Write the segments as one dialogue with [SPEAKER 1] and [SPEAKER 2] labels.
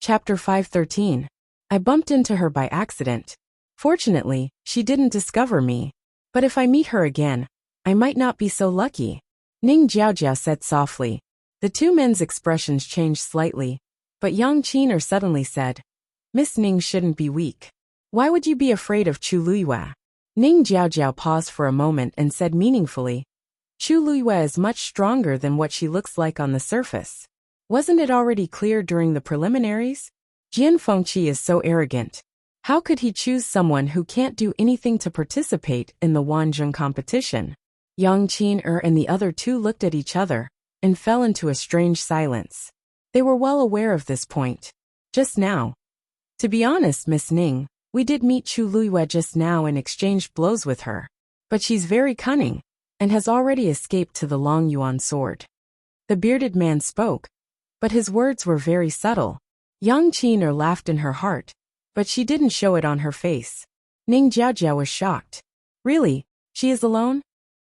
[SPEAKER 1] Chapter 513. I bumped into her by accident. Fortunately, she didn't discover me. But if I meet her again, I might not be so lucky. Ning Jiaojiao said softly. The two men's expressions changed slightly, but Yang Qin'er suddenly said, Miss Ning shouldn't be weak. Why would you be afraid of Chu Luiyue? Ning Jiaojiao paused for a moment and said meaningfully, Chu Luiyue is much stronger than what she looks like on the surface. Wasn't it already clear during the preliminaries? Jian Fengqi is so arrogant. How could he choose someone who can't do anything to participate in the Wanzhong competition? Yang Qin'er and the other two looked at each other and fell into a strange silence. They were well aware of this point. Just now. To be honest, Miss Ning, we did meet Chu Luiyue just now and exchanged blows with her. But she's very cunning, and has already escaped to the Long Yuan sword. The bearded man spoke, but his words were very subtle. Yang Qin'er laughed in her heart, but she didn't show it on her face. Ning Jiaojiao was shocked. Really? She is alone?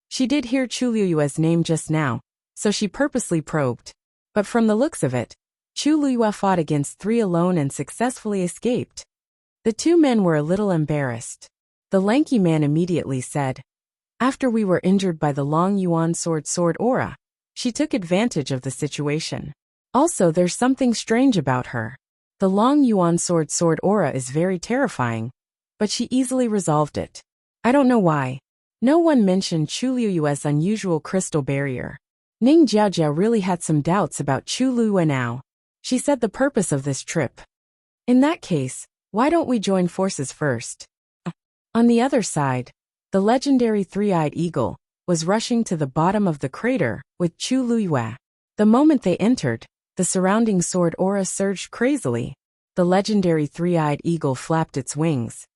[SPEAKER 1] She did hear Chu Luiyue's name just now, so she purposely probed. But from the looks of it, Chu Luiyue fought against 3 alone and successfully escaped. The two men were a little embarrassed. The lanky man immediately said, After we were injured by the Long Yuan sword aura, she took advantage of the situation. Also, there's something strange about her. The Long Yuan sword aura is very terrifying, but she easily resolved it. I don't know why. No one mentioned Chu Luiyue's unusual crystal barrier. Ning Jiaojiao really had some doubts about Chu Luiyue now. She said the purpose of this trip. In that case, why don't we join forces first? On the other side, the legendary three-eyed eagle was rushing to the bottom of the crater with Chu Luiyue. The moment they entered, the surrounding sword aura surged crazily. The legendary three-eyed eagle flapped its wings,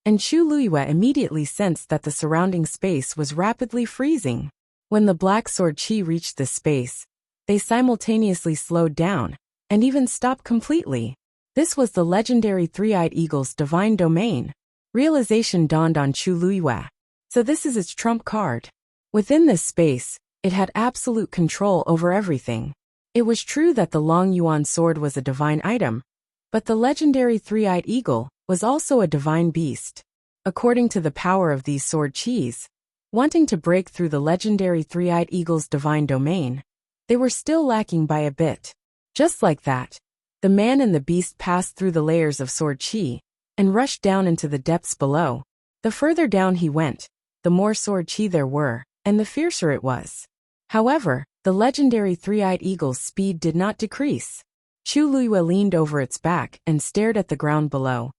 [SPEAKER 1] and Chu Luiyue immediately sensed that the surrounding space was rapidly freezing. When the black sword qi reached the space, they simultaneously slowed down, and even stopped completely. This was the legendary three-eyed eagle's divine domain. Realization dawned on Chu Luiyue. So this is its trump card. Within this space, it had absolute control over everything. It was true that the Long Yuan sword was a divine item, but the legendary three-eyed eagle was also a divine beast. According to the power of these sword qis, wanting to break through the legendary three-eyed eagle's divine domain, they were still lacking by a bit. Just like that, the man and the beast passed through the layers of sword qi and rushed down into the depths below. The further down he went, the more sword qi there were, and the fiercer it was. However, the legendary three-eyed eagle's speed did not decrease. Chu Luiyue leaned over its back and stared at the ground below.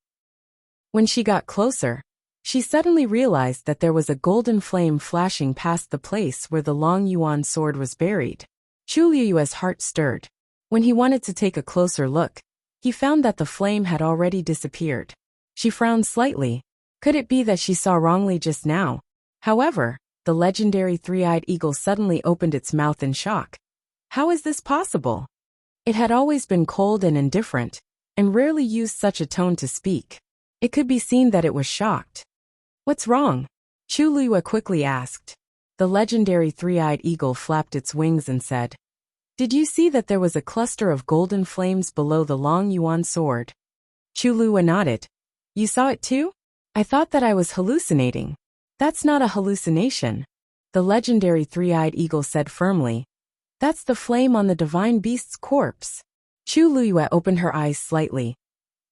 [SPEAKER 1] When she got closer, she suddenly realized that there was a golden flame flashing past the place where the Long Yuan sword was buried. Chu Luiyue's heart stirred. When he wanted to take a closer look, he found that the flame had already disappeared. She frowned slightly. Could it be that she saw wrongly just now? However, the legendary three-eyed eagle suddenly opened its mouth in shock. How is this possible? It had always been cold and indifferent, and rarely used such a tone to speak. It could be seen that it was shocked. What's wrong? Chu Luiyue quickly asked. The legendary three-eyed eagle flapped its wings and said, Did you see that there was a cluster of golden flames below the Long Yuan sword? Chu Luiyue nodded. You saw it too? I thought that I was hallucinating. That's not a hallucination. The legendary three-eyed eagle said firmly. That's the flame on the divine beast's corpse. Chu Luiyue opened her eyes slightly.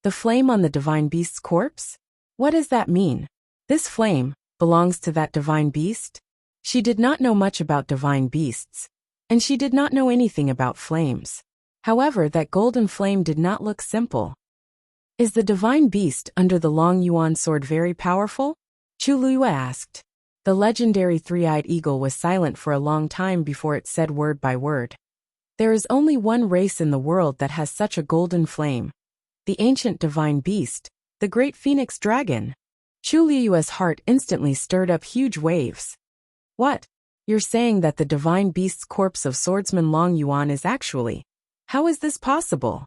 [SPEAKER 1] The flame on the divine beast's corpse? What does that mean? This flame belongs to that divine beast? She did not know much about divine beasts, and she did not know anything about flames. However, that golden flame did not look simple. Is the divine beast under the Long Yuan sword very powerful? Chu Luiyue asked. The legendary three-eyed eagle was silent for a long time before it said word by word. There is only one race in the world that has such a golden flame. The ancient divine beast, the great phoenix dragon. Chu Luiyue's heart instantly stirred up huge waves. What? You're saying that the divine beast's corpse of swordsman Long Yuan is actually... How is this possible?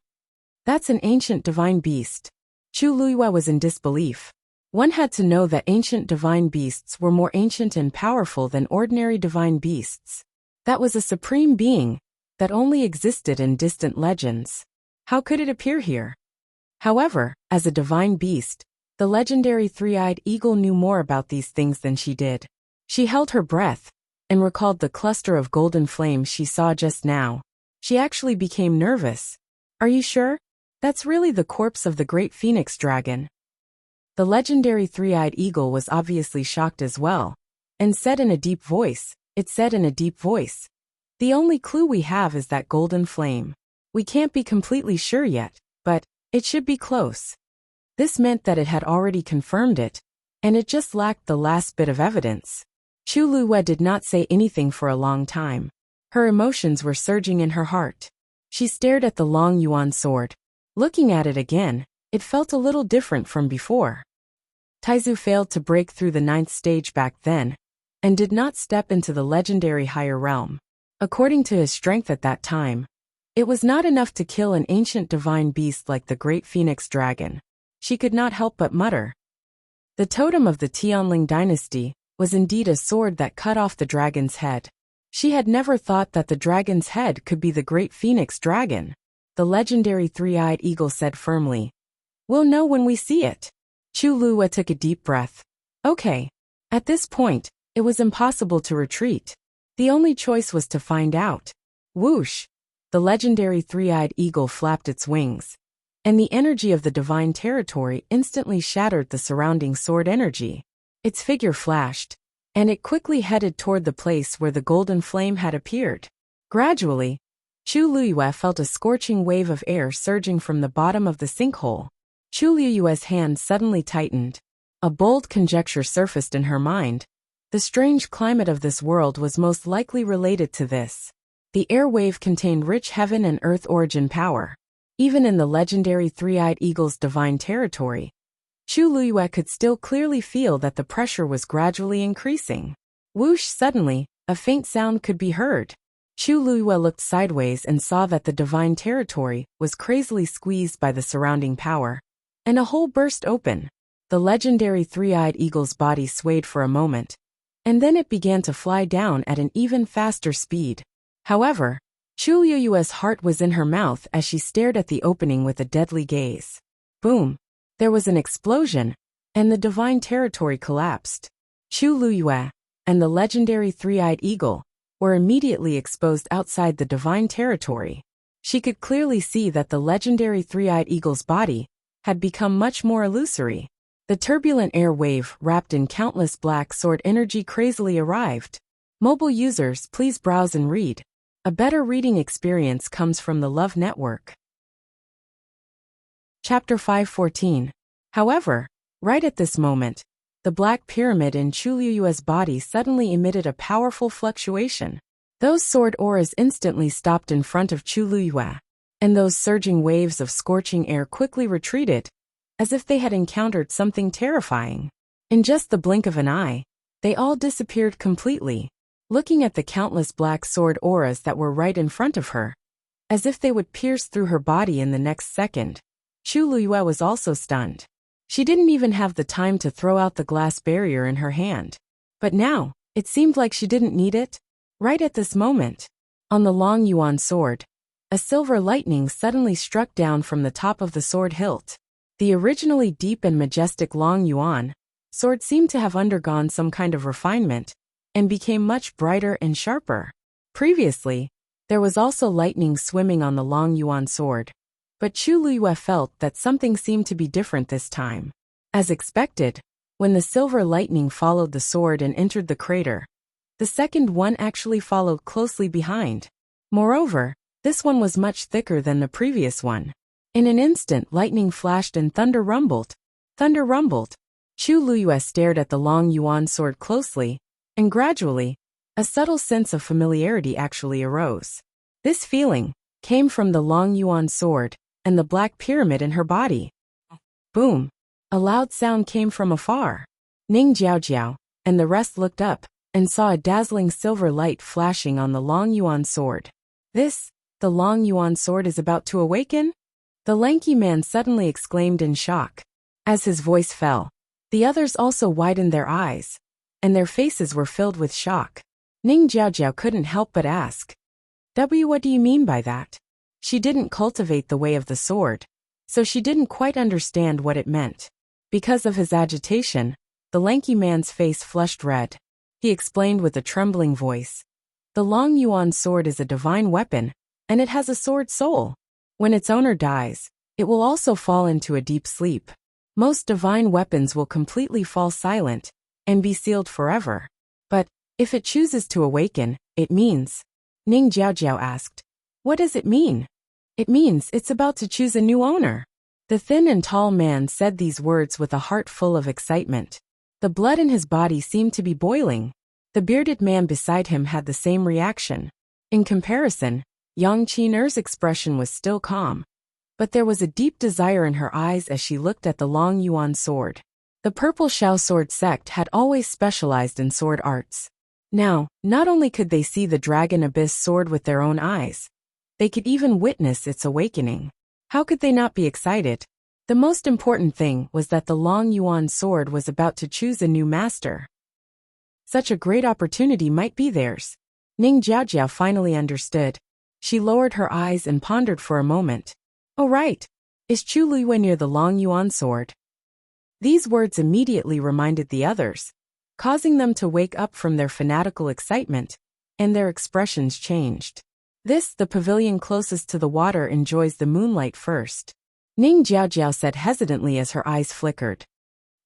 [SPEAKER 1] That's an ancient divine beast. Chu Luiyue was in disbelief. One had to know that ancient divine beasts were more ancient and powerful than ordinary divine beasts. That was a supreme being that only existed in distant legends. How could it appear here? However, as a divine beast, the legendary three-eyed eagle knew more about these things than she did. She held her breath and recalled the cluster of golden flames she saw just now. She actually became nervous. Are you sure? That's really the corpse of the great phoenix dragon. The legendary three-eyed eagle was obviously shocked as well, and said in a deep voice, the only clue we have is that golden flame. We can't be completely sure yet, but it should be close. This meant that it had already confirmed it, and it just lacked the last bit of evidence. Chu Liyue did not say anything for a long time. Her emotions were surging in her heart. She stared at the long yuan sword. Looking at it again, it felt a little different from before. Taizu failed to break through the 9th stage back then, and did not step into the legendary higher realm. According to his strength at that time, it was not enough to kill an ancient divine beast like the great phoenix dragon. She could not help but mutter. The totem of the Tianling dynasty was indeed a sword that cut off the dragon's head. She had never thought that the dragon's head could be the great phoenix dragon. The legendary three-eyed eagle said firmly, "We'll know when we see it." Chu Liyue took a deep breath. Okay. At this point, it was impossible to retreat. The only choice was to find out. Whoosh! The legendary three-eyed eagle flapped its wings, and the energy of the divine territory instantly shattered the surrounding sword energy. Its figure flashed, and it quickly headed toward the place where the golden flame had appeared. Gradually, Chu Liyue felt a scorching wave of air surging from the bottom of the sinkhole. Chu Liyue's hand suddenly tightened. A bold conjecture surfaced in her mind. The strange climate of this world was most likely related to this. The air wave contained rich heaven and earth origin power. Even in the legendary three-eyed eagle's divine territory, Chu Liyue could still clearly feel that the pressure was gradually increasing. Whoosh! Suddenly, a faint sound could be heard. Chu Liyue looked sideways and saw that the divine territory was crazily squeezed by the surrounding power, and a hole burst open. The legendary three-eyed eagle's body swayed for a moment, and then it began to fly down at an even faster speed. However, Chu Liyue's heart was in her mouth as she stared at the opening with a deadly gaze. Boom! There was an explosion, and the divine territory collapsed. Chu Liyue and the legendary three-eyed eagle were immediately exposed outside the divine territory. She could clearly see that the legendary three-eyed eagle's body had become much more illusory. The turbulent air wave wrapped in countless black sword energy crazily arrived. Mobile users, please browse and read. A better reading experience comes from the Love Network. Chapter 514. However, right at this moment, the black pyramid in Chu Liyue's body suddenly emitted a powerful fluctuation. Those sword auras instantly stopped in front of Chu Liyue, and those surging waves of scorching air quickly retreated, as if they had encountered something terrifying. In just the blink of an eye, they all disappeared completely. Looking at the countless black sword auras that were right in front of her, as if they would pierce through her body in the next second, Chu Liyue was also stunned. She didn't even have the time to throw out the glass barrier in her hand. But now, it seemed like she didn't need it. Right at this moment, on the long yuan sword, a silver lightning suddenly struck down from the top of the sword hilt. The originally deep and majestic long yuan sword seemed to have undergone some kind of refinement, and became much brighter and sharper. Previously, there was also lightning swimming on the long yuan sword, but Chu Liyue felt that something seemed to be different this time. As expected, when the silver lightning followed the sword and entered the crater, the second one actually followed closely behind. Moreover, this one was much thicker than the previous one. In an instant, lightning flashed and thunder rumbled. Thunder rumbled. Chu Liyue stared at the long yuan sword closely, and gradually, a subtle sense of familiarity actually arose. This feeling came from the long yuan sword and the black pyramid in her body. Boom! A loud sound came from afar. Ning Jiaojiao and the rest looked up and saw a dazzling silver light flashing on the long yuan sword. The long yuan sword is about to awaken? The lanky man suddenly exclaimed in shock. As his voice fell, the others also widened their eyes, and their faces were filled with shock. Ning Jiaojiao couldn't help but ask, what do you mean by that? She didn't cultivate the way of the sword, so she didn't quite understand what it meant. Because of his agitation, the lanky man's face flushed red. He explained with a trembling voice. The Long Yuan sword is a divine weapon, and it has a sword soul. When its owner dies, it will also fall into a deep sleep. Most divine weapons will completely fall silent and be sealed forever. But if it chooses to awaken, it means. Ning Jiaojiao asked. What does it mean? It means it's about to choose a new owner. The thin and tall man said these words with a heart full of excitement. The blood in his body seemed to be boiling. The bearded man beside him had the same reaction. In comparison, Yang Qiner's expression was still calm, but there was a deep desire in her eyes as she looked at the Long Yuan sword. The Purple Shao Sword sect had always specialized in sword arts. Now, not only could they see the Dragon Abyss sword with their own eyes, they could even witness its awakening. How could they not be excited? The most important thing was that the Long Yuan sword was about to choose a new master. Such a great opportunity might be theirs. Ning Jiaojia finally understood. She lowered her eyes and pondered for a moment. Oh right, is Chu Luiyue near the Long Yuan sword? These words immediately reminded the others, causing them to wake up from their fanatical excitement, and their expressions changed. The pavilion closest to the water enjoys the moonlight first. Ning Jiaojiao said hesitantly as her eyes flickered.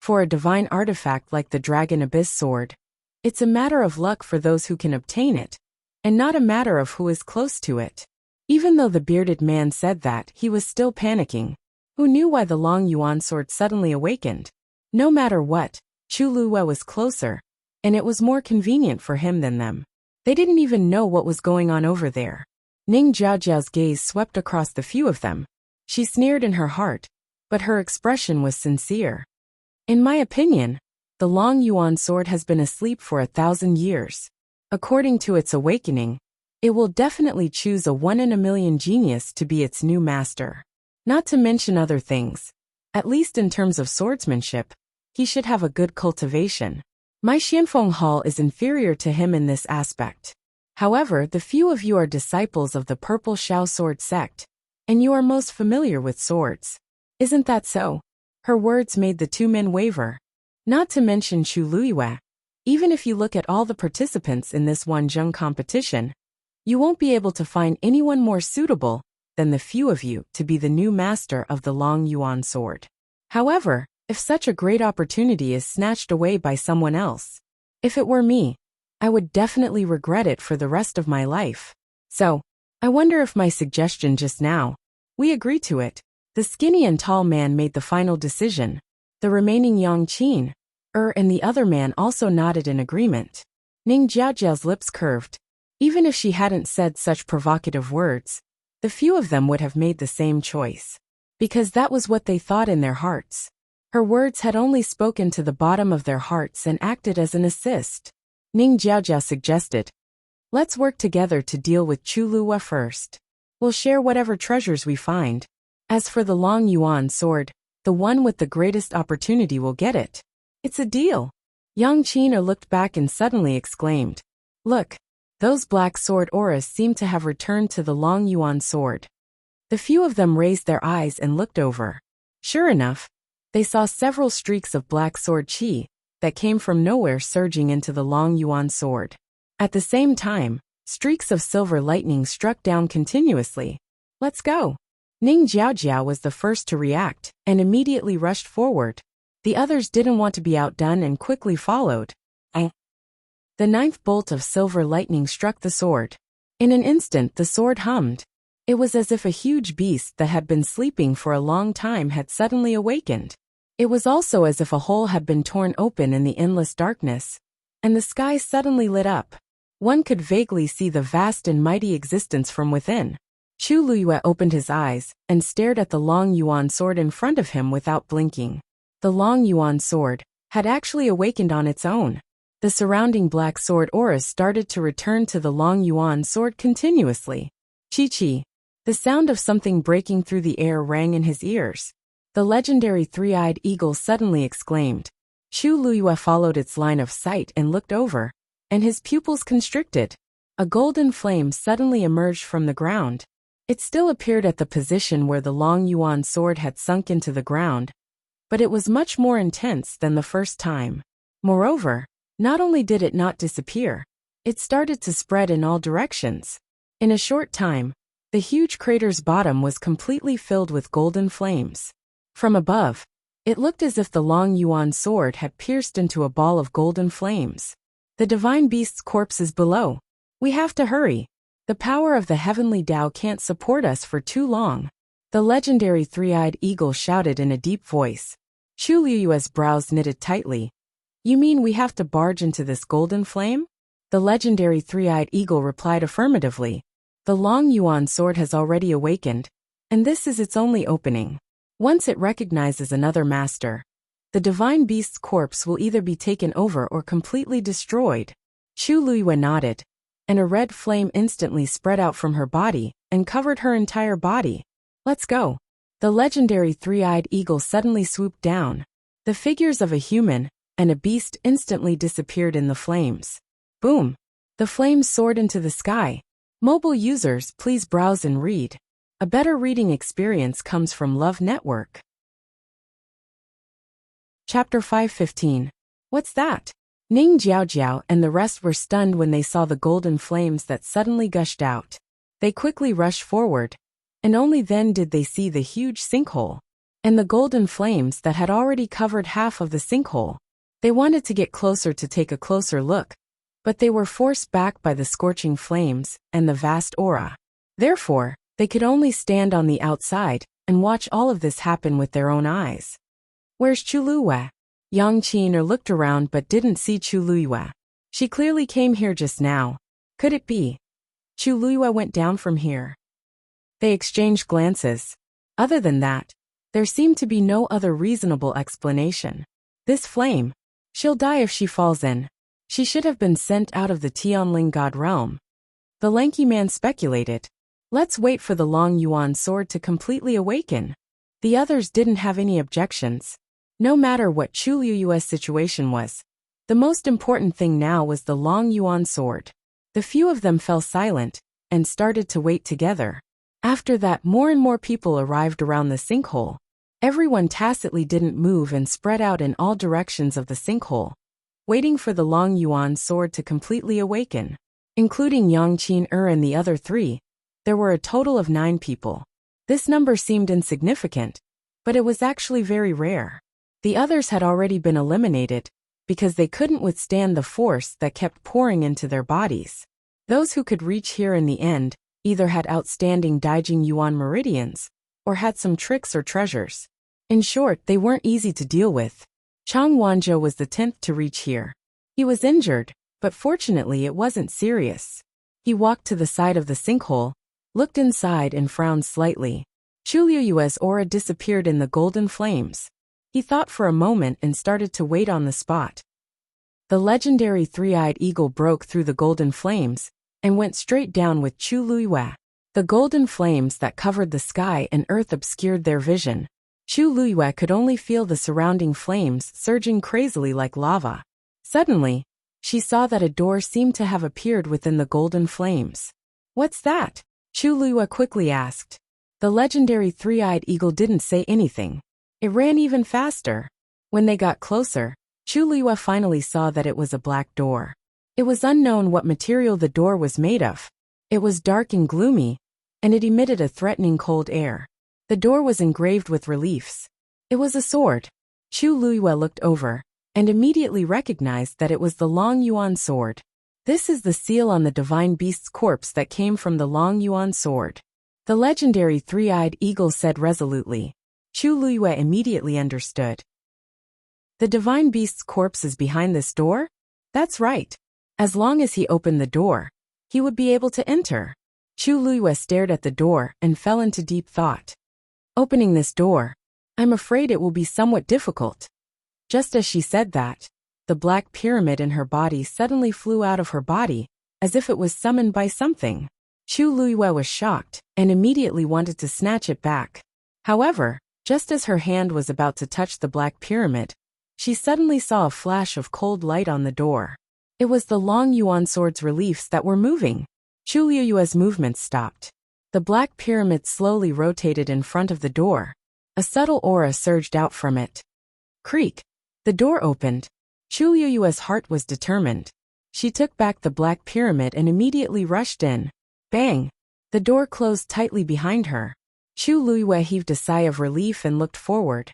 [SPEAKER 1] For a divine artifact like the Dragon Abyss sword, it's a matter of luck for those who can obtain it, and not a matter of who is close to it. Even though the bearded man said that, he was still panicking. Who knew why the Long Yuan sword suddenly awakened? No matter what, Chu Luiyue was closer, and it was more convenient for him than them. They didn't even know what was going on over there. Ning Jiaojiao's gaze swept across the few of them. She sneered in her heart, but her expression was sincere. In my opinion, the Long Yuan sword has been asleep for 1,000 years. According to its awakening, it will definitely choose a 1 in a million genius to be its new master. Not to mention other things. At least in terms of swordsmanship, he should have a good cultivation. My Xianfeng Hall is inferior to him in this aspect. However, the few of you are disciples of the Purple Shao Sword sect, and you are most familiar with swords. Isn't that so? Her words made the two men waver. Not to mention Chu Luiyue. Even if you look at all the participants in this Wanzheng competition, you won't be able to find anyone more suitable than the few of you to be the new master of the Long Yuan sword. However, if such a great opportunity is snatched away by someone else, if it were me, I would definitely regret it for the rest of my life. So, I wonder if my suggestion just now, we agree to it. The skinny and tall man made the final decision. The remaining Yang Qin, and the other man also nodded in agreement. Ning Jiaojiao's lips curved. Even if she hadn't said such provocative words, the few of them would have made the same choice. Because that was what they thought in their hearts. Her words had only spoken to the bottom of their hearts and acted as an assist. Ning Jiaojia suggested, let's work together to deal with Chu Luiyue first. We'll share whatever treasures we find. As for the Long Yuan sword, the one with the greatest opportunity will get it. It's a deal. Yang Qina looked back and suddenly exclaimed, look, those black sword auras seem to have returned to the Long Yuan sword. The few of them raised their eyes and looked over. Sure enough, they saw several streaks of black sword qi that came from nowhere surging into the Long Yuan sword. At the same time, streaks of silver lightning struck down continuously. Let's go. Ning Jiaojiao was the first to react and immediately rushed forward. The others didn't want to be outdone and quickly followed. The ninth bolt of silver lightning struck the sword. In an instant the sword hummed. It was as if a huge beast that had been sleeping for a long time had suddenly awakened. It was also as if a hole had been torn open in the endless darkness, and the sky suddenly lit up. One could vaguely see the vast and mighty existence from within. Chu Luiyue opened his eyes and stared at the Long Yuan sword in front of him without blinking. The Long Yuan sword had actually awakened on its own. The surrounding black sword auras started to return to the Long Yuan sword continuously. Chi-chi. The sound of something breaking through the air rang in his ears. The legendary three-eyed eagle suddenly exclaimed. Chu Luiyue followed its line of sight and looked over, and his pupils constricted. A golden flame suddenly emerged from the ground. It still appeared at the position where the long yuan sword had sunk into the ground, but it was much more intense than the first time. Moreover, not only did it not disappear, it started to spread in all directions. In a short time, the huge crater's bottom was completely filled with golden flames. From above, it looked as if the long yuan sword had pierced into a ball of golden flames. The divine beast's corpse is below. We have to hurry. The power of the heavenly Tao can't support us for too long. The legendary three-eyed eagle shouted in a deep voice. Chu Liyue's brows knitted tightly. You mean we have to barge into this golden flame? The legendary three-eyed eagle replied affirmatively. The long yuan sword has already awakened, and this is its only opening. Once it recognizes another master, the divine beast's corpse will either be taken over or completely destroyed. Chu Liyue nodded, and a red flame instantly spread out from her body and covered her entire body. Let's go. The legendary three-eyed eagle suddenly swooped down. The figures of a human and a beast instantly disappeared in the flames. Boom! The flames soared into the sky. Mobile users, please browse and read. A better reading experience comes from Love Network. Chapter 5:15. What's that? Ning Jiaojiao and the rest were stunned when they saw the golden flames that suddenly gushed out. They quickly rushed forward, and only then did they see the huge sinkhole and the golden flames that had already covered half of the sinkhole. They wanted to get closer to take a closer look, but they were forced back by the scorching flames and the vast aura. Therefore, they could only stand on the outside and watch all of this happen with their own eyes. Where's Chu Liyue? Yang Qin looked around but didn't see Chu Liyue. She clearly came here just now. Could it be Chu Liyue went down from here? They exchanged glances. Other than that, there seemed to be no other reasonable explanation. This flame, she'll die if she falls in. She should have been sent out of the Tianling God realm. The lanky man speculated. Let's wait for the long yuan sword to completely awaken. The others didn't have any objections. No matter what Chu Liyue's situation was, the most important thing now was the long yuan sword. The few of them fell silent and started to wait together. After that, more and more people arrived around the sinkhole. Everyone tacitly didn't move and spread out in all directions of the sinkhole, waiting for the long yuan sword to completely awaken. Including Yang Qin and the other three, there were a total of 9 people. This number seemed insignificant, but it was actually very rare. The others had already been eliminated because they couldn't withstand the force that kept pouring into their bodies. Those who could reach here in the end either had outstanding Daijing Yuan meridians or had some tricks or treasures. In short, they weren't easy to deal with. Chang Wanzhou was the 10th to reach here. He was injured, but fortunately it wasn't serious. He walked to the side of the sinkhole, looked inside and frowned slightly. Chu Liyue's aura disappeared in the golden flames. He thought for a moment and started to wait on the spot. The legendary three-eyed eagle broke through the golden flames and went straight down with Chu Liyue. The golden flames that covered the sky and earth obscured their vision. Chu Liyue could only feel the surrounding flames surging crazily like lava. Suddenly, she saw that a door seemed to have appeared within the golden flames. What's that? Chu Liyue quickly asked. The legendary three-eyed eagle didn't say anything. It ran even faster. When they got closer, Chu Liyue finally saw that it was a black door. It was unknown what material the door was made of. It was dark and gloomy, and it emitted a threatening cold air. The door was engraved with reliefs. It was a sword. Chu Liyue looked over and immediately recognized that it was the Long Yuan sword. This is the seal on the divine beast's corpse that came from the Long Yuan sword. The legendary three-eyed eagle said resolutely. Chu Liyue immediately understood. The divine beast's corpse is behind this door? That's right. As long as he opened the door, he would be able to enter. Chu Liyue stared at the door and fell into deep thought. Opening this door, I'm afraid it will be somewhat difficult. Just as she said that, the black pyramid in her body suddenly flew out of her body, as if it was summoned by something. Chu Liyue was shocked and immediately wanted to snatch it back. However, just as her hand was about to touch the black pyramid, she suddenly saw a flash of cold light on the door. It was the Long Yuan sword's reliefs that were moving. Chu Liyue's movements stopped. The black pyramid slowly rotated in front of the door. A subtle aura surged out from it. Creak. The door opened. Chu Liyue's heart was determined. She took back the black pyramid and immediately rushed in. Bang! The door closed tightly behind her. Chu Liyue heaved a sigh of relief and looked forward.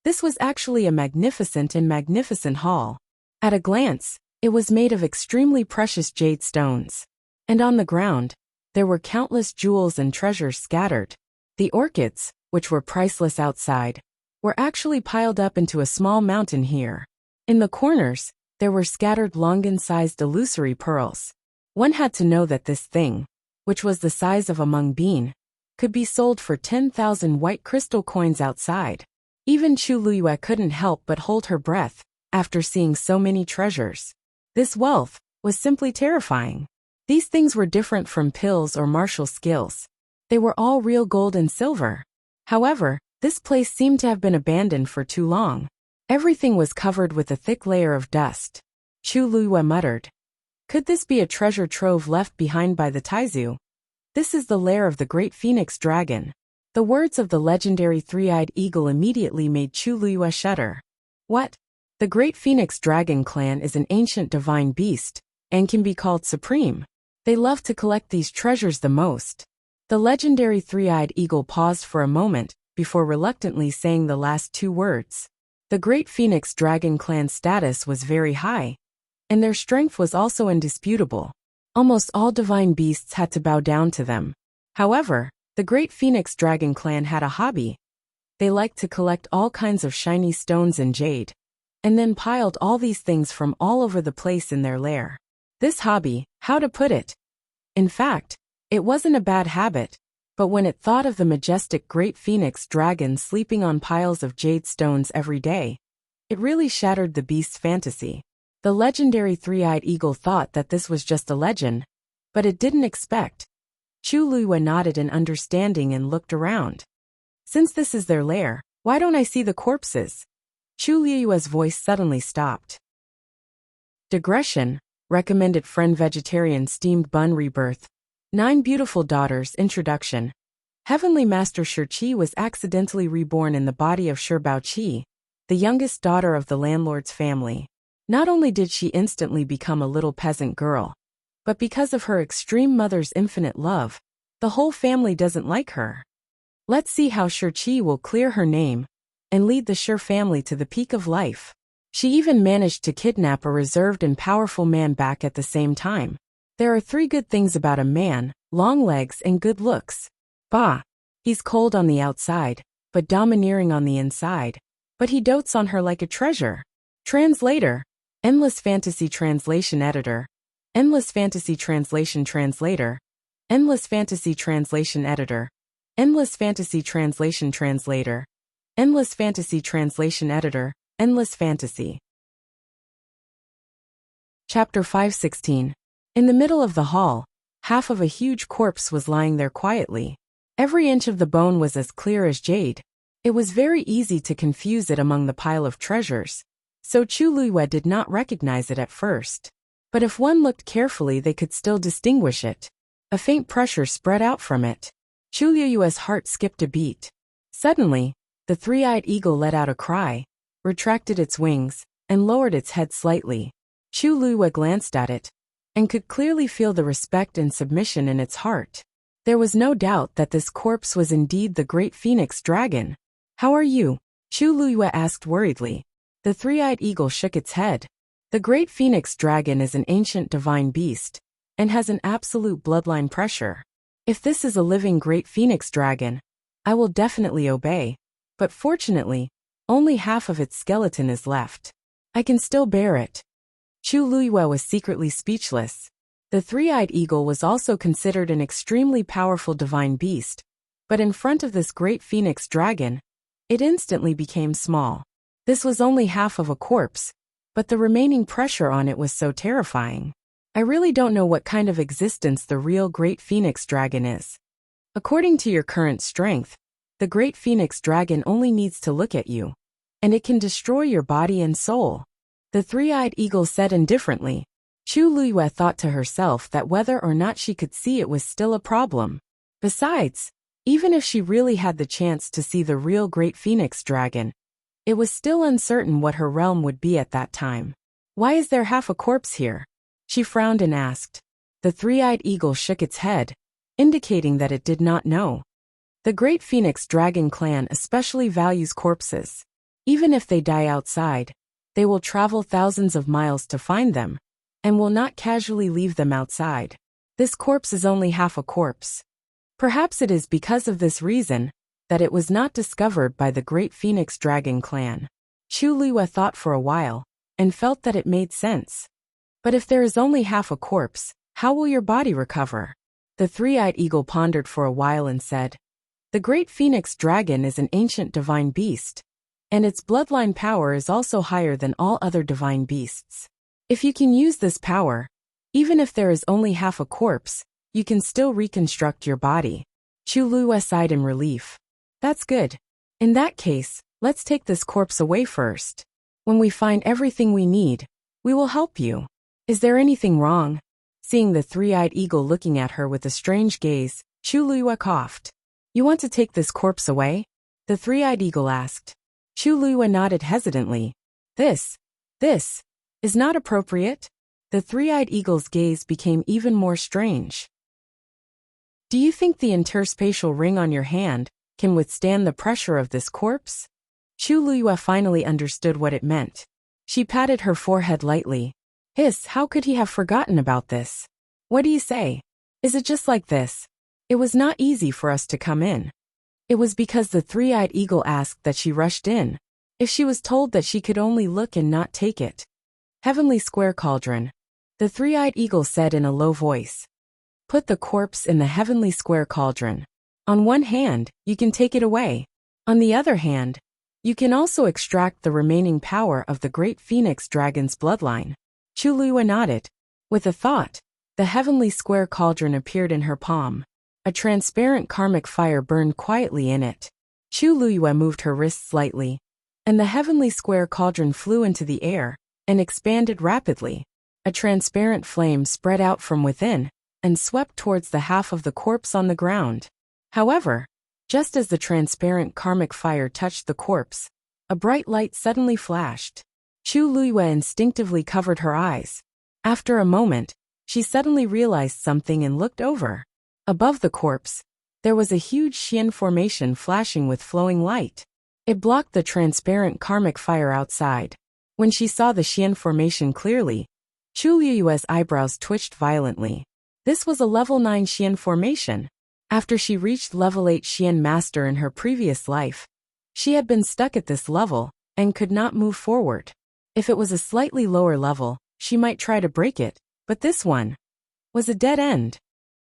[SPEAKER 1] This was actually a magnificent hall. At a glance, it was made of extremely precious jade stones. And on the ground, there were countless jewels and treasures scattered. The orchids, which were priceless outside, were actually piled up into a small mountain here. In the corners, there were scattered longan-sized illusory pearls. One had to know that this thing, which was the size of a mung bean, could be sold for 10,000 white crystal coins outside. Even Chu Liyue couldn't help but hold her breath after seeing so many treasures. This wealth was simply terrifying. These things were different from pills or martial skills. They were all real gold and silver. However, this place seemed to have been abandoned for too long. Everything was covered with a thick layer of dust. Chu Liyue muttered. Could this be a treasure trove left behind by the Taizu? This is the lair of the great phoenix dragon. The words of the legendary three-eyed eagle immediately made Chu Liyue shudder. What? The great phoenix dragon clan is an ancient divine beast, and can be called supreme. They love to collect these treasures the most. The legendary three-eyed eagle paused for a moment, before reluctantly saying the last two words. The great phoenix dragon clan's status was very high, and their strength was also indisputable. Almost all divine beasts had to bow down to them. However, the great phoenix dragon clan had a hobby. They liked to collect all kinds of shiny stones and jade, and then piled all these things from all over the place in their lair. This hobby, how to put it? In fact, it wasn't a bad habit, but when it thought of the majestic great phoenix dragon sleeping on piles of jade stones every day, it really shattered the beast's fantasy. The legendary three-eyed eagle thought that this was just a legend, but it didn't expect. Chu Liyue nodded in understanding and looked around. Since this is their lair, why don't I see the corpses? Chu Liyue's voice suddenly stopped. Digression, recommended friend vegetarian steamed bun rebirth. 9 Beautiful Daughters Introduction. Heavenly Master Shirqi was accidentally reborn in the body of Shirbaoqi, the youngest daughter of the landlord's family. Not only did she instantly become a little peasant girl, but because of her extreme mother's infinite love, the whole family doesn't like her. Let's see how Shirqi will clear her name and lead the Shir family to the peak of life. She even managed to kidnap a reserved and powerful man back at the same time. There are 3 good things about a man: long legs and good looks. Bah! He's cold on the outside, but domineering on the inside. But he dotes on her like a treasure. Translator. Endless Fantasy Translation Editor. Endless Fantasy Translation Translator. Endless Fantasy Translation Editor. Endless Fantasy Translation Translator. Endless Fantasy Translation Editor. Endless Fantasy. Chapter 516. In the middle of the hall, half of a huge corpse was lying there quietly. Every inch of the bone was as clear as jade. It was very easy to confuse it among the pile of treasures, so Chu Liyue did not recognize it at first. But if one looked carefully, they could still distinguish it. A faint pressure spread out from it. Chu Liyue's heart skipped a beat. Suddenly, the three-eyed eagle let out a cry, retracted its wings, and lowered its head slightly. Chu Liyue glanced at it, and could clearly feel the respect and submission in its heart. There was no doubt that this corpse was indeed the great phoenix dragon. How are you? Chu Liyue asked worriedly. The three-eyed eagle shook its head. The great phoenix dragon is an ancient divine beast, and has an absolute bloodline pressure. If this is a living great phoenix dragon, I will definitely obey. But fortunately, only half of its skeleton is left. I can still bear it. Chu Liyue was secretly speechless. The three-eyed eagle was also considered an extremely powerful divine beast, but in front of this great phoenix dragon, it instantly became small. This was only half of a corpse, but the remaining pressure on it was so terrifying. I really don't know what kind of existence the real great phoenix dragon is. According to your current strength, the great phoenix dragon only needs to look at you, and it can destroy your body and soul. The three-eyed eagle said indifferently. Chu Liyue thought to herself that whether or not she could see it was still a problem. Besides, even if she really had the chance to see the real Great Phoenix Dragon, it was still uncertain what her realm would be at that time. Why is there half a corpse here? She frowned and asked. The three-eyed eagle shook its head, indicating that it did not know. The Great Phoenix Dragon clan especially values corpses. Even if they die outside, they will travel thousands of miles to find them, and will not casually leave them outside. This corpse is only half a corpse. Perhaps it is because of this reason that it was not discovered by the Great Phoenix Dragon clan. Chu Liyue thought for a while, and felt that it made sense. But if there is only half a corpse, how will your body recover? The three-eyed eagle pondered for a while and said, The Great Phoenix Dragon is an ancient divine beast, and its bloodline power is also higher than all other divine beasts. If you can use this power, even if there is only half a corpse, you can still reconstruct your body. Chu Liyue sighed in relief. That's good. In that case, let's take this corpse away first. When we find everything we need, we will help you. Is there anything wrong? Seeing the three-eyed eagle looking at her with a strange gaze, Chu Liyue coughed. You want to take this corpse away? The three-eyed eagle asked. Chu Liyue nodded hesitantly. This is not appropriate. The three-eyed eagle's gaze became even more strange. Do you think the interspatial ring on your hand can withstand the pressure of this corpse? Chu Liyue finally understood what it meant. She patted her forehead lightly. Hiss, how could he have forgotten about this? What do you say? Is it just like this? It was not easy for us to come in. It was because the three-eyed eagle asked that she rushed in. If she was told that she could only look and not take it. Heavenly Square Cauldron. The three-eyed eagle said in a low voice. Put the corpse in the Heavenly Square Cauldron. On one hand, you can take it away. On the other hand, you can also extract the remaining power of the Great Phoenix Dragon's bloodline. Chu Liyue nodded. With a thought, the Heavenly Square Cauldron appeared in her palm. A transparent karmic fire burned quietly in it. Chu Liyue moved her wrist slightly, and the Heavenly Square Cauldron flew into the air and expanded rapidly. A transparent flame spread out from within and swept towards the half of the corpse on the ground. However, just as the transparent karmic fire touched the corpse, a bright light suddenly flashed. Chu Liyue instinctively covered her eyes. After a moment, she suddenly realized something and looked over. Above the corpse, there was a huge Xian formation flashing with flowing light. It blocked the transparent karmic fire outside. When she saw the Xian formation clearly, Chu Liyue's eyebrows twitched violently. This was a level 9 Xian formation. After she reached level 8 Xian Master in her previous life, she had been stuck at this level and could not move forward. If it was a slightly lower level, she might try to break it, but this one was a dead end.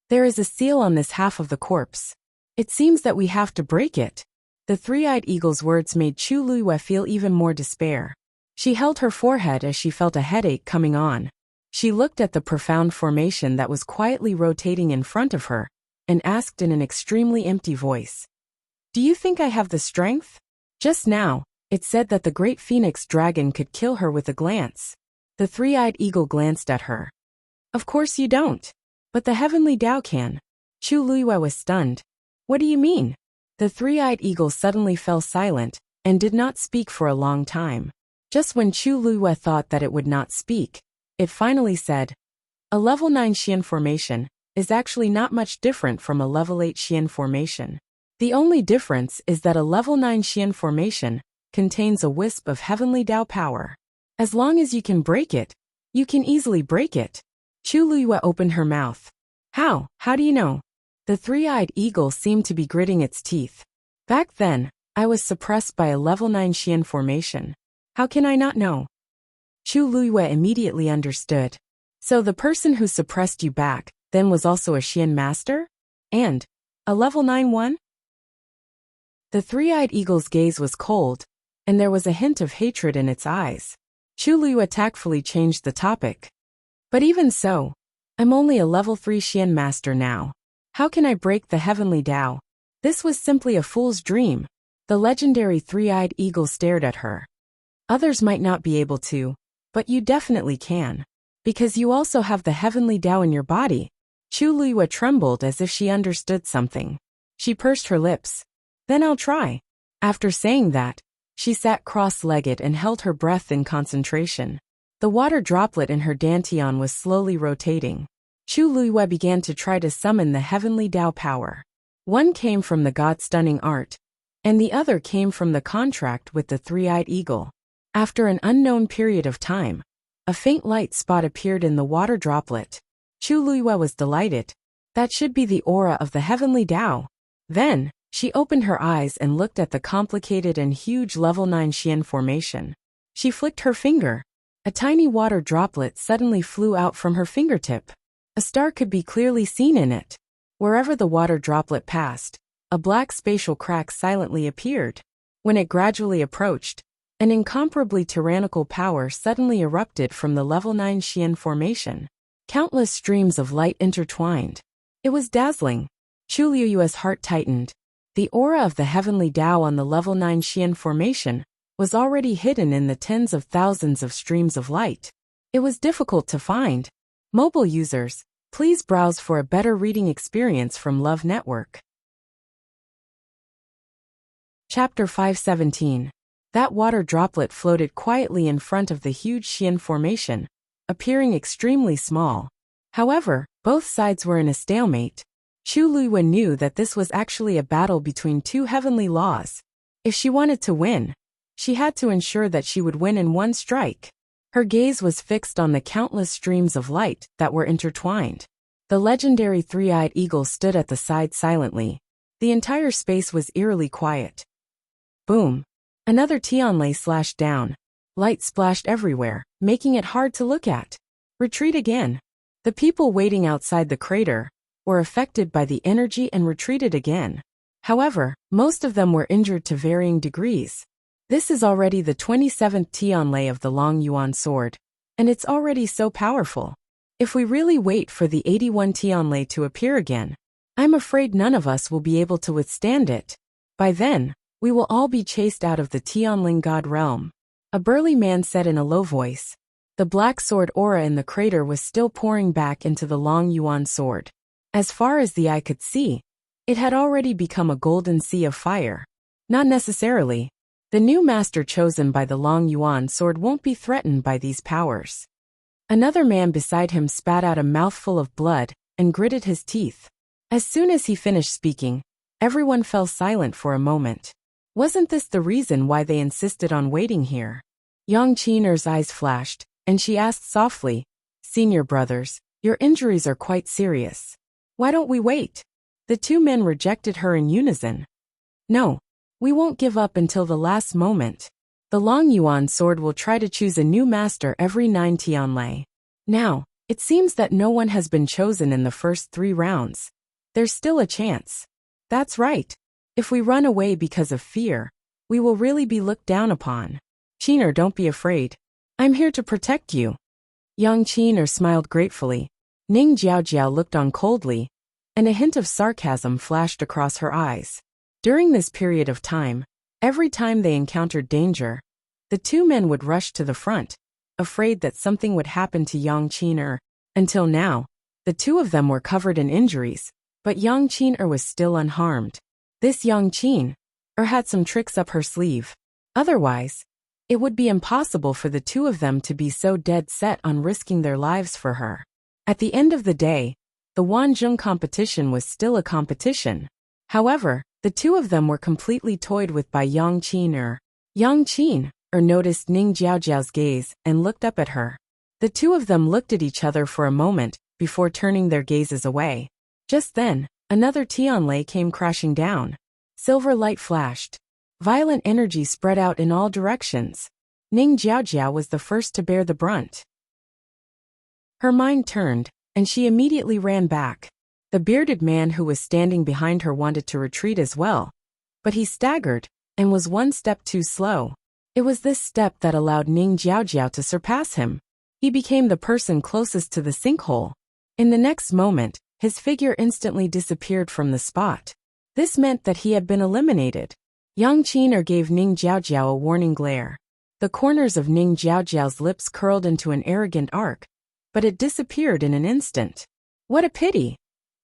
[SPEAKER 1] There is a seal on this half of the corpse. It seems that we have to break it. The three-eyed eagle's words made Chu Liyue feel even more despair. She held her forehead as she felt a headache coming on. She looked at the profound formation that was quietly rotating in front of her, and asked in an extremely empty voice. Do you think I have the strength? Just now, it said that the Great Phoenix Dragon could kill her with a glance. The three-eyed eagle glanced at her. Of course you don't. But the Heavenly Tao can. Chu Liyue was stunned. What do you mean? The three-eyed eagle suddenly fell silent, and did not speak for a long time. Just when Chu Liyue thought that it would not speak, it finally said, A level 9 Xian formation is actually not much different from a level 8 Xian formation. The only difference is that a level 9 Xian formation contains a wisp of Heavenly Tao power. As long as you can break it, you can easily break it. Chu Liyue opened her mouth. How? How do you know? The three-eyed eagle seemed to be gritting its teeth. Back then, I was suppressed by a level 9 Xian formation. How can I not know? Chu Liyue immediately understood. So the person who suppressed you back then was also a Xian master? And a level 9 one? The three-eyed eagle's gaze was cold, and there was a hint of hatred in its eyes. Chu Liyue tactfully changed the topic. But even so, I'm only a level 3 Xian master now. How can I break the Heavenly Tao? This was simply a fool's dream. The legendary three-eyed eagle stared at her. Others might not be able to, but you definitely can. Because you also have the Heavenly Tao in your body. Chu Luiyue trembled as if she understood something. She pursed her lips. Then I'll try. After saying that, she sat cross-legged and held her breath in concentration. The water droplet in her dantian was slowly rotating. Chu Luiyue began to try to summon the heavenly Tao power. One came from the god-stunning art, and the other came from the contract with the three-eyed eagle. After an unknown period of time, a faint light spot appeared in the water droplet. Chu Luiyue was delighted. That should be the aura of the heavenly Tao. Then, she opened her eyes and looked at the complicated and huge level 9 Xian formation. She flicked her finger. A tiny water droplet suddenly flew out from her fingertip. A star could be clearly seen in it. Wherever the water droplet passed, a black spatial crack silently appeared. When it gradually approached, an incomparably tyrannical power suddenly erupted from the level 9 Xian formation. Countless streams of light intertwined. It was dazzling. Chu Luiyue's heart tightened. The aura of the heavenly Tao on the level 9 Xian formation was already hidden in the tens of thousands of streams of light. It was difficult to find. Mobile users, please browse for a better reading experience from Love Network. Chapter 517. That water droplet floated quietly in front of the huge Xian formation, appearing extremely small. However, both sides were in a stalemate. Chu Luiyue knew that this was actually a battle between two heavenly laws. If she wanted to win, she had to ensure that she would win in one strike. Her gaze was fixed on the countless streams of light that were intertwined. The legendary three-eyed eagle stood at the side silently. The entire space was eerily quiet. Boom. Another Tianlei slashed down. Light splashed everywhere, making it hard to look at. Retreat again. The people waiting outside the crater were affected by the energy and retreated again. However, most of them were injured to varying degrees. This is already the 27th Tianlei of the Long Yuan sword, and it's already so powerful. If we really wait for the 81 Tianlei to appear again, I'm afraid none of us will be able to withstand it. By then, we will all be chased out of the Tianling god realm. A burly man said in a low voice. The black sword aura in the crater was still pouring back into the Long Yuan sword. As far as the eye could see, it had already become a golden sea of fire. Not necessarily. The new master chosen by the Long Yuan sword won't be threatened by these powers. Another man beside him spat out a mouthful of blood and gritted his teeth. As soon as he finished speaking, everyone fell silent for a moment. Wasn't this the reason why they insisted on waiting here? Yang Qiner's eyes flashed, and she asked softly, Senior brothers, your injuries are quite serious. Why don't we wait? The two men rejected her in unison. No. We won't give up until the last moment. The Long Yuan sword will try to choose a new master every 9 Tianlei. Now, it seems that no one has been chosen in the first 3 rounds. There's still a chance. That's right. If we run away because of fear, we will really be looked down upon. Qiner, don't be afraid. I'm here to protect you. Yang Qiner smiled gratefully. Ning Jiaojiao looked on coldly, and a hint of sarcasm flashed across her eyes. During this period of time, every time they encountered danger, the two men would rush to the front, afraid that something would happen to Yang Qiner. Until now, the two of them were covered in injuries, but Yang Qiner was still unharmed. This Yang Qiner had some tricks up her sleeve. Otherwise, it would be impossible for the two of them to be so dead set on risking their lives for her. At the end of the day, the Wanzhong competition was still a competition. However, the two of them were completely toyed with by Yang Qiner. Yang Qiner noticed Ning Jiaojiao's gaze and looked up at her. The two of them looked at each other for a moment before turning their gazes away. Just then, another Tianlei came crashing down. Silver light flashed. Violent energy spread out in all directions. Ning Jiaojiao was the first to bear the brunt. Her mind turned, and she immediately ran back. The bearded man who was standing behind her wanted to retreat as well, but he staggered and was one step too slow. It was this step that allowed Ning Jiaojiao to surpass him. He became the person closest to the sinkhole. In the next moment, his figure instantly disappeared from the spot. This meant that he had been eliminated. Yang Qiner gave Ning Jiaojiao a warning glare. The corners of Ning Jiaojiao's lips curled into an arrogant arc, but it disappeared in an instant. What a pity!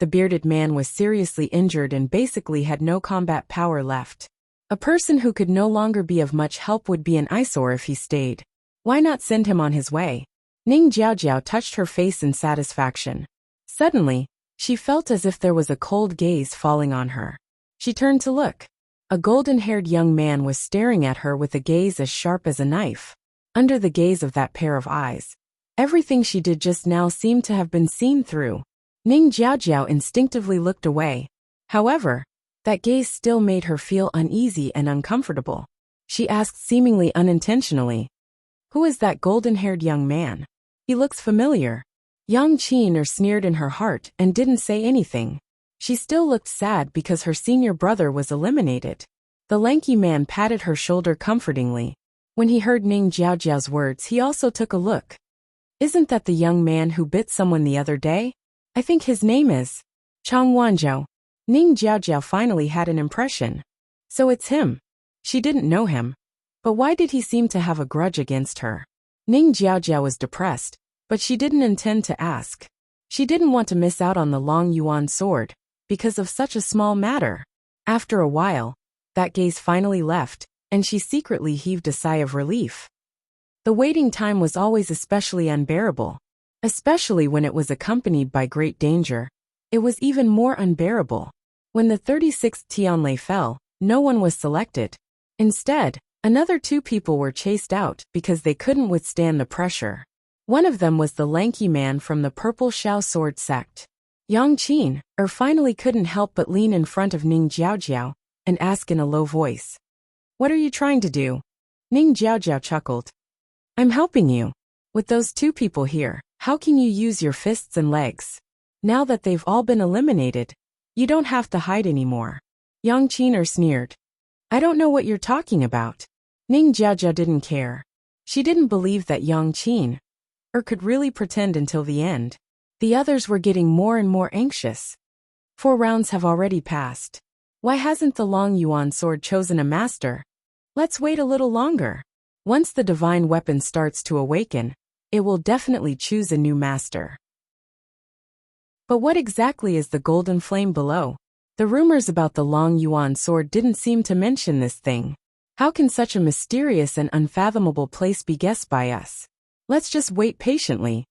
[SPEAKER 1] the bearded man was seriously injured and basically had no combat power left. A person who could no longer be of much help would be an eyesore if he stayed. Why not send him on his way? Ning Jiaojiao touched her face in satisfaction. Suddenly, she felt as if there was a cold gaze falling on her. She turned to look. A golden-haired young man was staring at her with a gaze as sharp as a knife. Under the gaze of that pair of eyes, everything she did just now seemed to have been seen through. Ning Jiaojiao instinctively looked away. However, that gaze still made her feel uneasy and uncomfortable. She asked seemingly unintentionally, "Who is that golden-haired young man? He looks familiar." Yang Qin sneered in her heart and didn't say anything. She still looked sad because her senior brother was eliminated. The lanky man patted her shoulder comfortingly. When he heard Ning Jiaojiao's words, he also took a look. "Isn't that the young man who bit someone the other day? I think his name is Chang Wanzhou." Ning Jiaojiao finally had an impression. So it's him. She didn't know him. But why did he seem to have a grudge against her? Ning Jiaojiao was depressed, but she didn't intend to ask. She didn't want to miss out on the Long Yuan sword, because of such a small matter. After a while, that gaze finally left, and she secretly heaved a sigh of relief. The waiting time was always especially unbearable. Especially when it was accompanied by great danger. It was even more unbearable. When the 36th Tianlei fell, no one was selected. Instead, another 2 people were chased out because they couldn't withstand the pressure. One of them was the lanky man from the Purple Shao Sword sect. Yang Qin finally couldn't help but lean in front of Ning Jiaojiao and ask in a low voice, "What are you trying to do?" Ning Jiaojiao chuckled. "I'm helping you. With those 2 people here, how can you use your fists and legs? Now that they've all been eliminated, you don't have to hide anymore." Yang Qin sneered. "I don't know what you're talking about." Ning Jiaojiao didn't care. She didn't believe that Yang Qin could really pretend until the end. The others were getting more and more anxious. 4 rounds have already passed. Why hasn't the Long Yuan sword chosen a master? Let's wait a little longer. Once the divine weapon starts to awaken, it will definitely choose a new master. But what exactly is the golden flame below? The rumors about the Long Yuan sword didn't seem to mention this thing. How can such a mysterious and unfathomable place be guessed by us? Let's just wait patiently.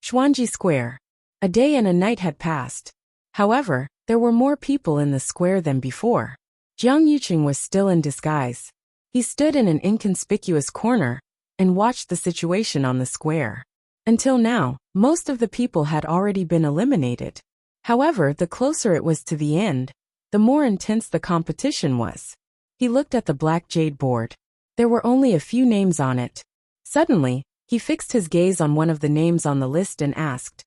[SPEAKER 1] Xuanji Square. A day and a night had passed. However, there were more people in the square than before. Jiang Yuqing was still in disguise. He stood in an inconspicuous corner and watched the situation on the square. Until now, most of the people had already been eliminated. However, the closer it was to the end, the more intense the competition was. He looked at the black jade board. There were only a few names on it. Suddenly, he fixed his gaze on one of the names on the list and asked,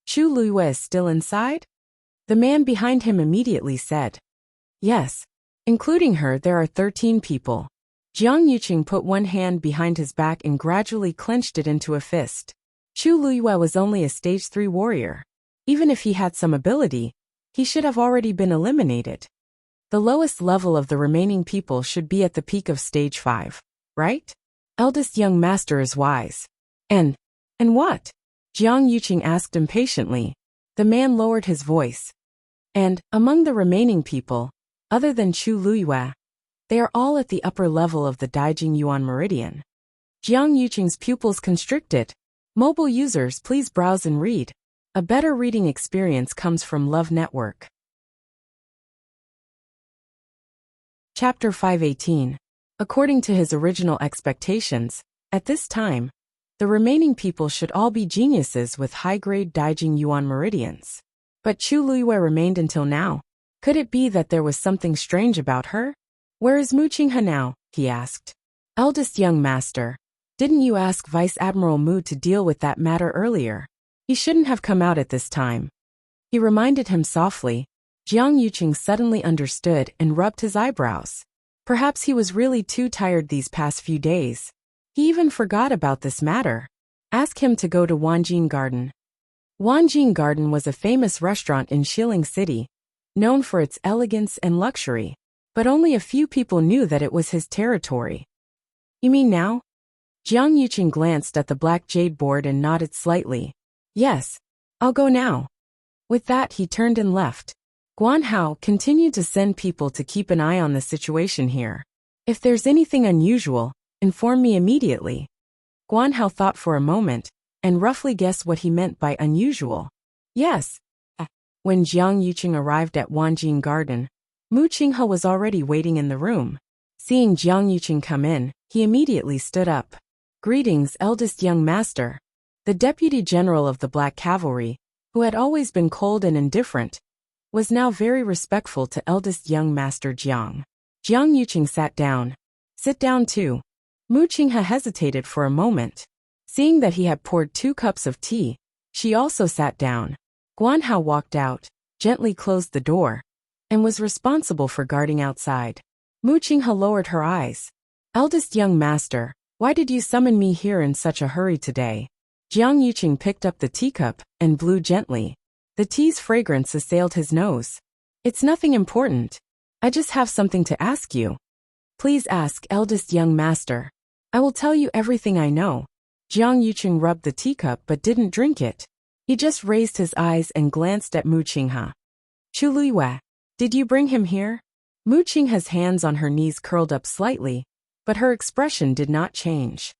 [SPEAKER 1] "Chu Luiyue is still inside?" The man behind him immediately said, "Yes. Including her, there are 13 people." Jiang Yuqing put one hand behind his back and gradually clenched it into a fist. Chu Luiyue was only a stage 3 warrior. Even if he had some ability, he should have already been eliminated. The lowest level of the remaining people should be at the peak of stage 5, right? Eldest young master is wise. And what? Jiang Yuqing asked impatiently. The man lowered his voice. And, among the remaining people, other than Chu Luiyue, they are all at the upper level of the Daijing Yuan Meridian. Jiang Yuqing's pupils constricted. Mobile users, please browse and read. A better reading experience comes from Love Network. Chapter 518. According to his original expectations, at this time, the remaining people should all be geniuses with high-grade Daijing Yuan meridians. But Chu Luiyue remained until now. Could it be that there was something strange about her? "Where is Mu Qinghe now?" he asked. "Eldest young master, didn't you ask Vice Admiral Mu to deal with that matter earlier? He shouldn't have come out at this time." He reminded him softly. Jiang Yuqing suddenly understood and rubbed his eyebrows. Perhaps he was really too tired these past few days. He even forgot about this matter. Ask him to go to Wanjing Garden. Wanjing Garden was a famous restaurant in Shilling City, known for its elegance and luxury. But only a few people knew that it was his territory. "You mean now?" Jiang Yuqing glanced at the black jade board and nodded slightly. "Yes, I'll go now." With that, he turned and left. Guan Hao continued to send people to keep an eye on the situation here. If there's anything unusual, inform me immediately. Guan Hao thought for a moment, and roughly guessed what he meant by unusual. Yes. When Jiang Yuqing arrived at Wanjing Garden, Mu Qinghe was already waiting in the room. Seeing Jiang Yuqing come in, he immediately stood up. Greetings, eldest young master. The deputy general of the Black Cavalry, who had always been cold and indifferent, was now very respectful to eldest young master Jiang. Jiang Yuqing sat down. Sit down too. Mu Qinghe hesitated for a moment. Seeing that he had poured 2 cups of tea, she also sat down. Guan Hao walked out, gently closed the door, and was responsible for guarding outside. Mu Qinghe lowered her eyes. Eldest young master, why did you summon me here in such a hurry today? Jiang Yuqing picked up the teacup and blew gently. The tea's fragrance assailed his nose. It's nothing important. I just have something to ask you. Please ask, eldest young master. I will tell you everything I know. Jiang Yuqing rubbed the teacup but didn't drink it. He just raised his eyes and glanced at Mu Qinghe. Chu Luiyue, did you bring him here? Mu Qinghe's hands on her knees curled up slightly, but her expression did not change.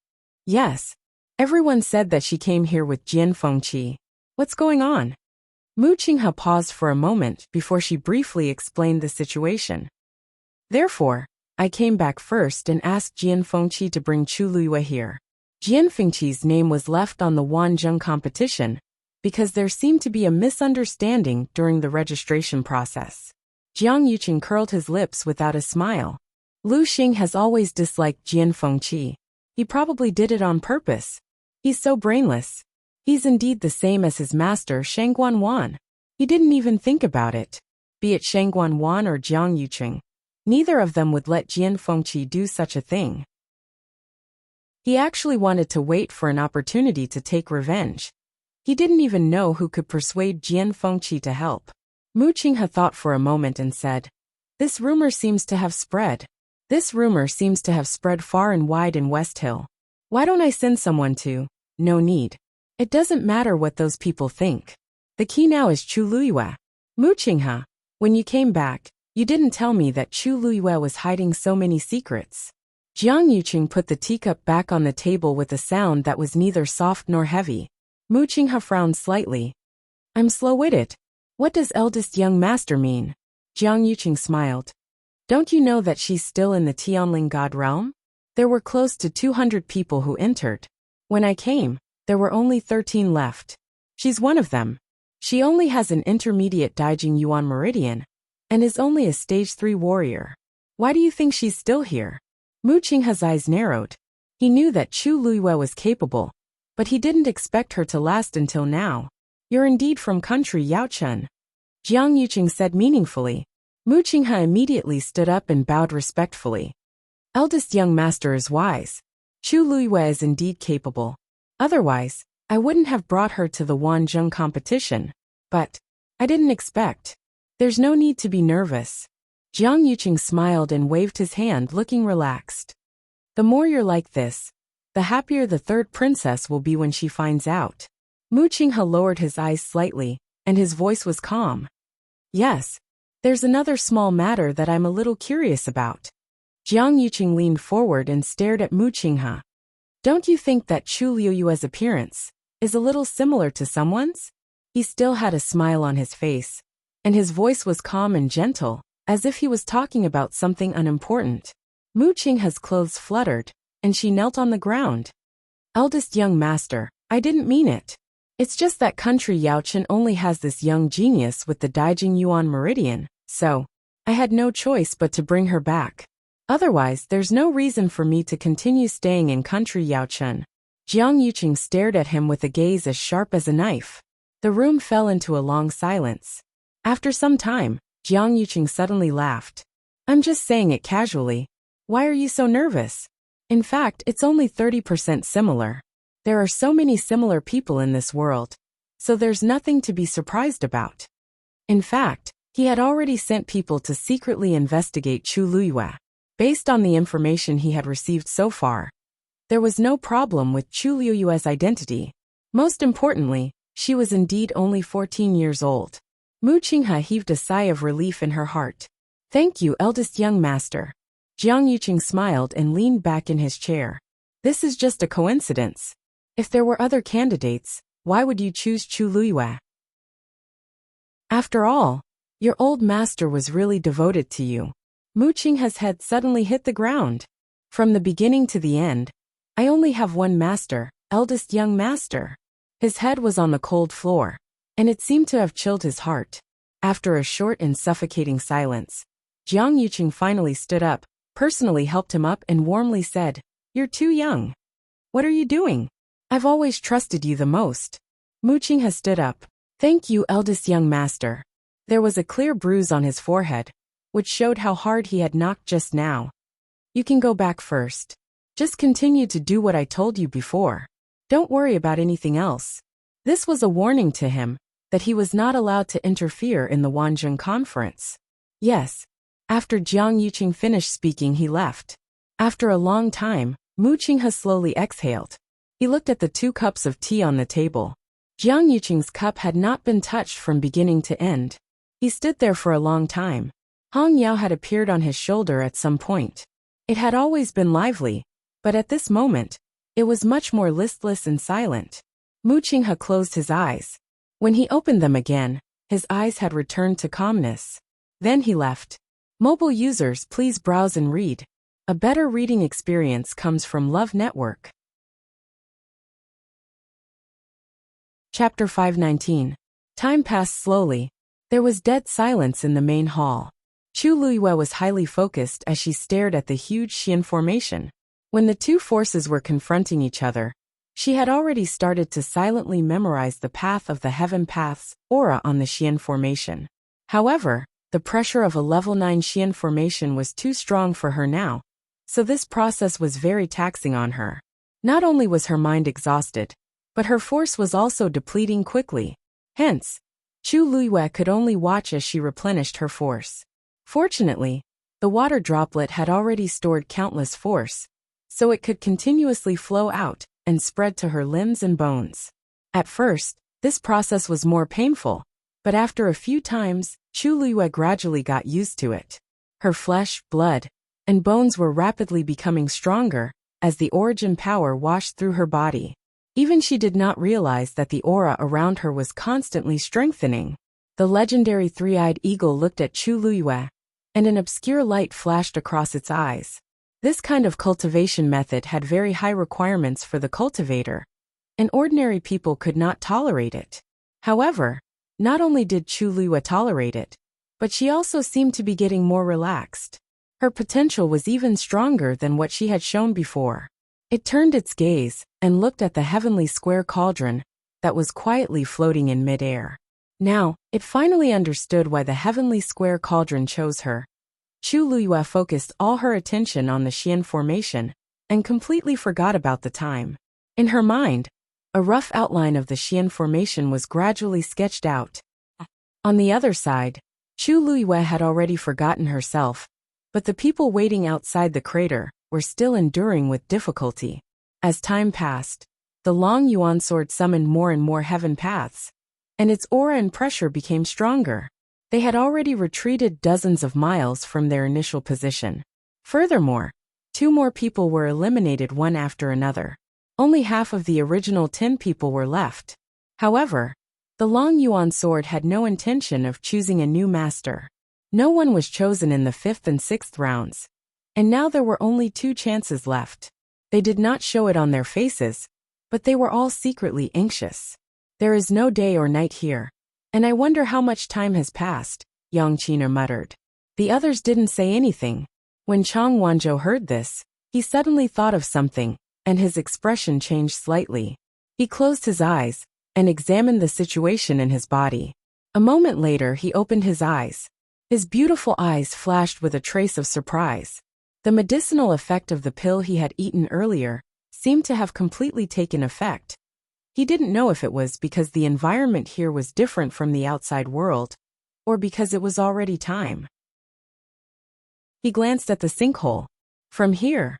[SPEAKER 1] Yes. Everyone said that she came here with Jian Fengqi. What's going on? Mu Qinghe paused for a moment before she briefly explained the situation. Therefore, I came back first and asked Jian Fengqi to bring Chu Luiyue here. Jian Fengqi's name was left on the Wanzhong competition because there seemed to be a misunderstanding during the registration process. Jiang Yuqing curled his lips without a smile. Lu Xing has always disliked Jian Fengqi. He probably did it on purpose. He's so brainless. He's indeed the same as his master Shangguan Wan. He didn't even think about it. Be it Shangguan Wan or Jiang Yuqing, neither of them would let Jian Fengqi do such a thing. He actually wanted to wait for an opportunity to take revenge. He didn't even know who could persuade Jian Fengqi to help. Mu Qinghe thought for a moment and said, This rumor seems to have spread. This rumor seems to have spread far and wide in West Hill. Why don't I send someone to? No need. It doesn't matter what those people think. The key now is Chu Luiyue. Mu Qinghe, when you came back, you didn't tell me that Chu Luiyue was hiding so many secrets. Jiang Yuqing put the teacup back on the table with a sound that was neither soft nor heavy. Mu Qinghe frowned slightly. I'm slow-witted. What does eldest young master mean? Jiang Yuqing smiled. Don't you know that she's still in the Tianling God realm? There were close to 200 people who entered. When I came, there were only 13 left. She's one of them. She only has an intermediate Daijing Yuan Meridian, and is only a stage 3 warrior. Why do you think she's still here? Mu Qinghe's eyes narrowed. He knew that Chu Luiyue was capable, but he didn't expect her to last until now. You're indeed from country Yaochen. Jiang Yuqing said meaningfully. Mu Qinghe immediately stood up and bowed respectfully. Eldest young master is wise. Chu Luiyue is indeed capable. Otherwise, I wouldn't have brought her to the Wanzhong competition. But I didn't expect. There's no need to be nervous. Jiang Yuqing smiled and waved his hand, looking relaxed. The more you're like this, the happier the third princess will be when she finds out. Mu Qinghe lowered his eyes slightly, and his voice was calm. Yes, there's another small matter that I'm a little curious about. Jiang Yuqing leaned forward and stared at Mu Qinghe. Don't you think that Chu Luiyue's appearance is a little similar to someone's? He still had a smile on his face, and his voice was calm and gentle, as if he was talking about something unimportant. Mu Qinghe's clothes fluttered, and she knelt on the ground. Eldest young master, I didn't mean it. It's just that country Yaochen only has this young genius with the Daijing Yuan Meridian, so I had no choice but to bring her back. Otherwise, there's no reason for me to continue staying in country Yaochen. Jiang Yuqing stared at him with a gaze as sharp as a knife. The room fell into a long silence. After some time, Jiang Yuqing suddenly laughed. I'm just saying it casually. Why are you so nervous? In fact, it's only 30% similar. There are so many similar people in this world, so there's nothing to be surprised about. In fact, he had already sent people to secretly investigate Chu Luiyue. Based on the information he had received so far, there was no problem with Chu Luiyue's identity. Most importantly, She was indeed only 14 years old. Mu Qinghe heaved a sigh of relief in her heart. Thank you, eldest young master. Jiang Yuqing smiled and leaned back in his chair. This is just a coincidence. If there were other candidates, why would you choose Chu Luiyue? After all, your old master was really devoted to you. Mu Qinghe's head suddenly hit the ground. From the beginning to the end, I only have one master, eldest young master. His head was on the cold floor, and it seemed to have chilled his heart. After a short and suffocating silence, Jiang Yuqing finally stood up, personally helped him up and warmly said, You're too young. What are you doing? I've always trusted you the most. Mu Qinghe stood up. Thank you, eldest young master. There was a clear bruise on his forehead, which showed how hard he had knocked just now. You can go back first. Just continue to do what I told you before. Don't worry about anything else. This was a warning to him, that he was not allowed to interfere in the Wanzhong conference. Yes. After Jiang Yuqing finished speaking, he left. After a long time, Mu Qinghe slowly exhaled. He looked at the 2 cups of tea on the table. Jiang Yuqing's cup had not been touched from beginning to end. He stood there for a long time. Hong Yao had appeared on his shoulder at some point. It had always been lively, but at this moment, it was much more listless and silent. Mu Qinghe closed his eyes. When he opened them again, his eyes had returned to calmness. Then he left. Mobile users, please browse and read. A better reading experience comes from Love Network. Chapter 519. Time passed slowly. There was dead silence in the main hall. Chu Luiyue was highly focused as she stared at the huge Xian formation. When the 2 forces were confronting each other, she had already started to silently memorize the path of the Heaven Path's aura on the Xian formation. However, the pressure of a level 9 Xian formation was too strong for her now, so this process was very taxing on her. Not only was her mind exhausted, but her force was also depleting quickly. Hence, Chu Luiyue could only watch as she replenished her force. Fortunately, the water droplet had already stored countless force, so it could continuously flow out and spread to her limbs and bones. At first, this process was more painful, but after a few times, Chu Luiyue gradually got used to it. Her flesh, blood, and bones were rapidly becoming stronger as the origin power washed through her body. Even she did not realize that the aura around her was constantly strengthening. The legendary 3-eyed eagle looked at Chu Luiyue, and an obscure light flashed across its eyes. This kind of cultivation method had very high requirements for the cultivator, and ordinary people could not tolerate it. However, not only did Chu Luiyue tolerate it, but she also seemed to be getting more relaxed. Her potential was even stronger than what she had shown before. It turned its gaze and looked at the heavenly square cauldron that was quietly floating in mid-air. Now, it finally understood why the heavenly square cauldron chose her. Chu Luiyue focused all her attention on the Xian formation and completely forgot about the time. In her mind, a rough outline of the Xian formation was gradually sketched out. On the other side, Chu Luiyue had already forgotten herself, but the people waiting outside the crater were still enduring with difficulty. As time passed, the long Yuan sword summoned more and more heaven paths, and its aura and pressure became stronger. They had already retreated dozens of miles from their initial position. Furthermore, 2 more people were eliminated one after another. Only half of the original 10 people were left. However, the Long Yuan sword had no intention of choosing a new master. No one was chosen in the 5th and 6th rounds, and now there were only 2 chances left. They did not show it on their faces, but they were all secretly anxious. There is no day or night here, and I wonder how much time has passed, Yang Qina muttered. The others didn't say anything. When Chang Wanzhou heard this, he suddenly thought of something, and his expression changed slightly. He closed his eyes and examined the situation in his body. A moment later, he opened his eyes. His beautiful eyes flashed with a trace of surprise. The medicinal effect of the pill he had eaten earlier seemed to have completely taken effect. He didn't know if it was because the environment here was different from the outside world, or because it was already time. He glanced at the sinkhole. From here,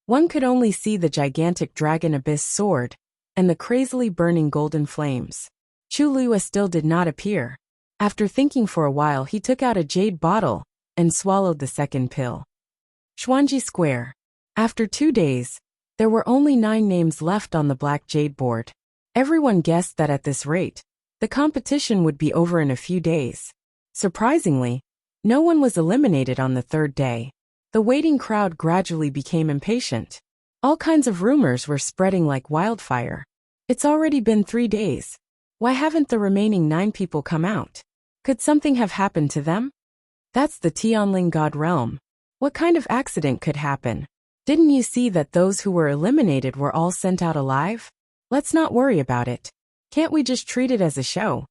[SPEAKER 1] one could only see the gigantic dragon abyss sword and the crazily burning golden flames. Chu Lua still did not appear. After thinking for a while, he took out a jade bottle and swallowed the second pill. Xuanji Square. After 2 days, there were only 9 names left on the black jade board. Everyone guessed that at this rate, the competition would be over in a few days. Surprisingly, no one was eliminated on the 3rd day. The waiting crowd gradually became impatient. All kinds of rumors were spreading like wildfire. It's already been 3 days. Why haven't the remaining 9 people come out? Could something have happened to them? That's the Tianling God realm. What kind of accident could happen? Didn't you see that those who were eliminated were all sent out alive? Let's not worry about it. Can't we just treat it as a show?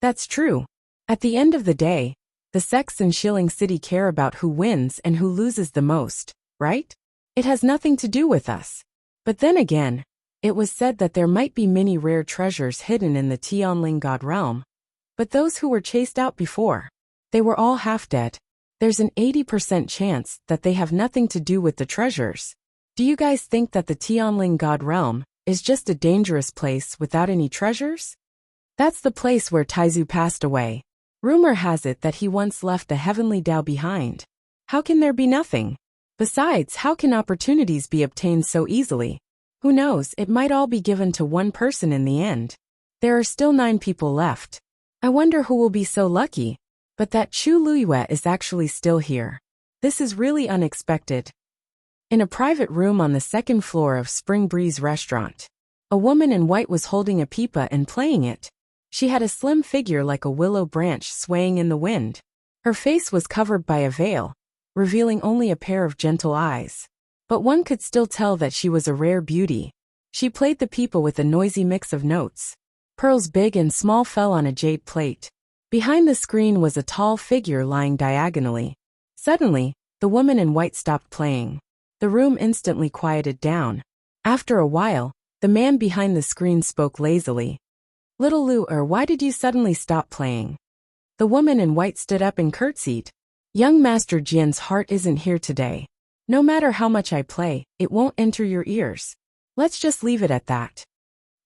[SPEAKER 1] That's true. At the end of the day, the sects in Shilling City care about who wins and who loses the most, right? It has nothing to do with us. But then again, it was said that there might be many rare treasures hidden in the Tianling God realm. But those who were chased out before, they were all half dead. There's an 80% chance that they have nothing to do with the treasures. Do you guys think that the Tianling God realm is just a dangerous place without any treasures? That's the place where Taizu passed away. Rumor has it that he once left the heavenly Tao behind. How can there be nothing? Besides, how can opportunities be obtained so easily? Who knows, it might all be given to one person in the end. There are still 9 people left. I wonder who will be so lucky. But that Chu Luyue is actually still here. This is really unexpected. In a private room on the 2nd floor of Spring Breeze restaurant, a woman in white was holding a pipa and playing it. She had a slim figure like a willow branch swaying in the wind. Her face was covered by a veil, revealing only a pair of gentle eyes. But one could still tell that she was a rare beauty. She played the pipa with a noisy mix of notes. Pearls big and small fell on a jade plate. Behind the screen was a tall figure lying diagonally. Suddenly, the woman in white stopped playing. The room instantly quieted down. After a while, the man behind the screen spoke lazily. "Little Lu, why did you suddenly stop playing?" The woman in white stood up and curtsied. "Young Master Jian's heart isn't here today. No matter how much I play, it won't enter your ears. Let's just leave it at that."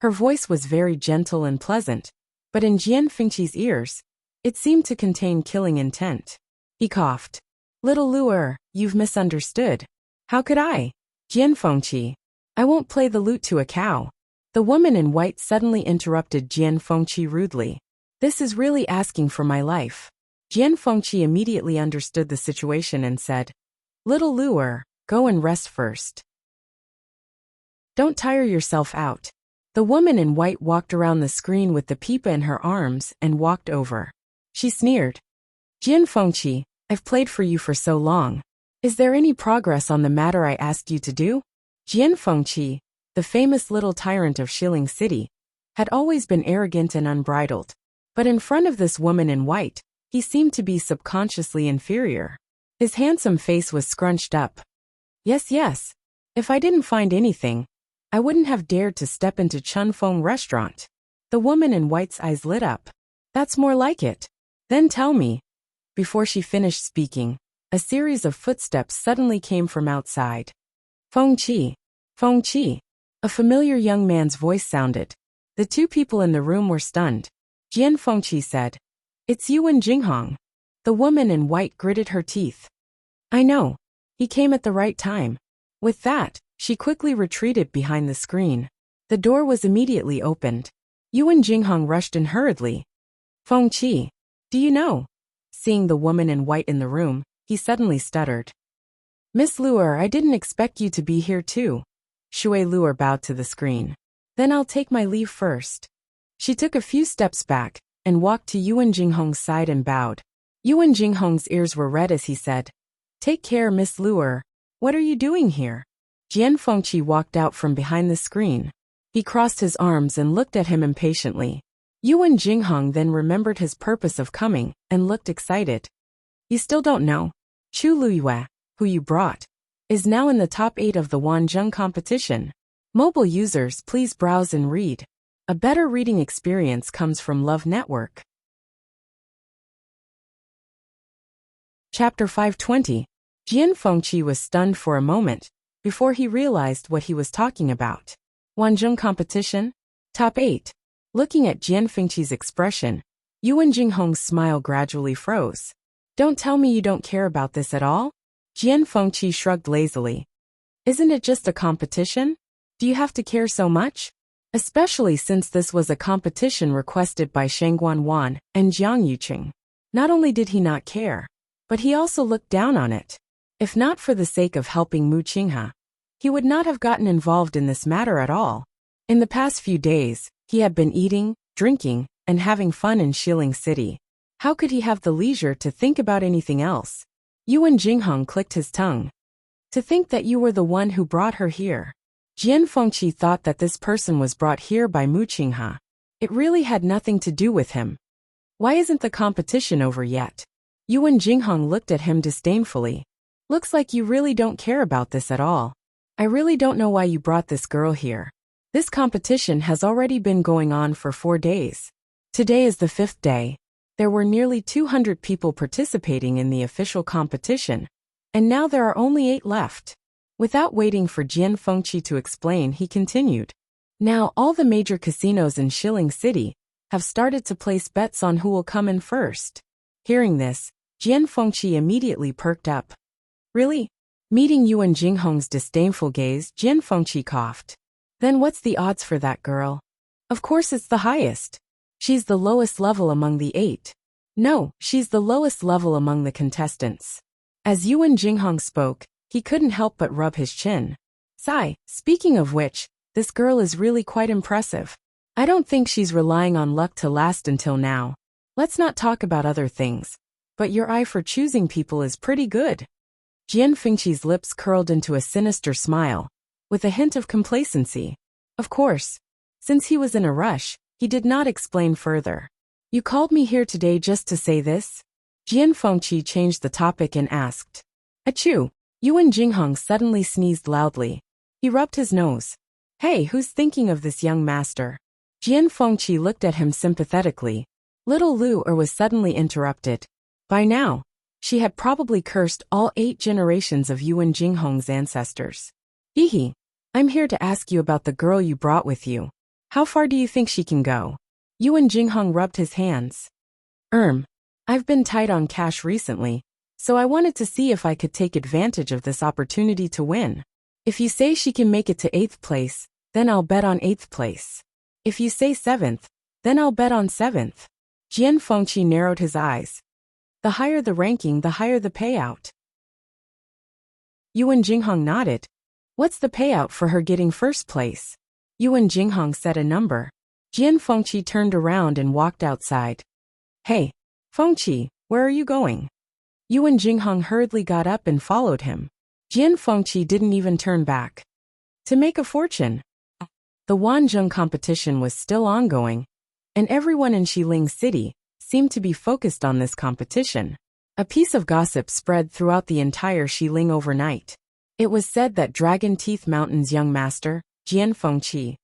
[SPEAKER 1] Her voice was very gentle and pleasant, but in Jian Fengqi's ears, it seemed to contain killing intent. He coughed. "Little Lu, you've misunderstood." "How could I? Jian Fengqi, I won't play the lute to a cow." The woman in white suddenly interrupted Jian Fengqi rudely. "This is really asking for my life." Jian Fengqi immediately understood the situation and said, "Little Lu, go and rest first. Don't tire yourself out." The woman in white walked around the screen with the pipa in her arms and walked over. She sneered. "Jian Fengqi, I've played for you for so long. Is there any progress on the matter I asked you to do?" Jian Fengqi, the famous little tyrant of Shilling City, had always been arrogant and unbridled. But in front of this woman in white, he seemed to be subconsciously inferior. His handsome face was scrunched up. Yes. If I didn't find anything, I wouldn't have dared to step into Chun Feng restaurant." The woman in white's eyes lit up. "That's more like it. Then tell me." Before she finished speaking, a series of footsteps suddenly came from outside. Fengqi. A familiar young man's voice sounded. The 2 people in the room were stunned. Jian Fengqi said, "It's Yuan Jinghong." The woman in white gritted her teeth. "I know. He came at the right time." With that, she quickly retreated behind the screen. The door was immediately opened. Yuan Jinghong rushed in hurriedly. "Fengqi, do you know?" Seeing the woman in white in the room, he suddenly stuttered. "Miss Luer, I didn't expect you to be here too." Shui Luer bowed to the screen. "Then I'll take my leave first." She took a few steps back and walked to Yuan Jinghong's side and bowed. Yuan Jinghong's ears were red as he said, "Take care, Miss Luer. What are you doing here?" Jian Fengqi walked out from behind the screen. He crossed his arms and looked at him impatiently. Yuan Jinghong then remembered his purpose of coming and looked excited. "You still don't know? Chu Luyue, who you brought, is now in the top 8 of the Wanzhong competition. Mobile users, please browse and read. A better reading experience comes from Love Network." Chapter 520. Jian Fengqi was stunned for a moment before he realized what he was talking about. Wanzhong competition? Top 8. Looking at Jian Fengqi's expression, Yuan Jinghong's smile gradually froze. Don't tell me you don't care about this at all? Jian Fengqi shrugged lazily. Isn't it just a competition? Do you have to care so much? Especially since this was a competition requested by Shangguan Wan and Jiang Yuqing. Not only did he not care, but he also looked down on it. If not for the sake of helping Mu Qinghe, he would not have gotten involved in this matter at all. In the past few days, he had been eating, drinking, and having fun in Shilin City. How could he have the leisure to think about anything else? Yuan Jinghong clicked his tongue. To think that you were the one who brought her here. Jian Fengqi thought that this person was brought here by Mu Qinghe. It really had nothing to do with him. Why isn't the competition over yet? Yuan Jinghong looked at him disdainfully. Looks like you really don't care about this at all. I really don't know why you brought this girl here. This competition has already been going on for 4 days. Today is the 5th day. There were nearly 200 people participating in the official competition, and now there are only 8 left. Without waiting for Jian Fengqi to explain, he continued. Now all the major casinos in Shilin City have started to place bets on who will come in first. Hearing this, Jian Fengqi immediately perked up. Really? Meeting Yuan Jinghong's disdainful gaze, Jian Fengqi coughed. Then what's the odds for that girl? Of course it's the highest. She's the lowest level among the 8. No, she's the lowest level among the contestants. As Yuan Jinghong spoke, he couldn't help but rub his chin. Sigh, speaking of which, this girl is really quite impressive. I don't think she's relying on luck to last until now. Let's not talk about other things. But your eye for choosing people is pretty good. Jian Fengqi's lips curled into a sinister smile, with a hint of complacency. Of course, since he was in a rush, he did not explain further. You called me here today just to say this? Jian Fengqi changed the topic and asked. Achoo! Yuan Jinghong suddenly sneezed loudly. He rubbed his nose. Hey, who's thinking of this young master? Jian Fengqi looked at him sympathetically. Little Lu was suddenly interrupted. By now, she had probably cursed all 8 generations of Yuan Jinghong's ancestors. Hehe, I'm here to ask you about the girl you brought with you. How far do you think she can go? Yuan Jinghong rubbed his hands. I've been tight on cash recently, so I wanted to see if I could take advantage of this opportunity to win. If you say she can make it to 8th place, then I'll bet on 8th place. If you say 7th, then I'll bet on 7th. Jian Fengqi narrowed his eyes. The higher the ranking, the higher the payout. Yuan Jinghong nodded. What's the payout for her getting 1st place? Yuan Jinghong said a number. Jian Fengqi turned around and walked outside. Hey, Fengqi, where are you going? Yuan Jinghong hurriedly got up and followed him. Jian Fengqi didn't even turn back. To make a fortune. The Wanzhong competition was still ongoing, and everyone in Shilin City seemed to be focused on this competition. A piece of gossip spread throughout the entire Shilin overnight. It was said that Dragon Teeth Mountain's young master, Jian Fengqi,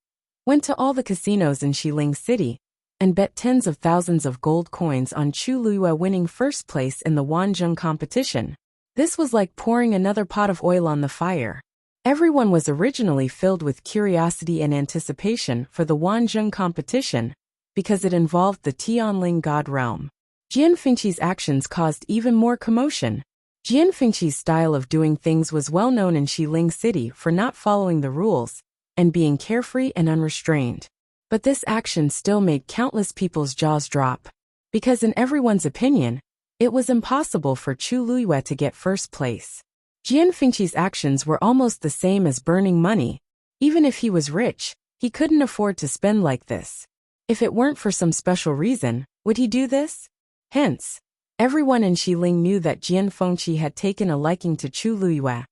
[SPEAKER 1] went to all the casinos in Shilin City and bet tens of thousands of gold coins on Chu Luiyue winning 1st place in the Wanzhong competition. This was like pouring another pot of oil on the fire. Everyone was originally filled with curiosity and anticipation for the Wanzhong competition because it involved the Tianling God realm. Jian Fengqi's actions caused even more commotion. Jian Fengqi's style of doing things was well known in Shilin City for not following the rules and being carefree and unrestrained. But this action still made countless people's jaws drop, because in everyone's opinion, it was impossible for Chu Luiyue to get 1st place. Jian Fengqi's actions were almost the same as burning money. Even if he was rich, he couldn't afford to spend like this. If it weren't for some special reason, would he do this? Hence, everyone in Shilin knew that Jian Fengqi had taken a liking to Chu Luiyue,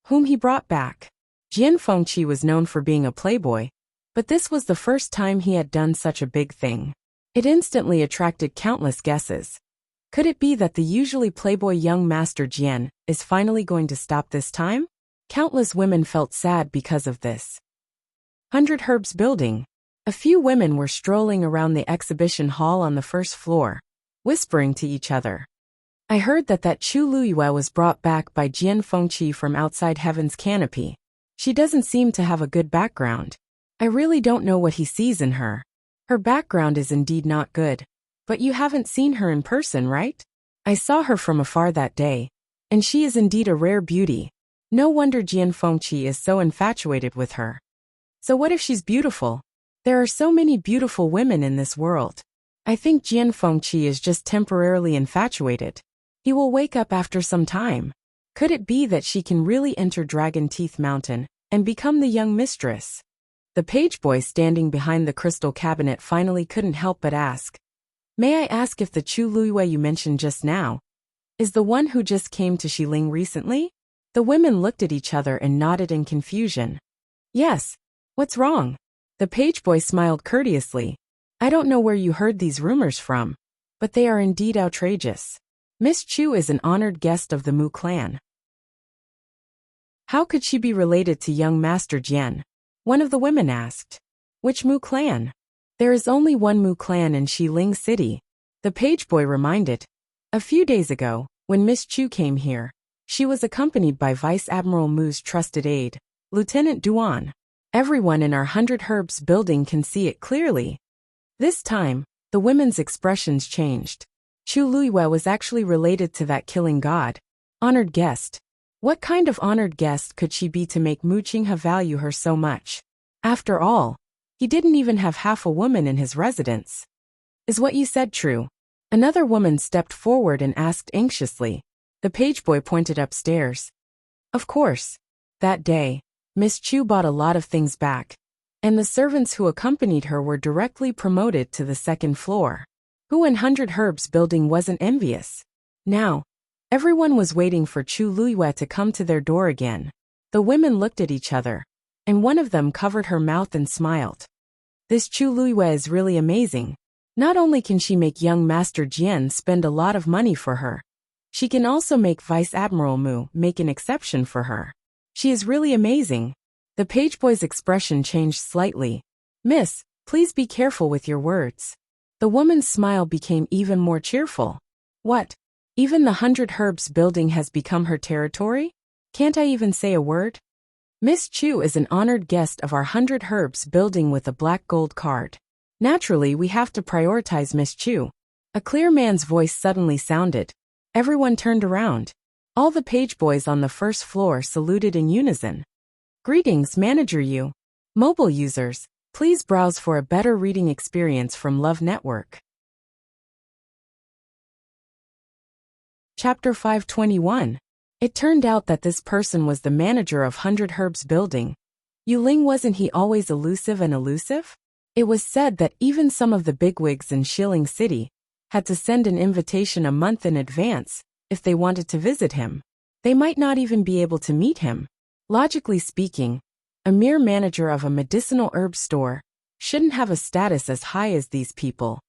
[SPEAKER 1] whom he brought back. Jian Fengqi was known for being a playboy, but this was the first time he had done such a big thing. It instantly attracted countless guesses. Could it be that the usually playboy young master Jian is finally going to stop this time? Countless women felt sad because of this. 100 Herbs Building. A few women were strolling around the exhibition hall on the 1st floor, whispering to each other. I heard that Chu Luiyue was brought back by Jian Fengqi from outside Heaven's Canopy. She doesn't seem to have a good background. I really don't know what he sees in her. Her background is indeed not good. But you haven't seen her in person, right? I saw her from afar that day, and she is indeed a rare beauty. No wonder Jian Fengqi is so infatuated with her. So what if she's beautiful? There are so many beautiful women in this world. I think Jian Fengqi is just temporarily infatuated. He will wake up after some time. Could it be that she can really enter Dragon Teeth Mountain and become the young mistress? The page boy standing behind the crystal cabinet finally couldn't help but ask. May I ask if the Chu Luiwei you mentioned just now is the one who just came to Xiling recently? The women looked at each other and nodded in confusion. Yes. What's wrong? The page boy smiled courteously. I don't know where you heard these rumors from, but they are indeed outrageous. Miss Chu is an honored guest of the Mu clan. How could she be related to young Master Jian? One of the women asked. Which Mu clan? There is only one Mu clan in Xiling City, the page boy reminded. A few days ago, when Miss Chu came here, she was accompanied by Vice Admiral Mu's trusted aide, Lieutenant Duan. Everyone in our 100 Herbs building can see it clearly. This time, the women's expressions changed. Chu Luiwei was actually related to that killing god. Honored guest. What kind of honored guest could she be to make Mu Qinghe value her so much? After all, he didn't even have half a woman in his residence. Is what you said true? Another woman stepped forward and asked anxiously. The page boy pointed upstairs. Of course. That day, Miss Chu bought a lot of things back, and the servants who accompanied her were directly promoted to the second floor. Who in 100 Herbs building wasn't envious? Now, everyone was waiting for Chu Luiwei to come to their door again. The women looked at each other, and one of them covered her mouth and smiled. This Chu Luiwei is really amazing. Not only can she make young Master Jian spend a lot of money for her, she can also make Vice Admiral Mu make an exception for her. She is really amazing. The page boy's expression changed slightly. Miss, please be careful with your words. The woman's smile became even more cheerful. What? Even the 100 Herbs building has become her territory? Can't I even say a word? Miss Chu is an honored guest of our 100 Herbs building with a black gold card. Naturally, we have to prioritize Miss Chu. A clear man's voice suddenly sounded. Everyone turned around. All the page boys on the first floor saluted in unison. Greetings, Manager Yu. Mobile users, please browse for a better reading experience from Love Network. Chapter 521. It turned out that this person was the manager of 100 Herbs building. Yuling, wasn't he always elusive and elusive? It was said that even some of the bigwigs in Xiling City had to send an invitation a month in advance if they wanted to visit him. They might not even be able to meet him. Logically speaking, a mere manager of a medicinal herb store shouldn't have a status as high as these people,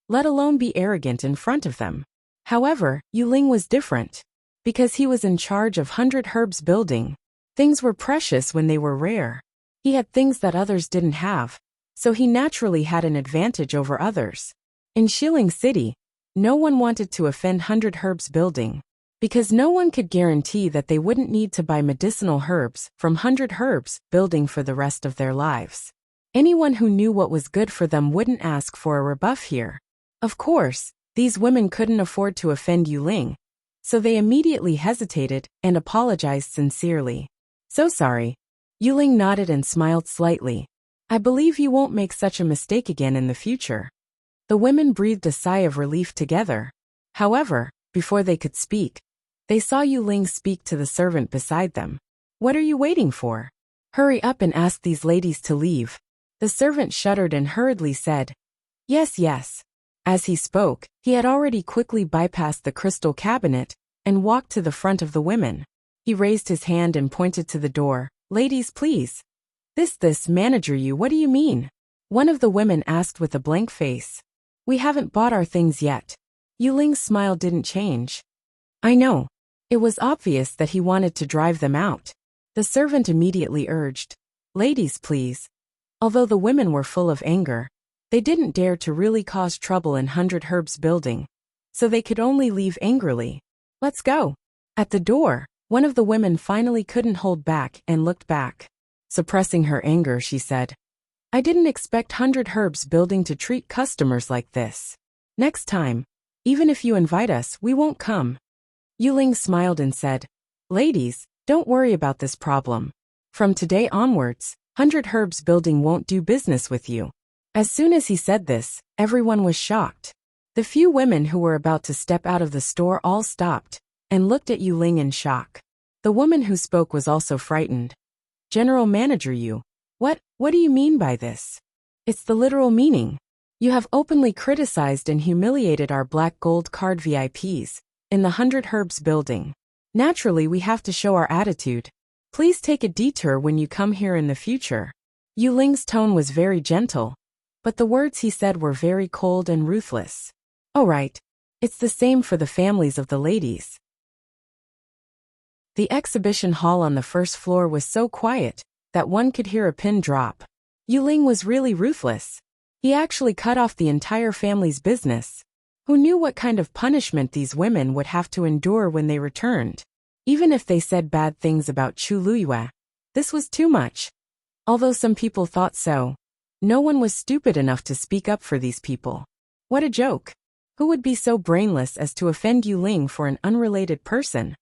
[SPEAKER 1] let alone be arrogant in front of them. However, Yuling was different. Because he was in charge of 100 Herbs building, things were precious when they were rare. He had things that others didn't have, so he naturally had an advantage over others. In Xiling City, no one wanted to offend 100 Herbs building, because no one could guarantee that they wouldn't need to buy medicinal herbs from 100 Herbs building for the rest of their lives. Anyone who knew what was good for them wouldn't ask for a rebuff here. Of course, these women couldn't afford to offend Yuling, so they immediately hesitated and apologized sincerely. So sorry. Yuling nodded and smiled slightly. I believe you won't make such a mistake again in the future. The women breathed a sigh of relief together. However, before they could speak, they saw Yuling speak to the servant beside them. What are you waiting for? Hurry up and ask these ladies to leave. The servant shuddered and hurriedly said, Yes, yes. As he spoke, he had already quickly bypassed the crystal cabinet and walked to the front of the women. He raised his hand and pointed to the door. Ladies, please. This Manager Yu, what do you mean? One of the women asked with a blank face. We haven't bought our things yet. Yuling's smile didn't change. I know. It was obvious that he wanted to drive them out. The servant immediately urged. Ladies, please. Although the women were full of anger, they didn't dare to really cause trouble in 100 Herbs building, so they could only leave angrily. Let's go. At the door, one of the women finally couldn't hold back and looked back. Suppressing her anger, she said, I didn't expect 100 Herbs Building to treat customers like this. Next time, even if you invite us, we won't come. Yuling smiled and said, Ladies, don't worry about this problem. From today onwards, 100 Herbs Building won't do business with you. As soon as he said this, everyone was shocked. The few women who were about to step out of the store all stopped and looked at Yuling in shock. The woman who spoke was also frightened. General Manager Yu, what do you mean by this? It's the literal meaning. You have openly criticized and humiliated our Black Gold Card VIPs in the 100 Herbs Building. Naturally, we have to show our attitude. Please take a detour when you come here in the future. Yuling's tone was very gentle, but the words he said were very cold and ruthless. All right, it's the same for the families of the ladies. The exhibition hall on the first floor was so quiet that one could hear a pin drop. Yuling was really ruthless. He actually cut off the entire family's business. Who knew what kind of punishment these women would have to endure when they returned? Even if they said bad things about Chu Luiyue, this was too much. Although some people thought so, no one was stupid enough to speak up for these people. What a joke. Who would be so brainless as to offend Yuling for an unrelated person?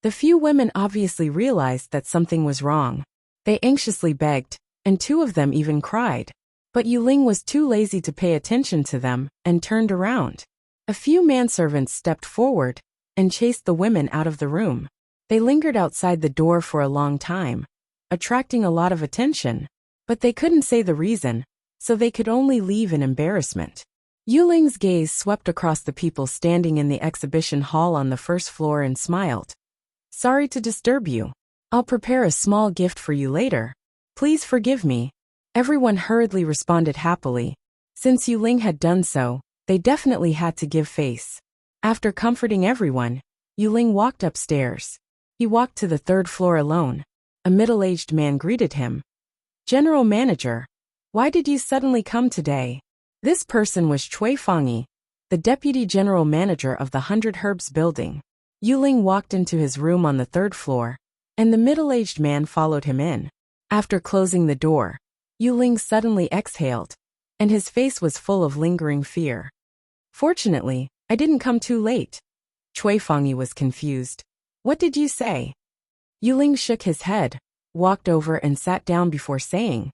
[SPEAKER 1] The few women obviously realized that something was wrong. They anxiously begged, and two of them even cried. But Yuling was too lazy to pay attention to them and turned around. A few manservants stepped forward and chased the women out of the room. They lingered outside the door for a long time, attracting a lot of attention, but they couldn't say the reason, so they could only leave in embarrassment. Yuling's gaze swept across the people standing in the exhibition hall on the first floor and smiled. Sorry to disturb you. I'll prepare a small gift for you later. Please forgive me. Everyone hurriedly responded happily. Since Yuling had done so, they definitely had to give face. After comforting everyone, Yuling walked upstairs. He walked to the third floor alone. A middle-aged man greeted him. General Manager, why did you suddenly come today? This person was Cui Fangyi, the Deputy General Manager of the 100 Herbs Building. Yuling walked into his room on the third floor, and the middle-aged man followed him in. After closing the door, Yuling suddenly exhaled, and his face was full of lingering fear. Fortunately, I didn't come too late. Cui Fangyi was confused. What did you say? Yuling shook his head, walked over and sat down before saying,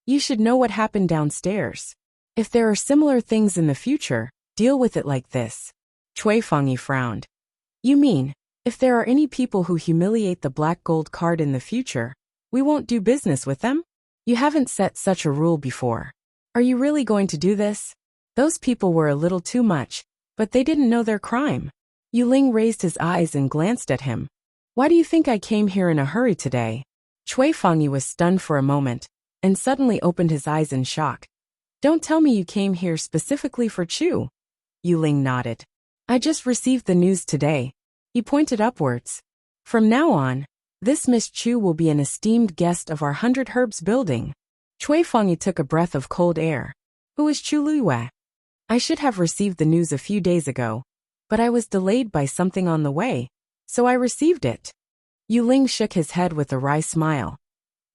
[SPEAKER 1] You should know what happened downstairs. If there are similar things in the future, deal with it like this. Cui Fangyi frowned. You mean, if there are any people who humiliate the Black Gold Card in the future, we won't do business with them? You haven't set such a rule before. Are you really going to do this? Those people were a little too much, but they didn't know their crime. Yuling raised his eyes and glanced at him. Why do you think I came here in a hurry today? Cui Fangyi was stunned for a moment, and suddenly opened his eyes in shock. Don't tell me you came here specifically for Chu. Yuling nodded. I just received the news today. He pointed upwards. From now on, this Miss Chu will be an esteemed guest of our 100 Herbs Building. Cui Fangyi took a breath of cold air. Who is Chu Luiyue? I should have received the news a few days ago, but I was delayed by something on the way, so I received it. Yuling shook his head with a wry smile.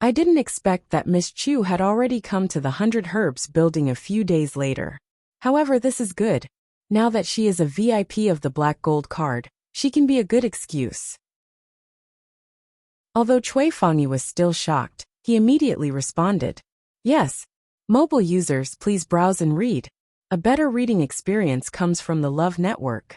[SPEAKER 1] I didn't expect that Miss Chu had already come to the 100 Herbs Building a few days later. However, this is good. Now that she is a VIP of the Black Gold Card, she can be a good excuse. Although Cui Fangyi was still shocked, he immediately responded. Yes. Mobile users, please browse and read. A better reading experience comes from the Love Network.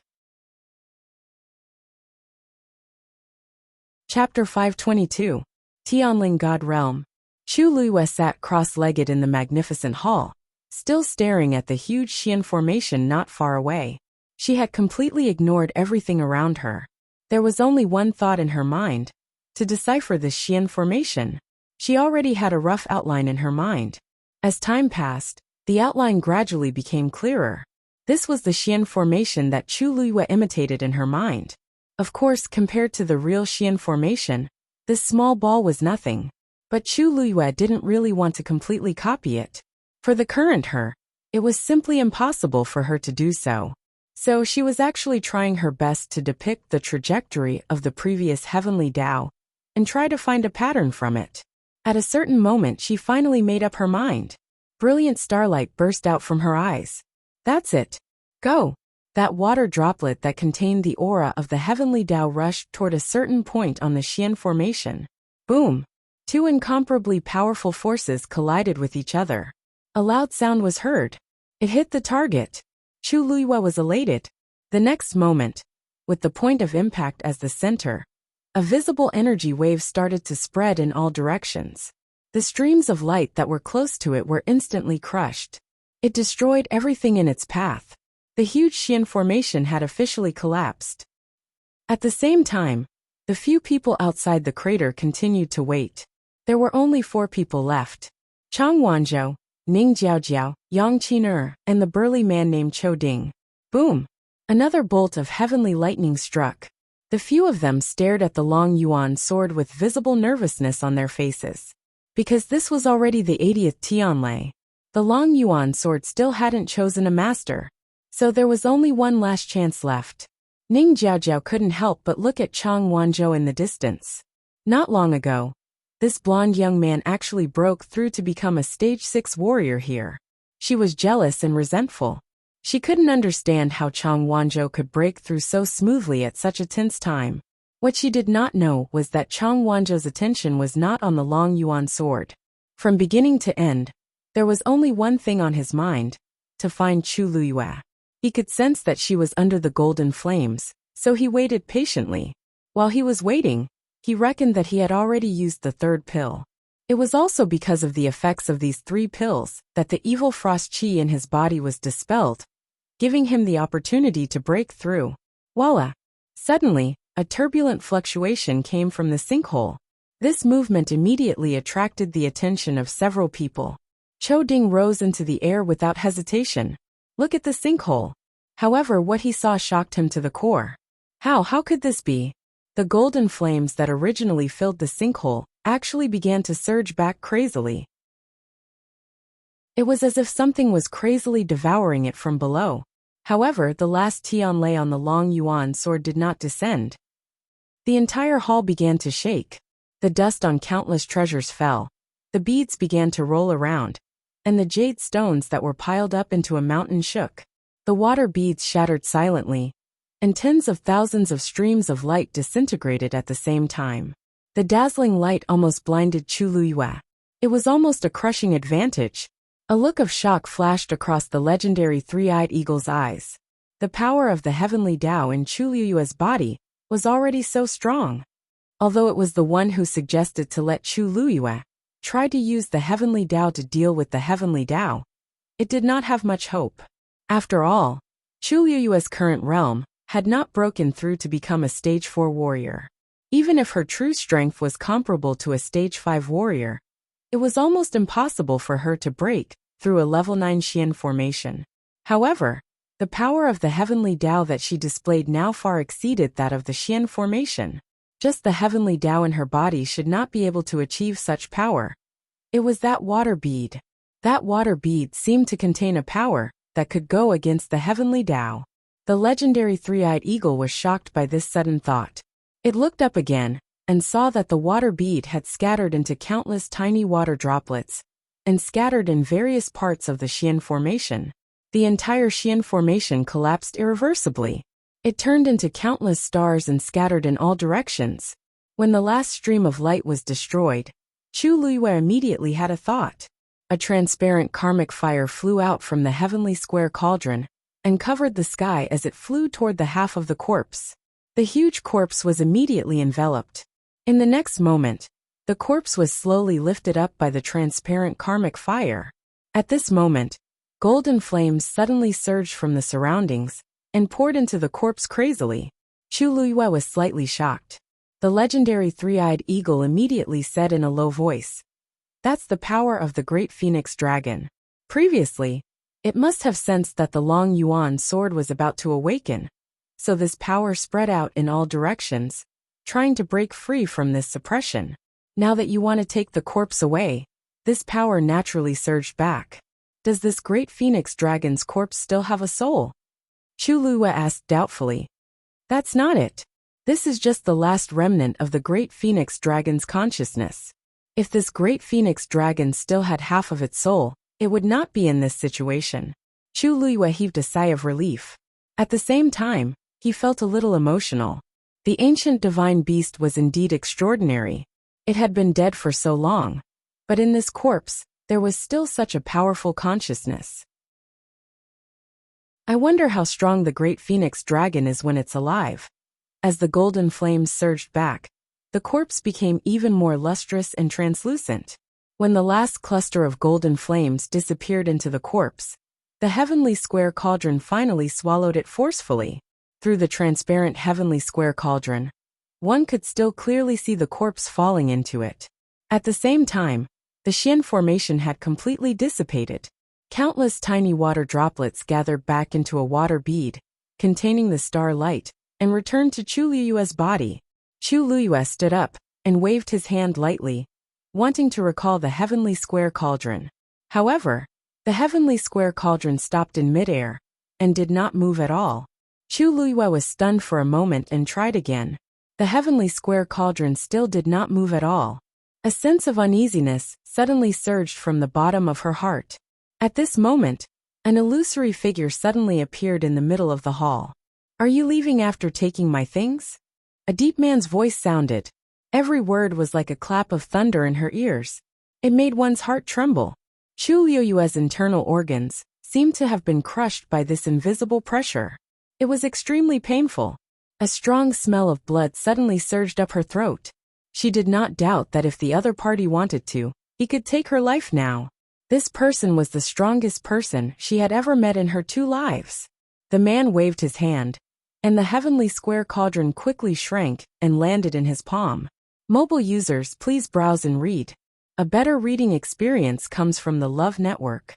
[SPEAKER 1] Chapter 522. Tianling God Realm. Chu Luiyue sat cross-legged in the magnificent hall, still staring at the huge Xian formation not far away. She had completely ignored everything around her. There was only one thought in her mind: to decipher this Xian formation. She already had a rough outline in her mind. As time passed, the outline gradually became clearer. This was the Xian formation that Chu Luiyue imitated in her mind. Of course, compared to the real Xian formation, this small ball was nothing. But Chu Luiyue didn't really want to completely copy it. For the current her, it was simply impossible for her to do so. So she was actually trying her best to depict the trajectory of the previous heavenly Tao and try to find a pattern from it. At a certain moment she finally made up her mind. Brilliant starlight burst out from her eyes. That's it. Go! That water droplet that contained the aura of the heavenly Tao rushed toward a certain point on the Xian formation. Boom! Two incomparably powerful forces collided with each other. A loud sound was heard. It hit the target. Chu Luiyue was elated. The next moment, with the point of impact as the center, a visible energy wave started to spread in all directions. The streams of light that were close to it were instantly crushed. It destroyed everything in its path. The huge Xian formation had officially collapsed. At the same time, the few people outside the crater continued to wait. There were only 4 people left. Chang Wanzhou, Ning Jiaojiao, Yang Qin'er, and the burly man named Chou Ding. Boom! Another bolt of heavenly lightning struck. The few of them stared at the Long Yuan sword with visible nervousness on their faces. Because this was already the 80th Tianlei. The Long Yuan sword still hadn't chosen a master. So there was only one last chance left. Ning Jiaojiao couldn't help but look at Chang Wanzhou in the distance. Not long ago, this blonde young man actually broke through to become a stage 6 warrior here. She was jealous and resentful. She couldn't understand how Chang Wanzhou could break through so smoothly at such a tense time. What she did not know was that Chang Wanzhou's attention was not on the Long Yuan sword. From beginning to end, there was only one thing on his mind: to find Chu Luiyue. He could sense that she was under the golden flames, so he waited patiently. While he was waiting, he reckoned that he had already used the 3rd pill. It was also because of the effects of these 3 pills that the evil frost chi in his body was dispelled, giving him the opportunity to break through. Voila! Suddenly, a turbulent fluctuation came from the sinkhole. This movement immediately attracted the attention of several people. Chou Ding rose into the air without hesitation. Look at the sinkhole. However, what he saw shocked him to the core. How could this be? The golden flames that originally filled the sinkhole actually began to surge back crazily. It was as if something was crazily devouring it from below. However, the last Tianlei on the Long Yuan sword did not descend. The entire hall began to shake. The dust on countless treasures fell. The beads began to roll around, and the jade stones that were piled up into a mountain shook. The water beads shattered silently, and tens of thousands of streams of light disintegrated at the same time. The dazzling light almost blinded Chu Luiyue. It was almost a crushing advantage. A look of shock flashed across the legendary three-eyed eagle's eyes. The power of the heavenly Tao in Chu Luiyue's body was already so strong. Although it was the one who suggested to let Chu Luiyue try to use the heavenly Tao to deal with the heavenly Tao, it did not have much hope. After all, Chu Luiyue's current realm had not broken through to become a stage 4 warrior. Even if her true strength was comparable to a stage 5 warrior, it was almost impossible for her to break through a level 9 Xian formation. However, the power of the heavenly Tao that she displayed now far exceeded that of the Xian formation. Just the heavenly Tao in her body should not be able to achieve such power. It was that water bead. That water bead seemed to contain a power that could go against the heavenly Tao. The legendary three-eyed eagle was shocked by this sudden thought. It looked up again and saw that the water bead had scattered into countless tiny water droplets and scattered in various parts of the Xian formation. The entire Xian formation collapsed irreversibly. It turned into countless stars and scattered in all directions. When the last stream of light was destroyed, Chu Luiyue immediately had a thought. A transparent karmic fire flew out from the heavenly square cauldron and covered the sky as it flew toward the half of the corpse. The huge corpse was immediately enveloped. In the next moment, the corpse was slowly lifted up by the transparent karmic fire. At this moment, golden flames suddenly surged from the surroundings and poured into the corpse crazily. Chu Luiyue was slightly shocked. The legendary three-eyed eagle immediately said in a low voice, "That's the power of the great phoenix dragon." Previously, it must have sensed that the Long Yuan sword was about to awaken, so this power spread out in all directions, trying to break free from this suppression. Now that you want to take the corpse away, this power naturally surged back. Does this great phoenix dragon's corpse still have a soul? Chu Luiyue asked doubtfully. That's not it. This is just the last remnant of the great phoenix dragon's consciousness. If this great phoenix dragon still had half of its soul, it would not be in this situation. Chu Luyue heaved a sigh of relief. At the same time, he felt a little emotional. The ancient divine beast was indeed extraordinary. It had been dead for so long. But in this corpse, there was still such a powerful consciousness. I wonder how strong the great phoenix dragon is when it's alive. As the golden flames surged back, the corpse became even more lustrous and translucent. When the last cluster of golden flames disappeared into the corpse, the heavenly square cauldron finally swallowed it forcefully. Through the transparent heavenly square cauldron, one could still clearly see the corpse falling into it. At the same time, the Xian formation had completely dissipated. Countless tiny water droplets gathered back into a water bead, containing the star light, and returned to Chu Luyue's body. Chu Luyue stood up and waved his hand lightly, wanting to recall the heavenly square cauldron. However, the heavenly square cauldron stopped in midair and did not move at all. Chu Luyue was stunned for a moment and tried again. The heavenly square cauldron still did not move at all. A sense of uneasiness suddenly surged from the bottom of her heart. At this moment, an illusory figure suddenly appeared in the middle of the hall. "Are you leaving after taking my things?" A deep man's voice sounded. Every word was like a clap of thunder in her ears. It made one's heart tremble. Chu Luyue's internal organs seemed to have been crushed by this invisible pressure. It was extremely painful. A strong smell of blood suddenly surged up her throat. She did not doubt that if the other party wanted to, he could take her life now. This person was the strongest person she had ever met in her 2 lives. The man waved his hand, and the heavenly square cauldron quickly shrank and landed in his palm. Mobile users, please browse and read. A better reading experience comes from the Love Network.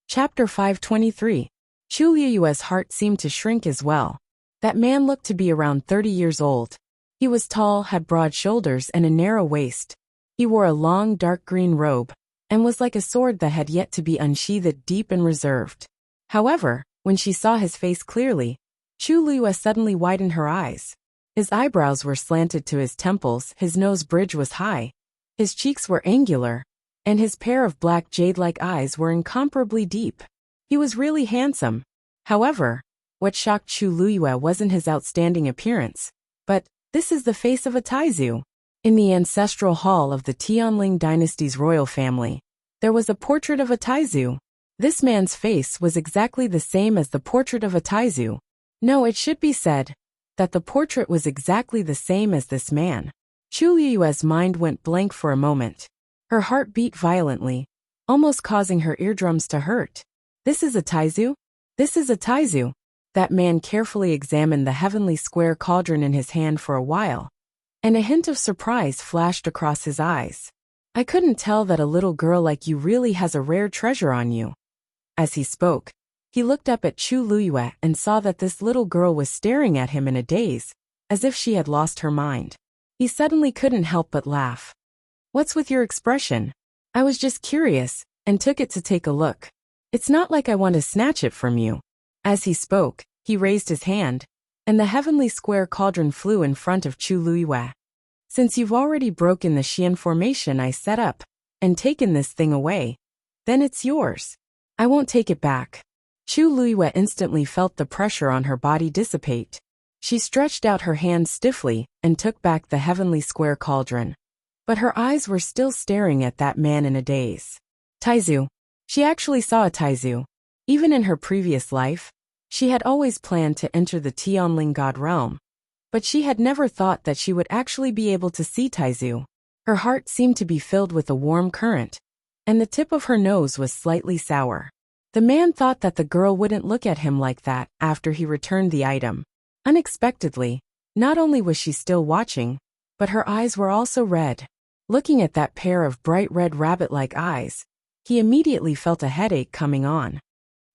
[SPEAKER 1] Chapter 523. Chu Liyue's heart seemed to shrink as well. That man looked to be around 30 years old. He was tall, had broad shoulders and a narrow waist. He wore a long dark green robe, and was like a sword that had yet to be unsheathed, deep and reserved. However, when she saw his face clearly, Chu Liyue suddenly widened her eyes. His eyebrows were slanted to his temples, his nose bridge was high, his cheeks were angular, and his pair of black jade-like eyes were incomparably deep. He was really handsome. However, what shocked Chu Luyue wasn't his outstanding appearance, but, "This is the face of a Taizu." In the ancestral hall of the Tianling dynasty's royal family, there was a portrait of a Taizu. This man's face was exactly the same as the portrait of a Taizu. No, it should be said that the portrait was exactly the same as this man. Chu Liyue's mind went blank for a moment. Her heart beat violently, almost causing her eardrums to hurt. "This is a Taizu? This is a Taizu." That man carefully examined the heavenly square cauldron in his hand for a while, and a hint of surprise flashed across his eyes. "I couldn't tell that a little girl like you really has a rare treasure on you." As he spoke, he looked up at Chu Luyue and saw that this little girl was staring at him in a daze, as if she had lost her mind. He suddenly couldn't help but laugh. "What's with your expression? I was just curious, and took it to take a look. It's not like I want to snatch it from you." As he spoke, he raised his hand, and the heavenly square cauldron flew in front of Chu Luyue. "Since you've already broken the Xian formation I set up, and taken this thing away, then it's yours. I won't take it back." Chu Luyue instantly felt the pressure on her body dissipate. She stretched out her hand stiffly and took back the heavenly square cauldron. But her eyes were still staring at that man in a daze. Taizu. She actually saw a Taizu. Even in her previous life, she had always planned to enter the Tianling God realm, but she had never thought that she would actually be able to see Taizu. Her heart seemed to be filled with a warm current, and the tip of her nose was slightly sour. The man thought that the girl wouldn't look at him like that after he returned the item. Unexpectedly, not only was she still watching, but her eyes were also red. Looking at that pair of bright red rabbit-like eyes, he immediately felt a headache coming on.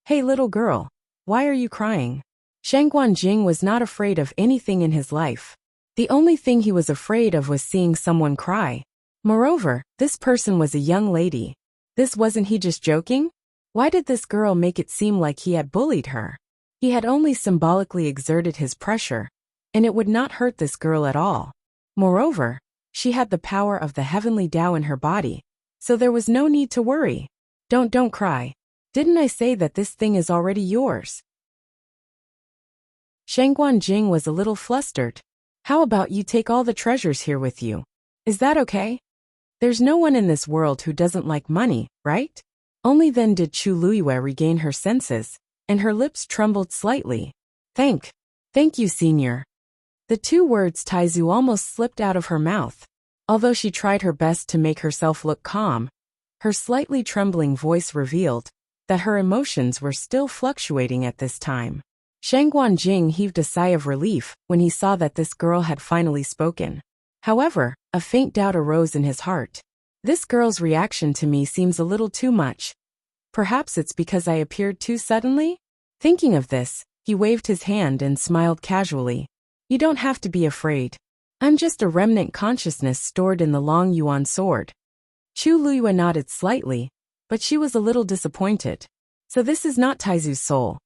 [SPEAKER 1] "Hey little girl, why are you crying?" Sheng Guanjing was not afraid of anything in his life. The only thing he was afraid of was seeing someone cry. Moreover, this person was a young lady. Wasn't he just joking? Why did this girl make it seem like he had bullied her? He had only symbolically exerted his pressure, and it would not hurt this girl at all. Moreover, she had the power of the heavenly Tao in her body, so there was no need to worry. Don't cry. Didn't I say that this thing is already yours? Shangguan Jing was a little flustered. How about you take all the treasures here with you? Is that okay? There's no one in this world who doesn't like money, right? Only then did Chu Luiyue regain her senses, and her lips trembled slightly. Thank you, senior. The two words Taizu almost slipped out of her mouth. Although she tried her best to make herself look calm, her slightly trembling voice revealed that her emotions were still fluctuating at this time. Shangguan Jing heaved a sigh of relief when he saw that this girl had finally spoken. However, a faint doubt arose in his heart. This girl's reaction to me seems a little too much. Perhaps it's because I appeared too suddenly? Thinking of this, he waved his hand and smiled casually. You don't have to be afraid. I'm just a remnant consciousness stored in the long Yuan sword. Chu Luiyue nodded slightly, but she was a little disappointed. So this is not Taizu's soul.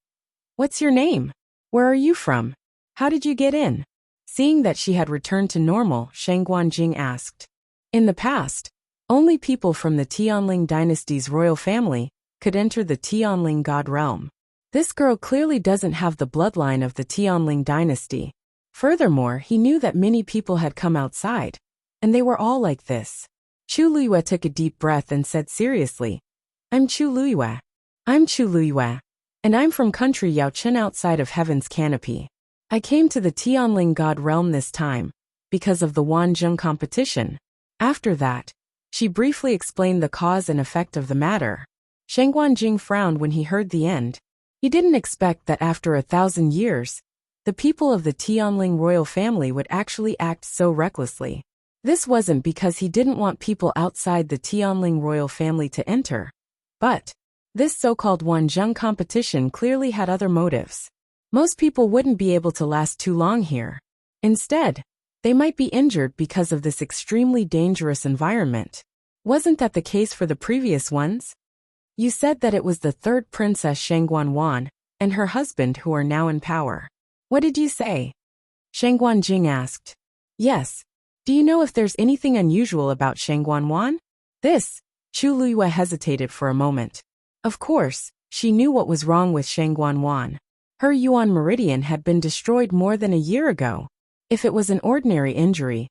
[SPEAKER 1] What's your name? Where are you from? How did you get in? Seeing that she had returned to normal, Shangguan Jing asked. In the past, only people from the Tianling dynasty's royal family could enter the Tianling god realm. This girl clearly doesn't have the bloodline of the Tianling dynasty. Furthermore, he knew that many people had come outside, and they were all like this. Chu Luiyue took a deep breath and said seriously, I'm Chu Luiyue. And I'm from country Yaochen outside of Heaven's Canopy. I came to the Tianling god realm this time, because of the Wanzheng competition. After that, she briefly explained the cause and effect of the matter. Shangguan Jing frowned when he heard the end. He didn't expect that after 1,000 years, the people of the Tianling royal family would actually act so recklessly. This wasn't because he didn't want people outside the Tianling royal family to enter. But this so-called Wanzheng competition clearly had other motives. Most people wouldn't be able to last too long here. Instead, they might be injured because of this extremely dangerous environment. Wasn't that the case for the previous ones? You said that it was the third princess Shangguan Wan and her husband who are now in power. What did you say? Shangguan Jing asked. Yes. Do you know if there's anything unusual about Shangguan Wan? Chu Luiyue hesitated for a moment. Of course, she knew what was wrong with Shangguan Wan. Her Yuan meridian had been destroyed more than a year ago. If it was an ordinary injury,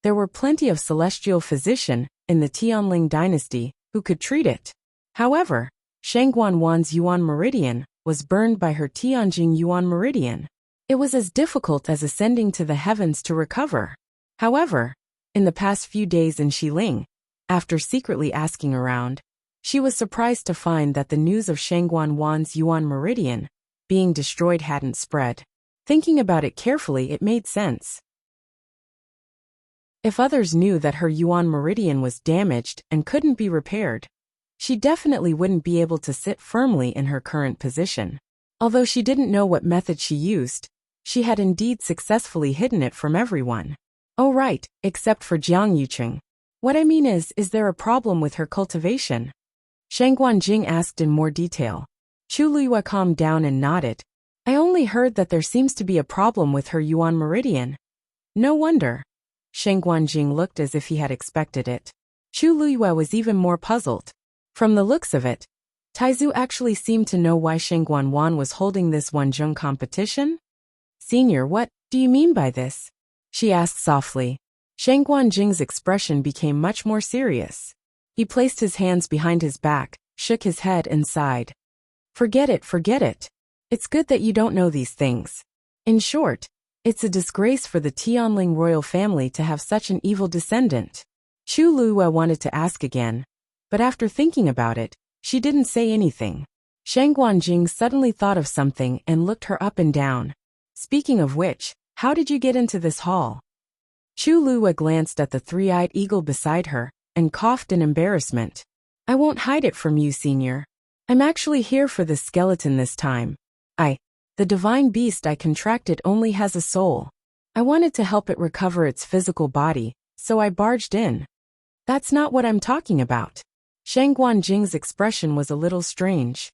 [SPEAKER 1] there were plenty of celestial physicians in the Tianling dynasty who could treat it. However, Shangguan Wan's Yuan meridian was burned by her Tianjing Yuan meridian. It was as difficult as ascending to the heavens to recover. However, in the past few days in Xiling, after secretly asking around, she was surprised to find that the news of Shangguan Wan's Yuan meridian being destroyed hadn't spread. Thinking about it carefully, it made sense. If others knew that her Yuan meridian was damaged and couldn't be repaired, she definitely wouldn't be able to sit firmly in her current position. Although she didn't know what method she used, she had indeed successfully hidden it from everyone. Oh right, except for Jiang Yucheng. What I mean is there a problem with her cultivation? Shangguan Jing asked in more detail. Chu Luiyue calmed down and nodded. I only heard that there seems to be a problem with her Yuan meridian. No wonder. Shangguan Jing looked as if he had expected it. Chu Luiyue was even more puzzled. From the looks of it, Taizu actually seemed to know why Shangguan Wan was holding this Wanzheng competition? Senior, what do you mean by this? She asked softly. Shangguan Jing's expression became much more serious. He placed his hands behind his back, shook his head and sighed. Forget it. It's good that you don't know these things. In short, it's a disgrace for the Tianling royal family to have such an evil descendant. Chu Luiyue wanted to ask again, but after thinking about it, she didn't say anything. Shangguan Jing suddenly thought of something and looked her up and down. Speaking of which, how did you get into this hall? Chu Luiyue glanced at the three-eyed eagle beside her and coughed in embarrassment. I won't hide it from you, senior. I'm actually here for the skeleton this time. The divine beast I contracted only has a soul. I wanted to help it recover its physical body, so I barged in. That's not what I'm talking about. Shangguan Jing's expression was a little strange.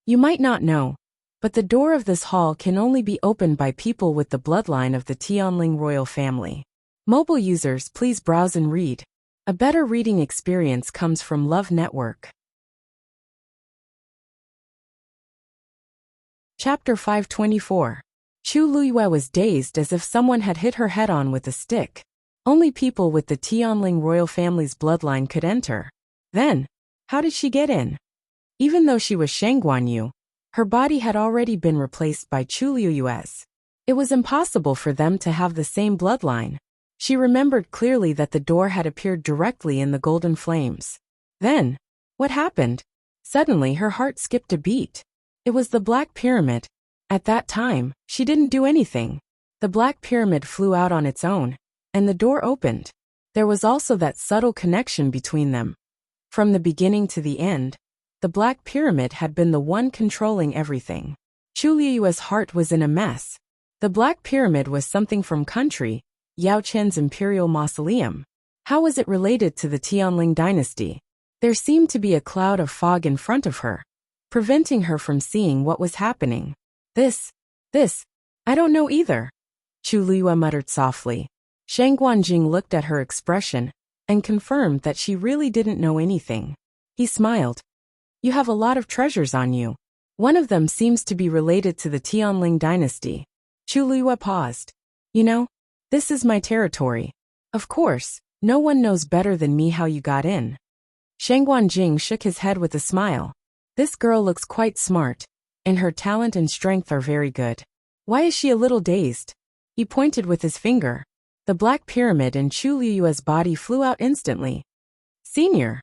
[SPEAKER 1] You might not know, but the door of this hall can only be opened by people with the bloodline of the Tianling royal family. Mobile users, please browse and read. A better reading experience comes from Love Network. Chapter 524. Chu Luiyue was dazed as if someone had hit her head on with a stick. Only people with the Tianling royal family's bloodline could enter. Then, how did she get in? Even though she was Shang Guanyu, her body had already been replaced by Chu Luiyue's. It was impossible for them to have the same bloodline. She remembered clearly that the door had appeared directly in the golden flames. Then, what happened? Suddenly her heart skipped a beat. It was the Black Pyramid. At that time, she didn't do anything. The Black Pyramid flew out on its own, and the door opened. There was also that subtle connection between them. From the beginning to the end, the Black Pyramid had been the one controlling everything. Chu Luiyue's heart was in a mess. The Black Pyramid was something from country, Yao Chen's Imperial Mausoleum. How was it related to the Tianling dynasty? There seemed to be a cloud of fog in front of her, preventing her from seeing what was happening. This, I don't know either, Chu Luiyue muttered softly. Shang Guanjing looked at her expression and confirmed that she really didn't know anything. He smiled. You have a lot of treasures on you. One of them seems to be related to the Tianling dynasty. Chu Luiyue paused. You know, this is my territory. Of course, no one knows better than me how you got in. Shang Guanjing shook his head with a smile. This girl looks quite smart, and her talent and strength are very good. Why is she a little dazed? He pointed with his finger. The Black Pyramid and Chu Luiyue's body flew out instantly. Senior.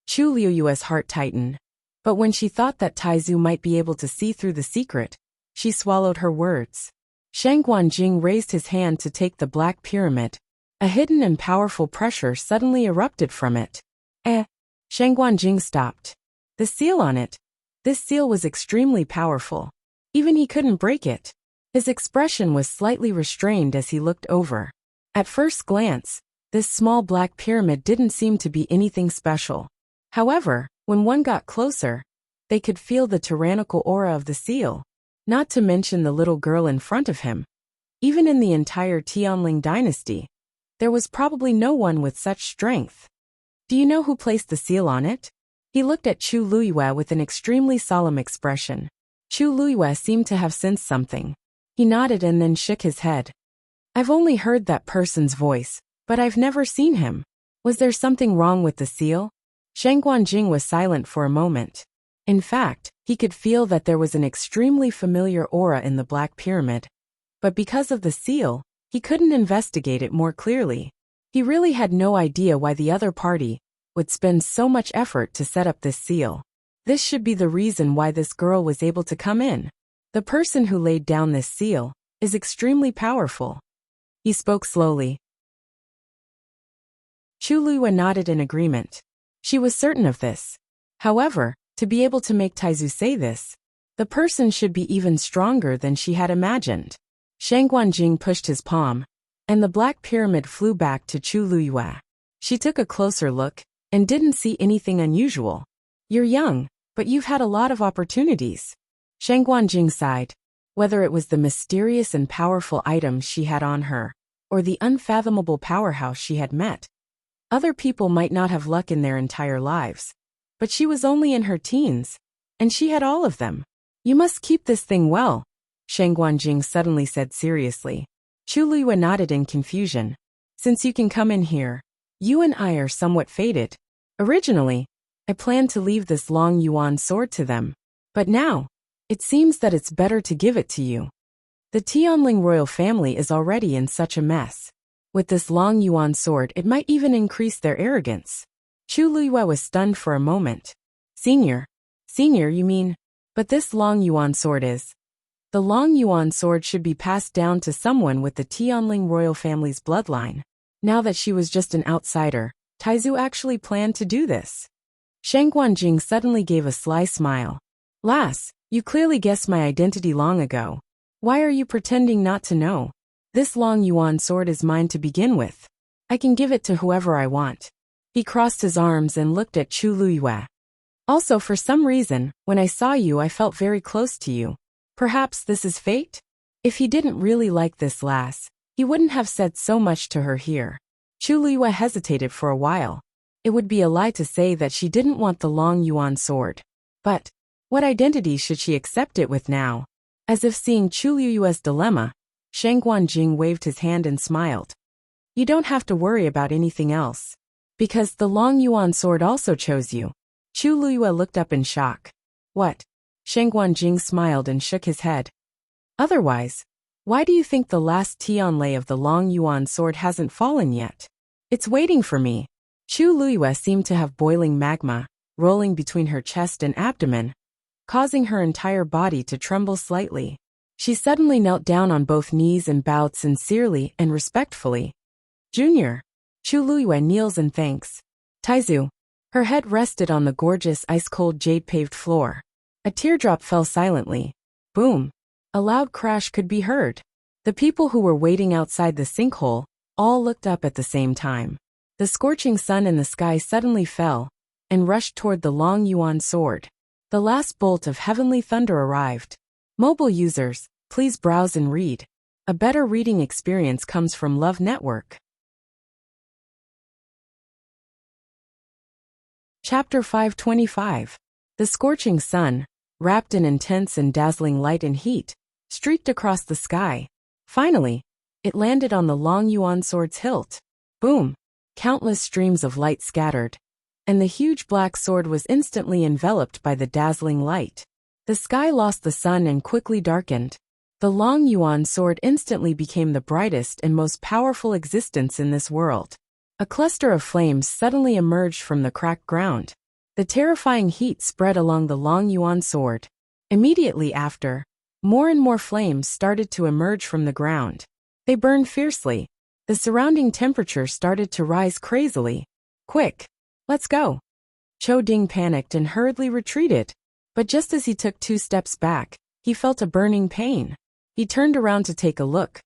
[SPEAKER 1] Chu Luiyue's heart tightened. But when she thought that Taizu might be able to see through the secret, she swallowed her words. Shang Guanjing raised his hand to take the Black Pyramid. A hidden and powerful pressure suddenly erupted from it. Shang Guanjing stopped. The seal on it. This seal was extremely powerful. Even he couldn't break it. His expression was slightly restrained as he looked over. At first glance, this small Black Pyramid didn't seem to be anything special. However, when one got closer, they could feel the tyrannical aura of the seal. Not to mention the little girl in front of him. Even in the entire Tianling dynasty, there was probably no one with such strength. Do you know who placed the seal on it? He looked at Chu Luiyue with an extremely solemn expression. Chu Luiyue seemed to have sensed something. He nodded and then shook his head. I've only heard that person's voice, but I've never seen him. Was there something wrong with the seal? Shang Guanjing was silent for a moment. In fact, he could feel that there was an extremely familiar aura in the Black Pyramid. But because of the seal, he couldn't investigate it more clearly. He really had no idea why the other party would spend so much effort to set up this seal. This should be the reason why this girl was able to come in. The person who laid down this seal is extremely powerful. He spoke slowly. Chu Luiyue nodded in agreement. She was certain of this. However, to be able to make Taizu say this, the person should be even stronger than she had imagined. Shang Guanjing pushed his palm, and the Black Pyramid flew back to Chu Luiyue. She took a closer look and didn't see anything unusual. You're young, but you've had a lot of opportunities. Shang Guanjing sighed. Whether it was the mysterious and powerful items she had on her, or the unfathomable powerhouse she had met, other people might not have luck in their entire lives. But she was only in her teens, and she had all of them. You must keep this thing well, Shang Guanjing suddenly said seriously. Chu Luiyue nodded in confusion. Since you can come in here, you and I are somewhat fated. Originally, I planned to leave this long yuan sword to them. But now, it seems that it's better to give it to you. The Tianling royal family is already in such a mess. With this long yuan sword, it might even increase their arrogance. Chu Luiyue was stunned for a moment. Senior, you mean? But this long yuan sword is. The long yuan sword should be passed down to someone with the Tianling royal family's bloodline. Now that she was just an outsider, Taizu actually planned to do this. Shang Guanjing suddenly gave a sly smile. Lass, you clearly guessed my identity long ago. Why are you pretending not to know? This long yuan sword is mine to begin with. I can give it to whoever I want. He crossed his arms and looked at Chu Luiyue. Also, for some reason, when I saw you I felt very close to you. Perhaps this is fate? If he didn't really like this lass, He wouldn't have said so much to her here. Chu Liyue hesitated for a while. It would be a lie to say that she didn't want the long yuan sword. But what identity should she accept it with now? As if seeing Chu Liyue's dilemma, Shang Guanjing waved his hand and smiled. You don't have to worry about anything else. Because the long yuan sword also chose you. Chu Liyue looked up in shock. What? Shang Guanjing smiled and shook his head. Otherwise, why do you think the last Tianlei of the long yuan sword hasn't fallen yet? It's waiting for me. Chu Liyue seemed to have boiling magma, rolling between her chest and abdomen, causing her entire body to tremble slightly. She suddenly knelt down on both knees and bowed sincerely and respectfully. Junior. Chu Liyue kneels and thanks. Taizu. Her head rested on the gorgeous ice-cold jade-paved floor. A teardrop fell silently. Boom. A loud crash could be heard. The people who were waiting outside the sinkhole all looked up at the same time. The scorching sun in the sky suddenly fell and rushed toward the long yuan sword. The last bolt of heavenly thunder arrived. Mobile users, please browse and read. A better reading experience comes from Love Network. Chapter 525. The scorching sun, wrapped in intense and dazzling light and heat, streaked across the sky. Finally, it landed on the long yuan sword's hilt. Boom! Countless streams of light scattered, and the huge black sword was instantly enveloped by the dazzling light. The sky lost the sun and quickly darkened. The long yuan sword instantly became the brightest and most powerful existence in this world. A cluster of flames suddenly emerged from the cracked ground. The terrifying heat spread along the long yuan sword. Immediately after, more and more flames started to emerge from the ground. They burned fiercely. The surrounding temperature started to rise crazily. Quick! Let's go! Cho Ding panicked and hurriedly retreated. But just as he took 2 steps back, he felt a burning pain. He turned around to take a look,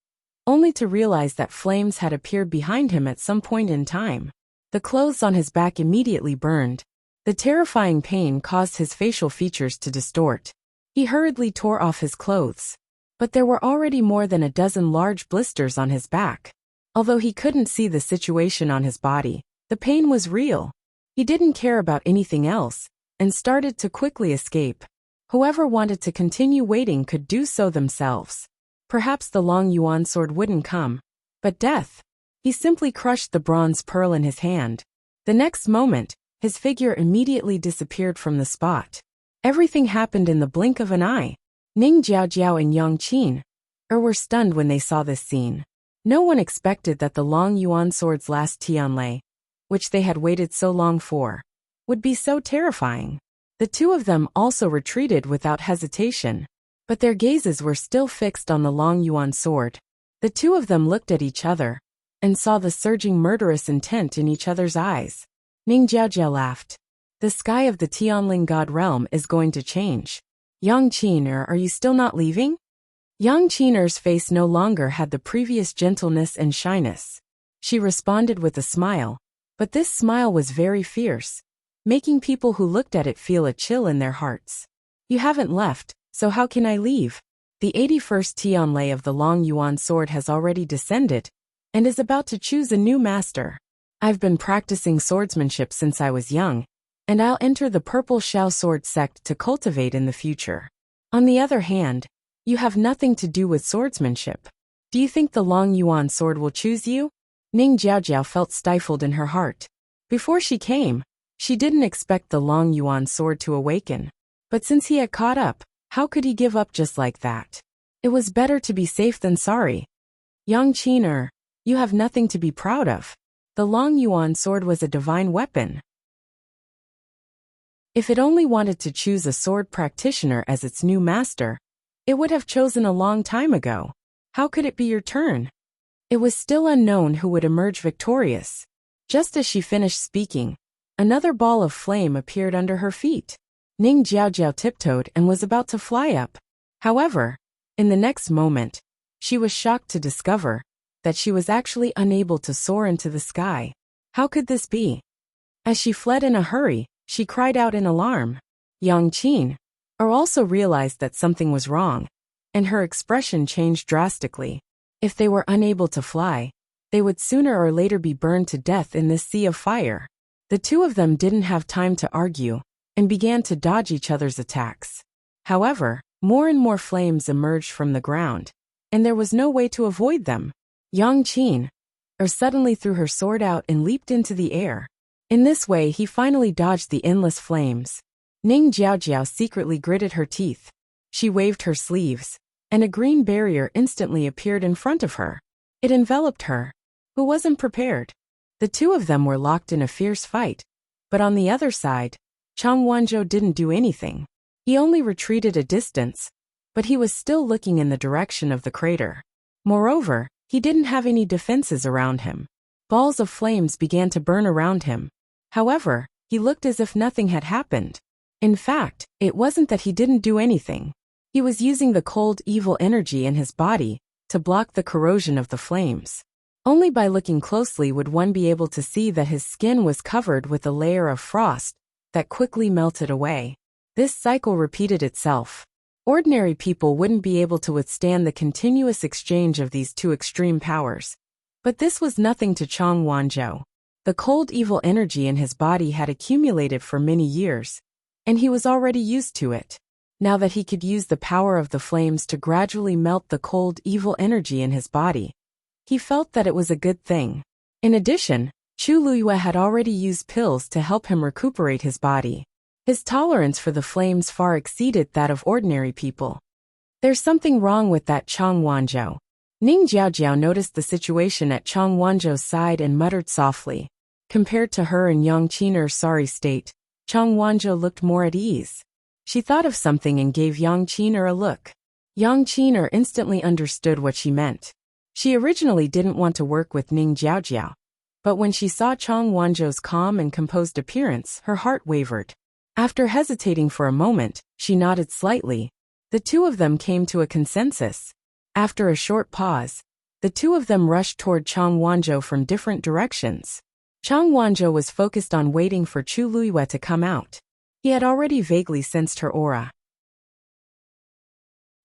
[SPEAKER 1] only to realize that flames had appeared behind him at some point in time. The clothes on his back immediately burned. The terrifying pain caused his facial features to distort. He hurriedly tore off his clothes. But there were already more than a dozen large blisters on his back. Although he couldn't see the situation on his body, the pain was real. He didn't care about anything else, and started to quickly escape. Whoever wanted to continue waiting could do so themselves. Perhaps the long yuan sword wouldn't come. But death. He simply crushed the bronze pearl in his hand. The next moment, his figure immediately disappeared from the spot. Everything happened in the blink of an eye. Ning Jiaojiao and Yang Qin were stunned when they saw this scene. No one expected that the long yuan sword's last Tianlei, which they had waited so long for, would be so terrifying. The two of them also retreated without hesitation, but their gazes were still fixed on the long yuan sword. The two of them looked at each other and saw the surging murderous intent in each other's eyes. Ning Jiaojia laughed. The sky of the Tianling God realm is going to change. Yang Qin, are you still not leaving? Yang Qin's face no longer had the previous gentleness and shyness. She responded with a smile, but this smile was very fierce, making people who looked at it feel a chill in their hearts. You haven't left, so how can I leave? The 81st Tianlei of the long yuan sword has already descended, and is about to choose a new master. I've been practicing swordsmanship since I was young, and I'll enter the Purple Shao Sword sect to cultivate in the future. On the other hand, you have nothing to do with swordsmanship. Do you think the long yuan sword will choose you? Ning Jiaojiao felt stifled in her heart. Before she came, she didn't expect the long yuan sword to awaken. But since he had caught up, how could he give up just like that? It was better to be safe than sorry. Yang Qin, you have nothing to be proud of. The long yuan sword was a divine weapon. If it only wanted to choose a sword practitioner as its new master, it would have chosen a long time ago. How could it be your turn? It was still unknown who would emerge victorious. Just as she finished speaking, another ball of flame appeared under her feet. Ning Jiaojiao tiptoed and was about to fly up. However, in the next moment, she was shocked to discover that she was actually unable to soar into the sky. How could this be? As she fled in a hurry, she cried out in alarm. Yang Qin also realized that something was wrong, and her expression changed drastically. If they were unable to fly, they would sooner or later be burned to death in this sea of fire. The two of them didn't have time to argue and began to dodge each other's attacks. However, more and more flames emerged from the ground, and there was no way to avoid them. Yang Qin suddenly threw her sword out and leaped into the air. In this way, he finally dodged the endless flames. Ning Jiaojiao secretly gritted her teeth. She waved her sleeves, and a green barrier instantly appeared in front of her. It enveloped her, who wasn't prepared. The two of them were locked in a fierce fight, but on the other side, Chang Wanzhou didn't do anything. He only retreated a distance, but he was still looking in the direction of the crater. Moreover, he didn't have any defenses around him. Balls of flames began to burn around him. However, he looked as if nothing had happened. In fact, it wasn't that he didn't do anything. He was using the cold, evil energy in his body to block the corrosion of the flames. Only by looking closely would one be able to see that his skin was covered with a layer of frost that quickly melted away. This cycle repeated itself. Ordinary people wouldn't be able to withstand the continuous exchange of these two extreme powers. But this was nothing to Chang Wanzhou. The cold evil energy in his body had accumulated for many years, and he was already used to it. Now that he could use the power of the flames to gradually melt the cold evil energy in his body, he felt that it was a good thing. In addition, Chu Luyue had already used pills to help him recuperate his body. His tolerance for the flames far exceeded that of ordinary people. There's something wrong with that Chang Wanzhou. Ning Jiaojiao noticed the situation at Chang Wanzhou's side and muttered softly. Compared to her and Yang Qin's sorry state, Chang Wanzhou looked more at ease. She thought of something and gave Yang Qin a look. Yang Qin instantly understood what she meant. She originally didn't want to work with Ning Jiaojiao, but when she saw Chang Wanzhou's calm and composed appearance, her heart wavered. After hesitating for a moment, she nodded slightly. The two of them came to a consensus. After a short pause, the two of them rushed toward Chang Wanzhou from different directions. Chang Wanzhou was focused on waiting for Chu Luyue to come out. He had already vaguely sensed her aura.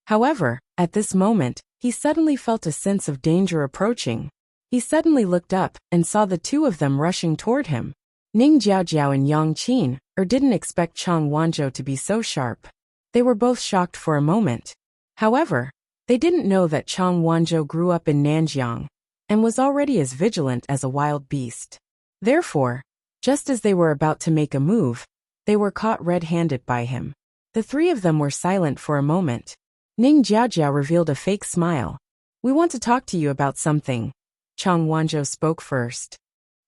[SPEAKER 1] However, at this moment, he suddenly felt a sense of danger approaching. He suddenly looked up and saw the two of them rushing toward him. Ning Jiaojiao and Yang Qin didn't expect Chang Wanzhou to be so sharp. They were both shocked for a moment. However, they didn't know that Chang Wanzhou grew up in Nanjiang and was already as vigilant as a wild beast. Therefore, just as they were about to make a move, they were caught red-handed by him. The three of them were silent for a moment. Ning Jiaojiao revealed a fake smile. "We want to talk to you about something." Chang Wanzhou spoke first.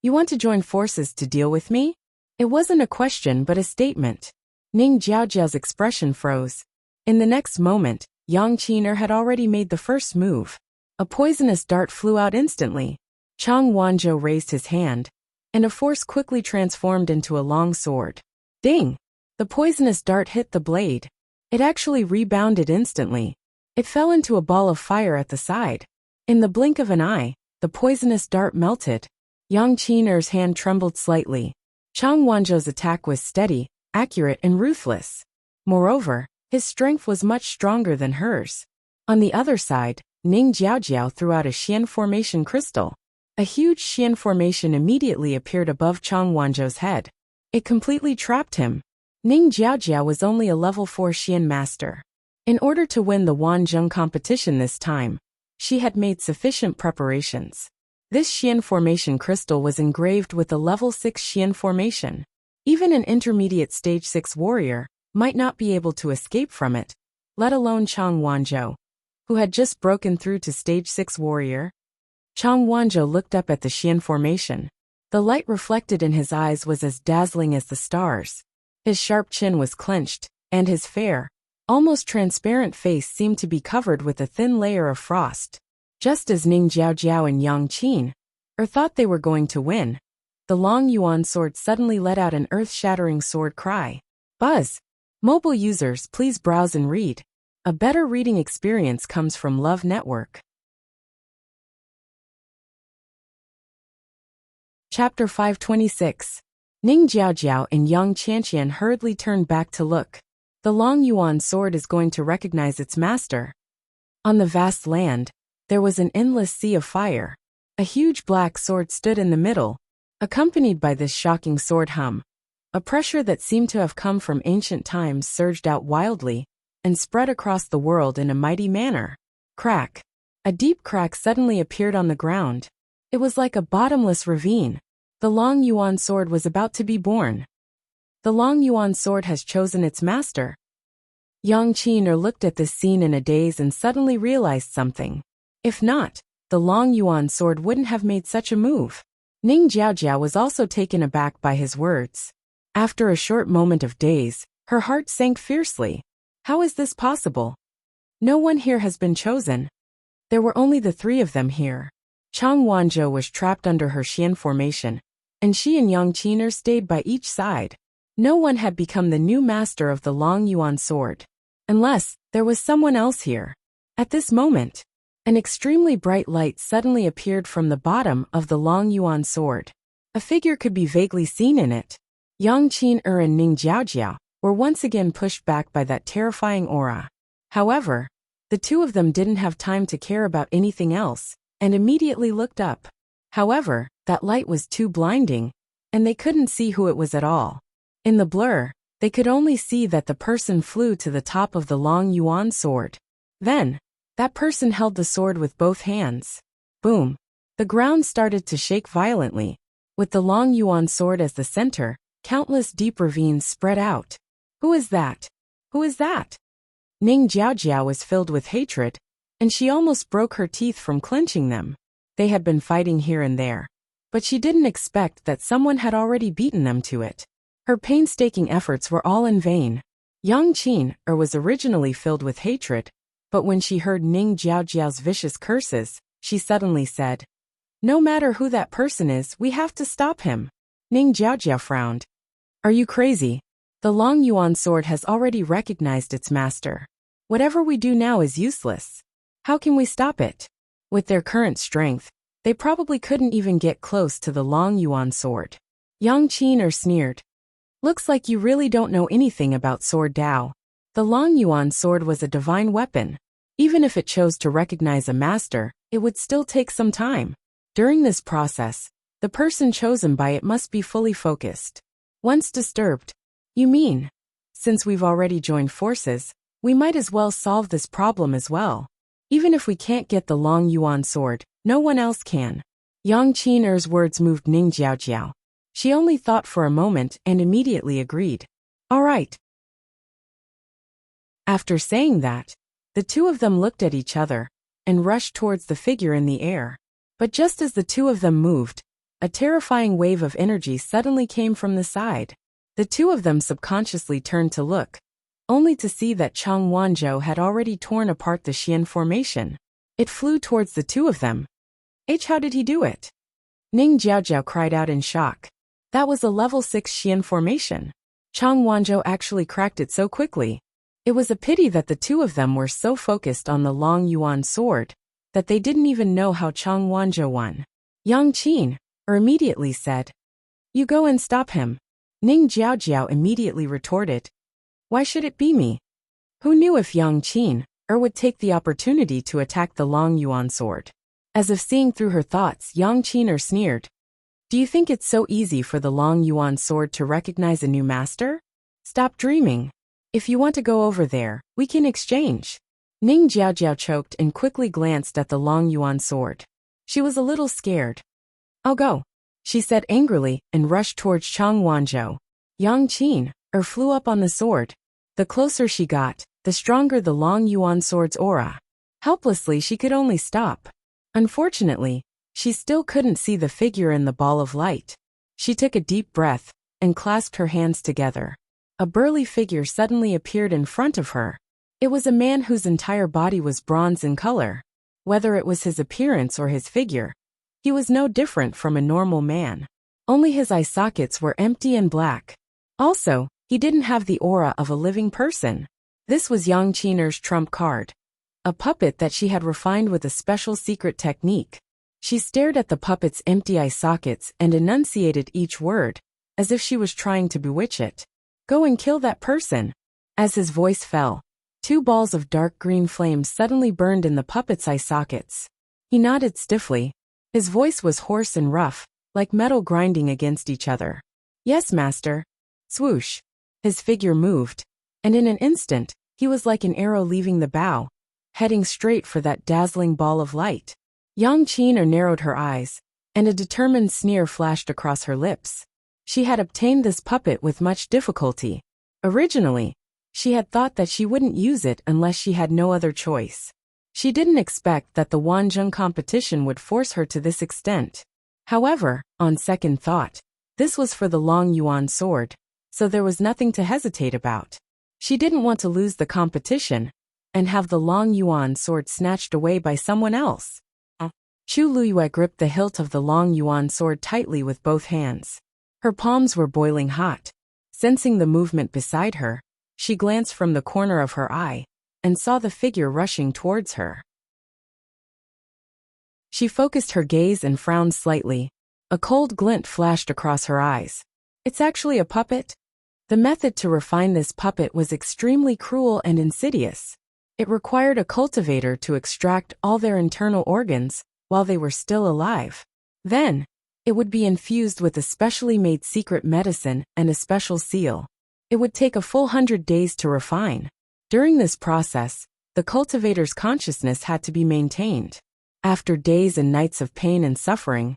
[SPEAKER 1] "You want to join forces to deal with me?" It wasn't a question but a statement. Ning Jiaojiao's expression froze. In the next moment, Yang Qin had already made the first move. A poisonous dart flew out instantly. Chang Wanzhou raised his hand, and a force quickly transformed into a long sword. Ding! The poisonous dart hit the blade. It actually rebounded instantly. It fell into a ball of fire at the side. In the blink of an eye, the poisonous dart melted. Yang Qin's hand trembled slightly. Chang Wanzhou's attack was steady, accurate, and ruthless. Moreover, his strength was much stronger than hers. On the other side, Ning Jiaojiao threw out a Xian formation crystal. A huge Xian formation immediately appeared above Chang Wanzhou's head. It completely trapped him. Ning Jiaojiao was only a level 4 Xian master. In order to win the Wanzhong competition this time, she had made sufficient preparations. This Xian formation crystal was engraved with a level 6 Xian formation. Even an intermediate stage 6 warrior might not be able to escape from it, let alone Chang Wanzhou, who had just broken through to stage 6 warrior. Chang Wanzhou looked up at the Xian formation. The light reflected in his eyes was as dazzling as the stars. His sharp chin was clenched, and his fair, almost transparent face seemed to be covered with a thin layer of frost. Just as Ning Jiaojiao and Yang Qin thought they were going to win, the long yuan sword suddenly let out an earth-shattering sword cry. Buzz! Mobile users, please browse and read. A better reading experience comes from Love Network. Chapter 526. Ning Jiaojiao and Yang Qianqian hurriedly turned back to look. The long yuan sword is going to recognize its master. On the vast land, there was an endless sea of fire. A huge black sword stood in the middle, accompanied by this shocking sword hum. A pressure that seemed to have come from ancient times surged out wildly and spread across the world in a mighty manner. Crack! A deep crack suddenly appeared on the ground. It was like a bottomless ravine. The Long Yuan sword was about to be born. The Long Yuan sword has chosen its master. Yang Qin looked at this scene in a daze and suddenly realized something. If not, the Long Yuan sword wouldn't have made such a move. Ning Jiaojia was also taken aback by his words. After a short moment of daze, her heart sank fiercely. How is this possible? No one here has been chosen. There were only the three of them here. Chang Wanzhou was trapped under her Xian formation, and she and Yang Qin stayed by each side. No one had become the new master of the Long Yuan sword. Unless there was someone else here. At this moment, an extremely bright light suddenly appeared from the bottom of the Long Yuan sword. A figure could be vaguely seen in it. Yang Qin and Ning Jiaojia were once again pushed back by that terrifying aura. However, the two of them didn't have time to care about anything else, and immediately looked up. However, that light was too blinding, and they couldn't see who it was at all. In the blur, they could only see that the person flew to the top of the Long Yuan sword. Then, that person held the sword with both hands. Boom! The ground started to shake violently. With the Long Yuan sword as the center, countless deep ravines spread out. Who is that? Who is that? Ning Jiaojia was filled with hatred, and she almost broke her teeth from clenching them. They had been fighting here and there, but she didn't expect that someone had already beaten them to it. Her painstaking efforts were all in vain. Yang Qin was originally filled with hatred, but when she heard Ning Jiaojia's vicious curses, she suddenly said, "No matter who that person is, we have to stop him." Ning Jiaojia frowned. "Are you crazy? The Long Yuan sword has already recognized its master. Whatever we do now is useless. How can we stop it?" With their current strength, they probably couldn't even get close to the Long Yuan sword. Yang Qin sneered. "Looks like you really don't know anything about sword Dao. The Long Yuan sword was a divine weapon. Even if it chose to recognize a master, it would still take some time. During this process, the person chosen by it must be fully focused. Once disturbed." "You mean, since we've already joined forces, we might as well solve this problem as well. Even if we can't get the Long Yuan sword, no one else can." Yang Qin's words moved Ning Jiaojia. She only thought for a moment and immediately agreed. "All right." After saying that, the two of them looked at each other and rushed towards the figure in the air. But just as the two of them moved, a terrifying wave of energy suddenly came from the side. The two of them subconsciously turned to look, only to see that Chang Wanzhou had already torn apart the Xian formation. It flew towards the two of them. How did he do it?" Ning Jiaojia cried out in shock. That was a level 6 Xian formation. Chang Wanzhou actually cracked it so quickly. It was a pity that the two of them were so focused on the Long Yuan sword that they didn't even know how Chang Wanzhou won. Yang Qin immediately said, "You go and stop him." Ning Jiaojia immediately retorted, "Why should it be me?" Who knew if Yang Qin would take the opportunity to attack the Long Yuan sword? As if seeing through her thoughts, Yang Qin sneered. "Do you think it's so easy for the Long Yuan sword to recognize a new master? Stop dreaming. If you want to go over there, we can exchange." Ning Jiaojia choked and quickly glanced at the Long Yuan sword. She was a little scared. "I'll go," she said angrily and rushed towards Chang Wanzhou. Yang Qin flew up on the sword. The closer she got, the stronger the Long Yuan sword's aura. Helplessly she could only stop. Unfortunately, she still couldn't see the figure in the ball of light. She took a deep breath and clasped her hands together. A burly figure suddenly appeared in front of her. It was a man whose entire body was bronze in color. Whether it was his appearance or his figure, he was no different from a normal man. Only his eye sockets were empty and black. Also, he didn't have the aura of a living person. This was Yang Qin's trump card. A puppet that she had refined with a special secret technique. She stared at the puppet's empty eye sockets and enunciated each word, as if she was trying to bewitch it. "Go and kill that person." As his voice fell, 2 balls of dark green flames suddenly burned in the puppet's eye sockets. He nodded stiffly. His voice was hoarse and rough, like metal grinding against each other. Yes, master. Swoosh. His figure moved, and in an instant, he was like an arrow leaving the bow, heading straight for that dazzling ball of light. Yang Qin narrowed her eyes, and a determined sneer flashed across her lips. She had obtained this puppet with much difficulty. Originally, she had thought that she wouldn't use it unless she had no other choice. She didn't expect that the Wanzheng competition would force her to this extent. However, on second thought, this was for the Long Yuan sword, so there was nothing to hesitate about. She didn't want to lose the competition and have the Long Yuan sword snatched away by someone else. Chu Luyue gripped the hilt of the Long Yuan sword tightly with both hands. Her palms were boiling hot. Sensing the movement beside her, she glanced from the corner of her eye and saw the figure rushing towards her. She focused her gaze and frowned slightly. A cold glint flashed across her eyes. It's actually a puppet? The method to refine this puppet was extremely cruel and insidious. It required a cultivator to extract all their internal organs while they were still alive. Then, it would be infused with a specially made secret medicine and a special seal. It would take a full 100 days to refine. During this process, the cultivator's consciousness had to be maintained. After days and nights of pain and suffering,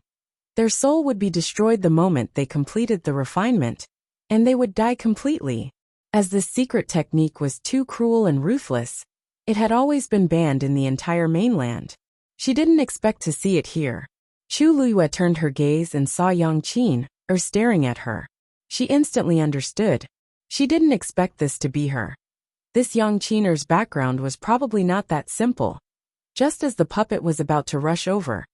[SPEAKER 1] their soul would be destroyed the moment they completed the refinement, and they would die completely. As this secret technique was too cruel and ruthless, it had always been banned in the entire mainland. She didn't expect to see it here. Chu Luyue turned her gaze and saw Yang Qin, staring at her. She instantly understood. She didn't expect this to be her. This Yang Qin's background was probably not that simple. Just as the puppet was about to rush over,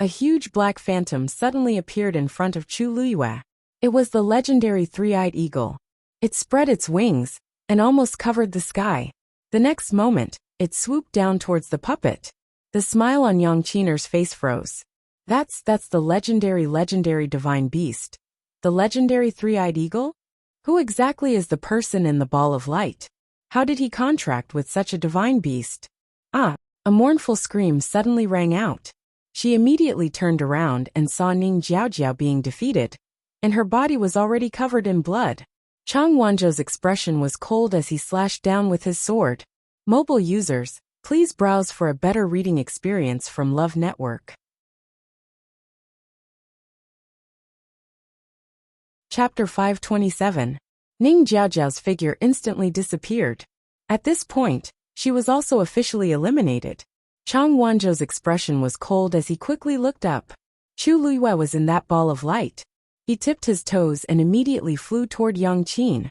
[SPEAKER 1] a huge black phantom suddenly appeared in front of Chu Luyue. It was the legendary three-eyed eagle. It spread its wings and almost covered the sky. The next moment, it swooped down towards the puppet. The smile on Yang Qin's face froze. That's the legendary divine beast. The legendary three-eyed eagle? Who exactly is the person in the ball of light? How did he contract with such a divine beast? A mournful scream suddenly rang out. She immediately turned around and saw Ning Jiaojiao being defeated, and her body was already covered in blood. Chang Wanzhou's expression was cold as he slashed down with his sword. Mobile users, please browse for a better reading experience from Love Network. Chapter 527. Ning Jiaojiao's figure instantly disappeared. At this point, she was also officially eliminated. Chang Wanzhou's expression was cold as he quickly looked up. Chu Luyue was in that ball of light. He tipped his toes and immediately flew toward Yang Qin.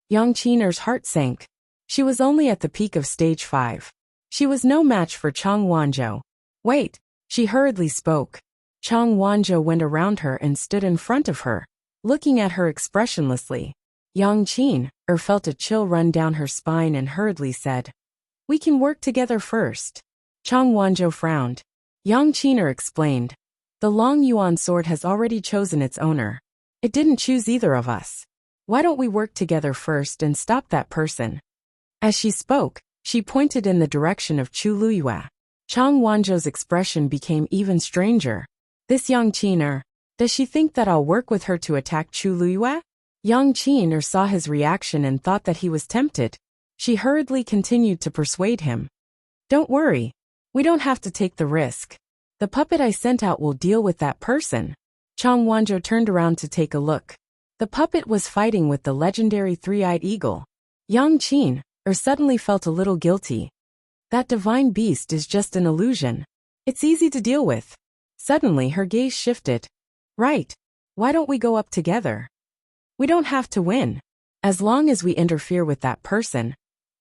[SPEAKER 1] Yang Qin's heart sank. She was only at the peak of stage 5. She was no match for Chang Wanzhou. Wait, she hurriedly spoke. Chang Wanzhou went around her and stood in front of her, looking at her expressionlessly. Yang Qin felt a chill run down her spine and hurriedly said, "We can work together first." Chang Wanzhou frowned. Yang Qin explained, "The Long Yuan sword has already chosen its owner. It didn't choose either of us. Why don't we work together first and stop that person?" As she spoke, she pointed in the direction of Chu Luyue. Chang Wanzhou's expression became even stranger. This Yang Qin, does she think that I'll work with her to attack Chu Luyue? Yang Qin saw his reaction and thought that he was tempted. She hurriedly continued to persuade him. "Don't worry. We don't have to take the risk. The puppet I sent out will deal with that person." Chang Wanzhou turned around to take a look. The puppet was fighting with the legendary three-eyed eagle. Yang Qin suddenly felt a little guilty. That divine beast is just an illusion. It's easy to deal with. Suddenly her gaze shifted. Right. Why don't we go up together? We don't have to win. As long as we interfere with that person,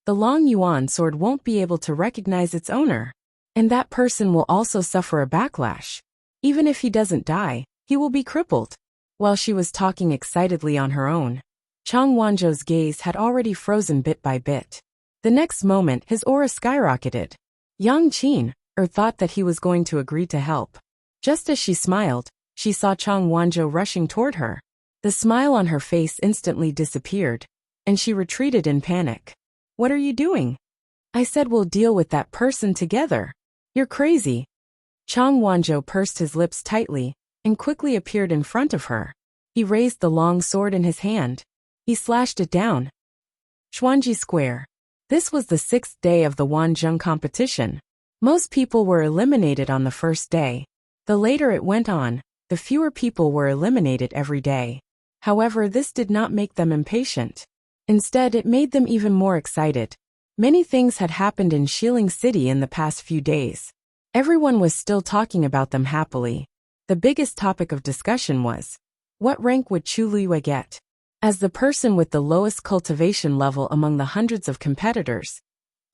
[SPEAKER 1] the Long Yuan sword won't be able to recognize its owner. And that person will also suffer a backlash. Even if he doesn't die, he will be crippled. While she was talking excitedly on her own, Chang Wanzhou's gaze had already frozen bit by bit. The next moment his aura skyrocketed. Yang Qin thought that he was going to agree to help. Just as she smiled, she saw Chang Wanzhou rushing toward her. The smile on her face instantly disappeared, and she retreated in panic. "What are you doing?" "I said we'll deal with that person together." "You're crazy." Chang Wanzhou pursed his lips tightly and quickly appeared in front of her. He raised the long sword in his hand. He slashed it down. Xuanji Square. This was the 6th day of the Wanzhong competition. Most people were eliminated on the first day. The later it went on, the fewer people were eliminated every day. However, this did not make them impatient. Instead, it made them even more excited. Many things had happened in Xiling City in the past few days. Everyone was still talking about them happily. The biggest topic of discussion was, what rank would Chu Liyue get? As the person with the lowest cultivation level among the hundreds of competitors,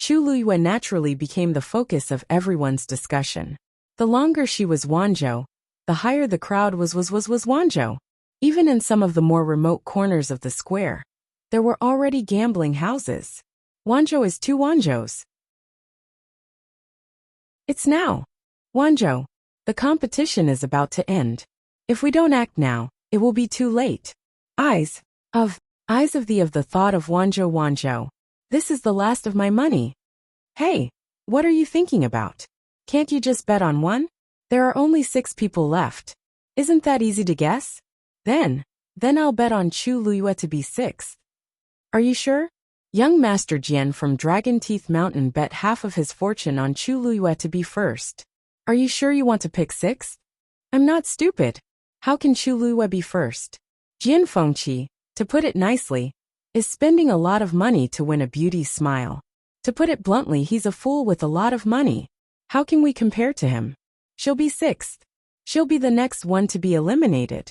[SPEAKER 1] Chu Liyue naturally became the focus of everyone's discussion. The longer she was Wanzhou, the higher the crowd was Wanzhou. Even in some of the more remote corners of the square, there were already gambling houses. Wanzhou is 2 Wanzhous. It's now. Wanzhou, the competition is about to end. If we don't act now, it will be too late. Eyes of the thought of Wanzhou. This is the last of my money. Hey, what are you thinking about? Can't you just bet on one? There are only 6 people left. Isn't that easy to guess? Then I'll bet on Chu Liyue to be 6th. Are you sure? Young Master Jian from Dragon Teeth Mountain bet half of his fortune on Chu Liyue to be 1st. Are you sure you want to pick 6th? I'm not stupid. How can Chu Liyue be 1st? Jian Fengqi, to put it nicely, is spending a lot of money to win a beauty's smile. To put it bluntly, he's a fool with a lot of money. How can we compare to him? She'll be 6th. She'll be the next one to be eliminated.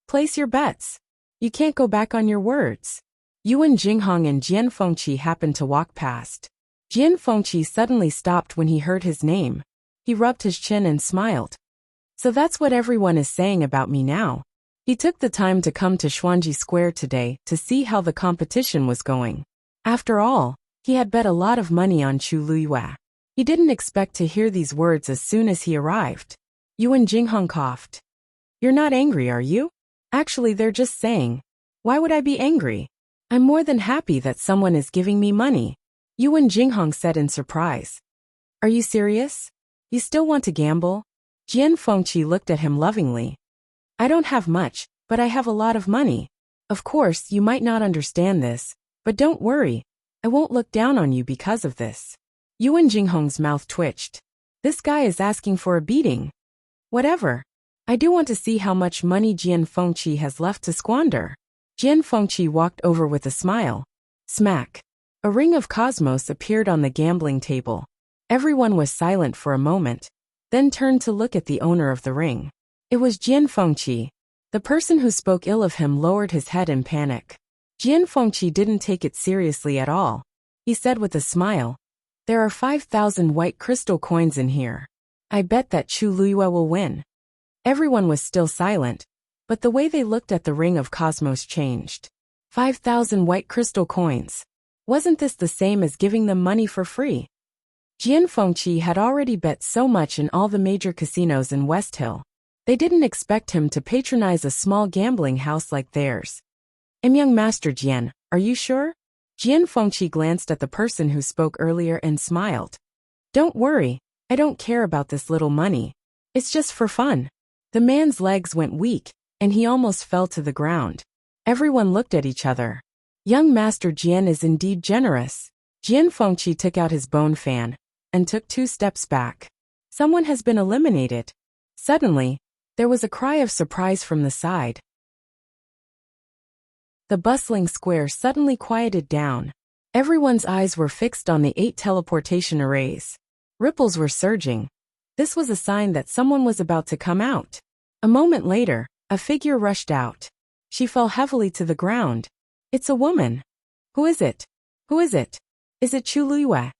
[SPEAKER 1] Place your bets. You can't go back on your words. Yuan Jinghong and Jian Fengqi happened to walk past. Jian Fengqi suddenly stopped when he heard his name. He rubbed his chin and smiled. So that's what everyone is saying about me now. He took the time to come to Xuanji Square today to see how the competition was going. After all, he had bet a lot of money on Chu Liyue. He didn't expect to hear these words as soon as he arrived. Yuan Jinghong coughed. You're not angry, are you? Actually, they're just saying. Why would I be angry? I'm more than happy that someone is giving me money. Yuan Jinghong said in surprise. Are you serious? You still want to gamble? Jian Fengqi looked at him lovingly. I don't have much, but I have a lot of money. Of course, you might not understand this, but don't worry. I won't look down on you because of this. Yuan Jinghong's mouth twitched. This guy is asking for a beating. Whatever. I do want to see how much money Jian Fengqi has left to squander. Jian Fengqi walked over with a smile. Smack. A ring of cosmos appeared on the gambling table. Everyone was silent for a moment, then turned to look at the owner of the ring. It was Jian Fengqi. The person who spoke ill of him lowered his head in panic. Jian Fengqi didn't take it seriously at all. He said with a smile, there are 5,000 white crystal coins in here. I bet that Chu Liyue will win. Everyone was still silent, but the way they looked at the ring of cosmos changed. 5,000 white crystal coins. Wasn't this the same as giving them money for free? Jian Fengqi had already bet so much in all the major casinos in West Hill. They didn't expect him to patronize a small gambling house like theirs. Young Master Jian, are you sure? Jian Fengqi glanced at the person who spoke earlier and smiled. Don't worry, I don't care about this little money. It's just for fun. The man's legs went weak, and he almost fell to the ground. Everyone looked at each other. Young Master Jian is indeed generous. Jian Fengqi took out his bone fan and took 2 steps back. Someone has been eliminated. Suddenly, there was a cry of surprise from the side. The bustling square suddenly quieted down. Everyone's eyes were fixed on the 8 teleportation arrays. Ripples were surging. This was a sign that someone was about to come out. A moment later, a figure rushed out. She fell heavily to the ground. It's a woman. Who is it? Who is it? Is it Chu Liyue?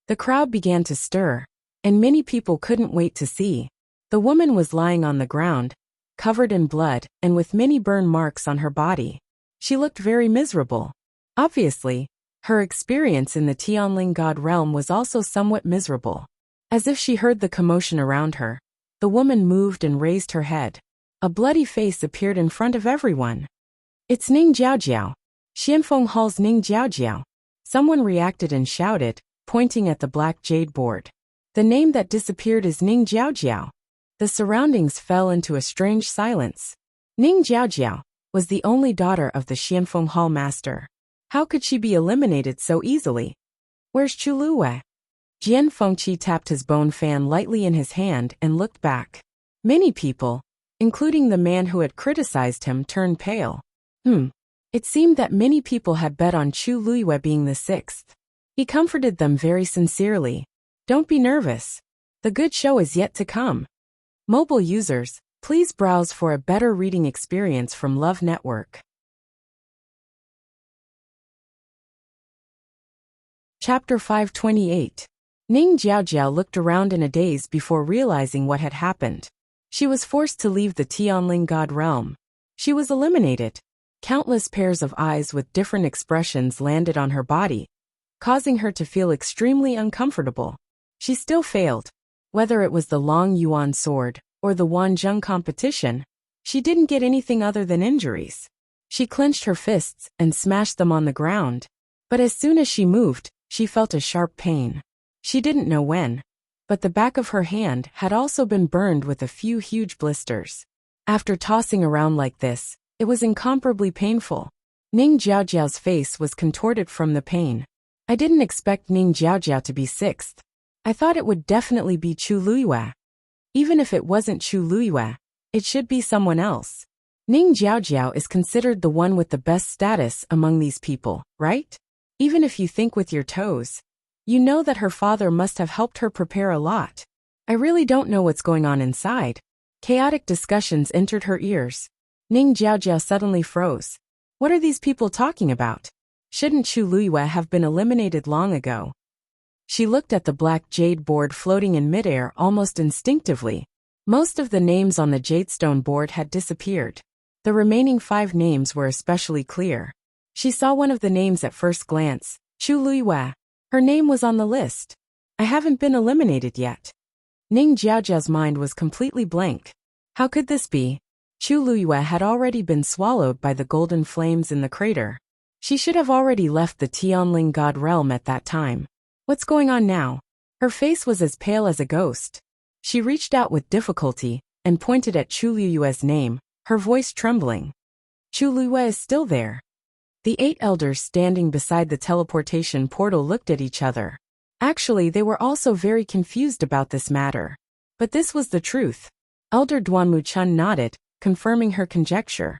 [SPEAKER 1] The crowd began to stir, and many people couldn't wait to see. The woman was lying on the ground, covered in blood and with many burn marks on her body. She looked very miserable. Obviously, her experience in the Tianling God realm was also somewhat miserable. As if she heard the commotion around her, the woman moved and raised her head. A bloody face appeared in front of everyone. It's Ning Jiaojiao. Xianfeng Hall's Ning Jiaojiao. Someone reacted and shouted, pointing at the black jade board. The name that disappeared is Ning Jiaojiao. The surroundings fell into a strange silence. Ning Jiaojiao was the only daughter of the Xianfeng Hall master. How could she be eliminated so easily? Where's Chulue? Jian Fengqi tapped his bone fan lightly in his hand and looked back. Many people, including the man who had criticized him, turned pale. It seemed that many people had bet on Chu Luiyue being the sixth. He comforted them very sincerely. Don't be nervous. The good show is yet to come. Mobile users, please browse for a better reading experience from Love Network. Chapter 528. Ning Jiaojiao looked around in a daze before realizing what had happened. She was forced to leave the Tianling God realm. She was eliminated. Countless pairs of eyes with different expressions landed on her body, causing her to feel extremely uncomfortable. She still failed. Whether it was the Long Yuan sword or the Wanzheng competition, she didn't get anything other than injuries. She clenched her fists and smashed them on the ground. But as soon as she moved, she felt a sharp pain. She didn't know when, but the back of her hand had also been burned with a few huge blisters. After tossing around like this, it was incomparably painful. Ning Jiaojiao's face was contorted from the pain. I didn't expect Ning Jiaojiao to be sixth. I thought it would definitely be Chu Luiyue. Even if it wasn't Chu Luiyue, it should be someone else. Ning Jiaojiao is considered the one with the best status among these people, right? Even if you think with your toes, you know that her father must have helped her prepare a lot. I really don't know what's going on inside. Chaotic discussions entered her ears. Ning Jiaojiao suddenly froze. What are these people talking about? Shouldn't Chu Luiyue have been eliminated long ago? She looked at the black jade board floating in midair almost instinctively. Most of the names on the jadestone board had disappeared. The remaining 5 names were especially clear. She saw one of the names at first glance, Chu Luiyue. Her name was on the list. I haven't been eliminated yet. Ning Jiaojiao's mind was completely blank. How could this be? Chu Luiyue had already been swallowed by the golden flames in the crater. She should have already left the Tianling God realm at that time. What's going on now? Her face was as pale as a ghost. She reached out with difficulty and pointed at Chu Luiyue's name, her voice trembling. Chu Luiyue is still there. The 8 elders standing beside the teleportation portal looked at each other. Actually, they were also very confused about this matter. But this was the truth. Elder Duanmu Chun nodded, confirming her conjecture.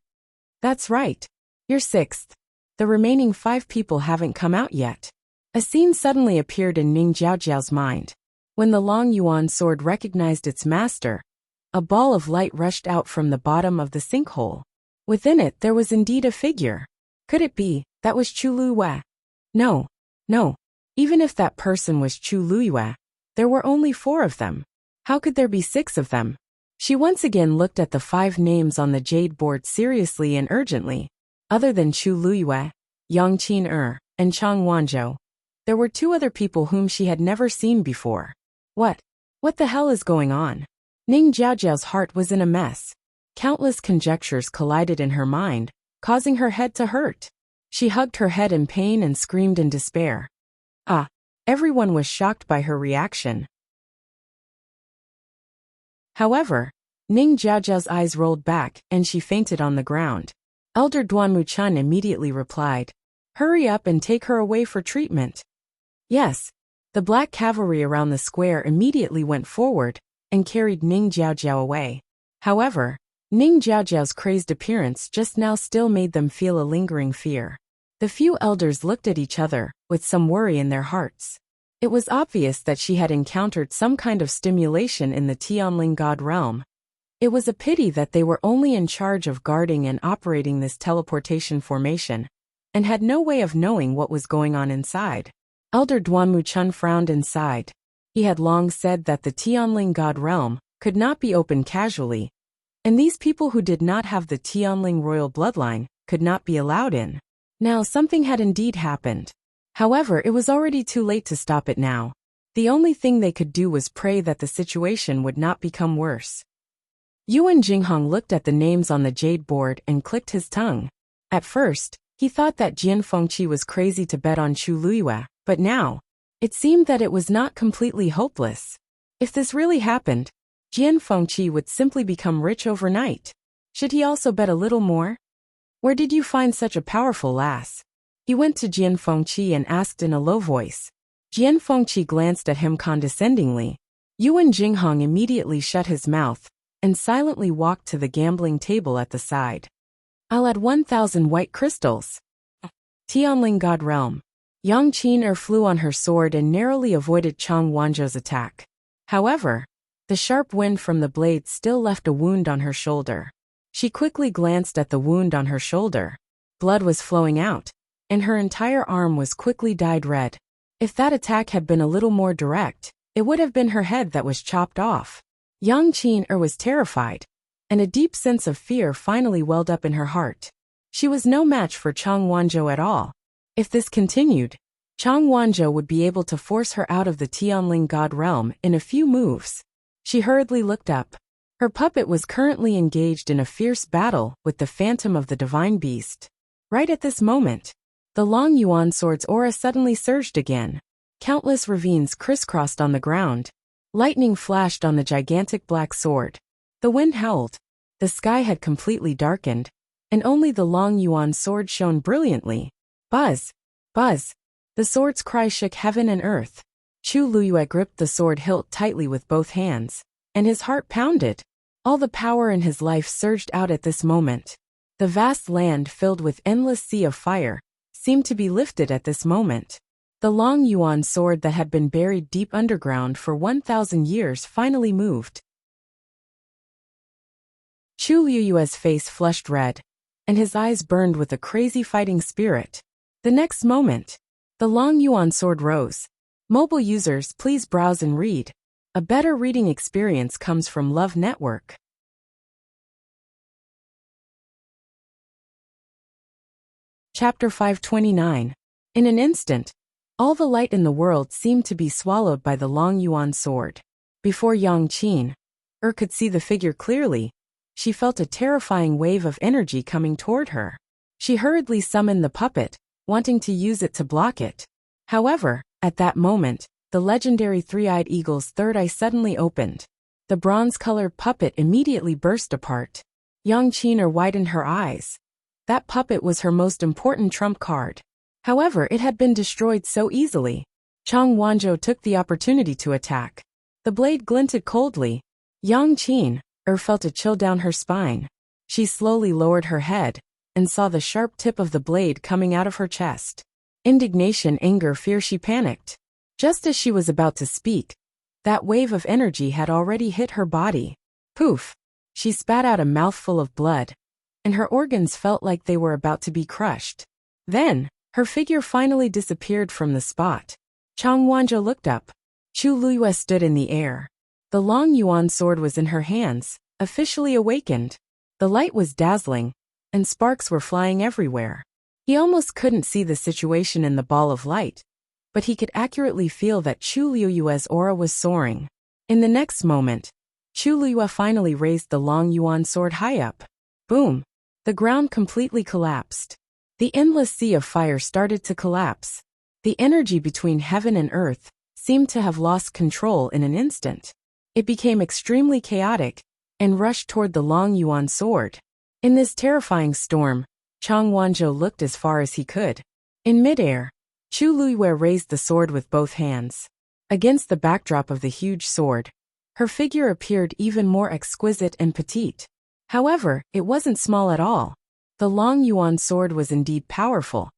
[SPEAKER 1] That's right. You're sixth. The remaining 5 people haven't come out yet. A scene suddenly appeared in Ning Jiaojiao's mind. When the Long Yuan sword recognized its master, a ball of light rushed out from the bottom of the sinkhole. Within it there was indeed a figure. Could it be that was Chu Luiyue? No. Even if that person was Chu Luiyue, there were only 4 of them. How could there be 6 of them? She once again looked at the 5 names on the jade board seriously and urgently. Other than Chu Luiyue, Yang Qin and Chang Wanzhou, there were 2 other people whom she had never seen before. What the hell is going on? Ning Jiaojiao's heart was in a mess. Countless conjectures collided in her mind, causing her head to hurt. She hugged her head in pain and screamed in despair. Everyone was shocked by her reaction. However, Ning Jiaojiao's eyes rolled back and she fainted on the ground. Elder Duanmu Chun immediately replied, "Hurry up and take her away for treatment." Yes. The black cavalry around the square immediately went forward and carried Ning Jiaojiao away. However, Ning Jiaojiao's crazed appearance just now still made them feel a lingering fear. The few elders looked at each other, with some worry in their hearts. It was obvious that she had encountered some kind of stimulation in the Tianling God realm. It was a pity that they were only in charge of guarding and operating this teleportation formation, and had no way of knowing what was going on inside. Elder Duanmu Chun frowned and sighed. He had long said that the Tianling God realm could not be opened casually, and these people who did not have the Tianling royal bloodline could not be allowed in. Now something had indeed happened. However, it was already too late to stop it now. The only thing they could do was pray that the situation would not become worse. Yuan Jinghong looked at the names on the jade board and clicked his tongue. At first, he thought that Jian Fengqi was crazy to bet on Chu Luiyue, but now, it seemed that it was not completely hopeless. If this really happened, Jian Fengqi would simply become rich overnight. Should he also bet a little more? Where did you find such a powerful lass? He went to Jian Fengqi and asked in a low voice. Jian Fengqi glanced at him condescendingly. Yuan Jinghong immediately shut his mouth and silently walked to the gambling table at the side. I'll add 1,000 white crystals. Tianling God Realm. Yang Qin flew on her sword and narrowly avoided Chang Wanzhou's attack. However, the sharp wind from the blade still left a wound on her shoulder. She quickly glanced at the wound on her shoulder. Blood was flowing out, and her entire arm was quickly dyed red. If that attack had been a little more direct, it would have been her head that was chopped off. Yang Qin was terrified, and a deep sense of fear finally welled up in her heart. She was no match for Chang Wanzhou at all. If this continued, Chang Wanzhou would be able to force her out of the Tianling God Realm in a few moves. She hurriedly looked up. Her puppet was currently engaged in a fierce battle with the phantom of the divine beast. Right at this moment, the Long Yuan sword's aura suddenly surged again. Countless ravines crisscrossed on the ground. Lightning flashed on the gigantic black sword. The wind howled. The sky had completely darkened, and only the Long Yuan sword shone brilliantly. Buzz! Buzz! The sword's cry shook heaven and earth. Chu Luyue gripped the sword hilt tightly with both hands, and his heart pounded. All the power in his life surged out at this moment. The vast land filled with endless sea of fire seemed to be lifted at this moment. The Long Yuan sword that had been buried deep underground for 1,000 years finally moved. Chu Luyue's face flushed red, and his eyes burned with a crazy fighting spirit. The next moment, the Long Yuan sword rose. Mobile users, please browse and read. A better reading experience comes from Love Network. Chapter 529. In an instant, all the light in the world seemed to be swallowed by the Long Yuan sword. Before Yang Qin could see the figure clearly, she felt a terrifying wave of energy coming toward her. She hurriedly summoned the puppet, wanting to use it to block it. However, at that moment, the legendary three-eyed eagle's third eye suddenly opened. The bronze-colored puppet immediately burst apart. Yang Qin widened her eyes. That puppet was her most important trump card. However, it had been destroyed so easily. Chang Wanzhou took the opportunity to attack. The blade glinted coldly. Yang Qin felt a chill down her spine. She slowly lowered her head and saw the sharp tip of the blade coming out of her chest. Indignation, anger, fear, she panicked. Just as she was about to speak, that wave of energy had already hit her body. Poof! She spat out a mouthful of blood, and her organs felt like they were about to be crushed. Then, her figure finally disappeared from the spot. Chang Wanzhou looked up. Chu Luyue stood in the air. The Long Yuan sword was in her hands, officially awakened. The light was dazzling, and sparks were flying everywhere. He almost couldn't see the situation in the ball of light, but he could accurately feel that Chu Luyue's aura was soaring. In the next moment, Chu Luyue finally raised the Long Yuan sword high up. Boom! The ground completely collapsed. The endless sea of fire started to collapse. The energy between heaven and earth seemed to have lost control in an instant. It became extremely chaotic and rushed toward the Long Yuan sword. In this terrifying storm, Chang Wanzhou looked as far as he could. In midair, Chu Luyue raised the sword with both hands. Against the backdrop of the huge sword, her figure appeared even more exquisite and petite. However, it wasn't small at all. The Long Yuan sword was indeed powerful,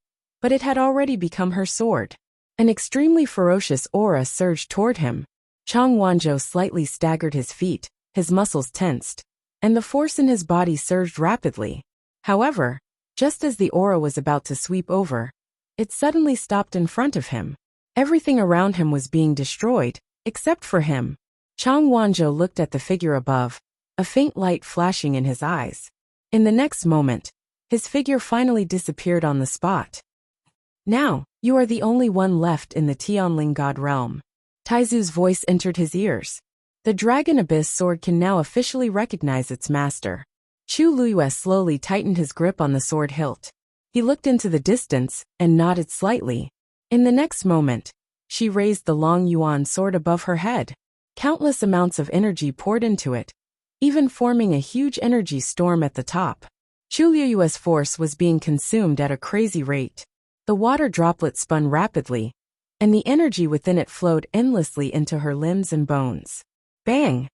[SPEAKER 1] but it had already become her sword. An extremely ferocious aura surged toward him. Chang Wanzhou slightly staggered his feet, his muscles tensed, and the force in his body surged rapidly. However, just as the aura was about to sweep over, it suddenly stopped in front of him. Everything around him was being destroyed, except for him. Chang Wanzhou looked at the figure above, a faint light flashing in his eyes. In the next moment, his figure finally disappeared on the spot. Now, you are the only one left in the Tianling God Realm. Taizu's voice entered his ears. The Dragon Abyss sword can now officially recognize its master. Chu Luyue slowly tightened his grip on the sword hilt. He looked into the distance and nodded slightly. In the next moment, she raised the Long Yuan sword above her head. Countless amounts of energy poured into it, even forming a huge energy storm at the top. Chu Liyue's force was being consumed at a crazy rate. The water droplet spun rapidly, and the energy within it flowed endlessly into her limbs and bones. Bang!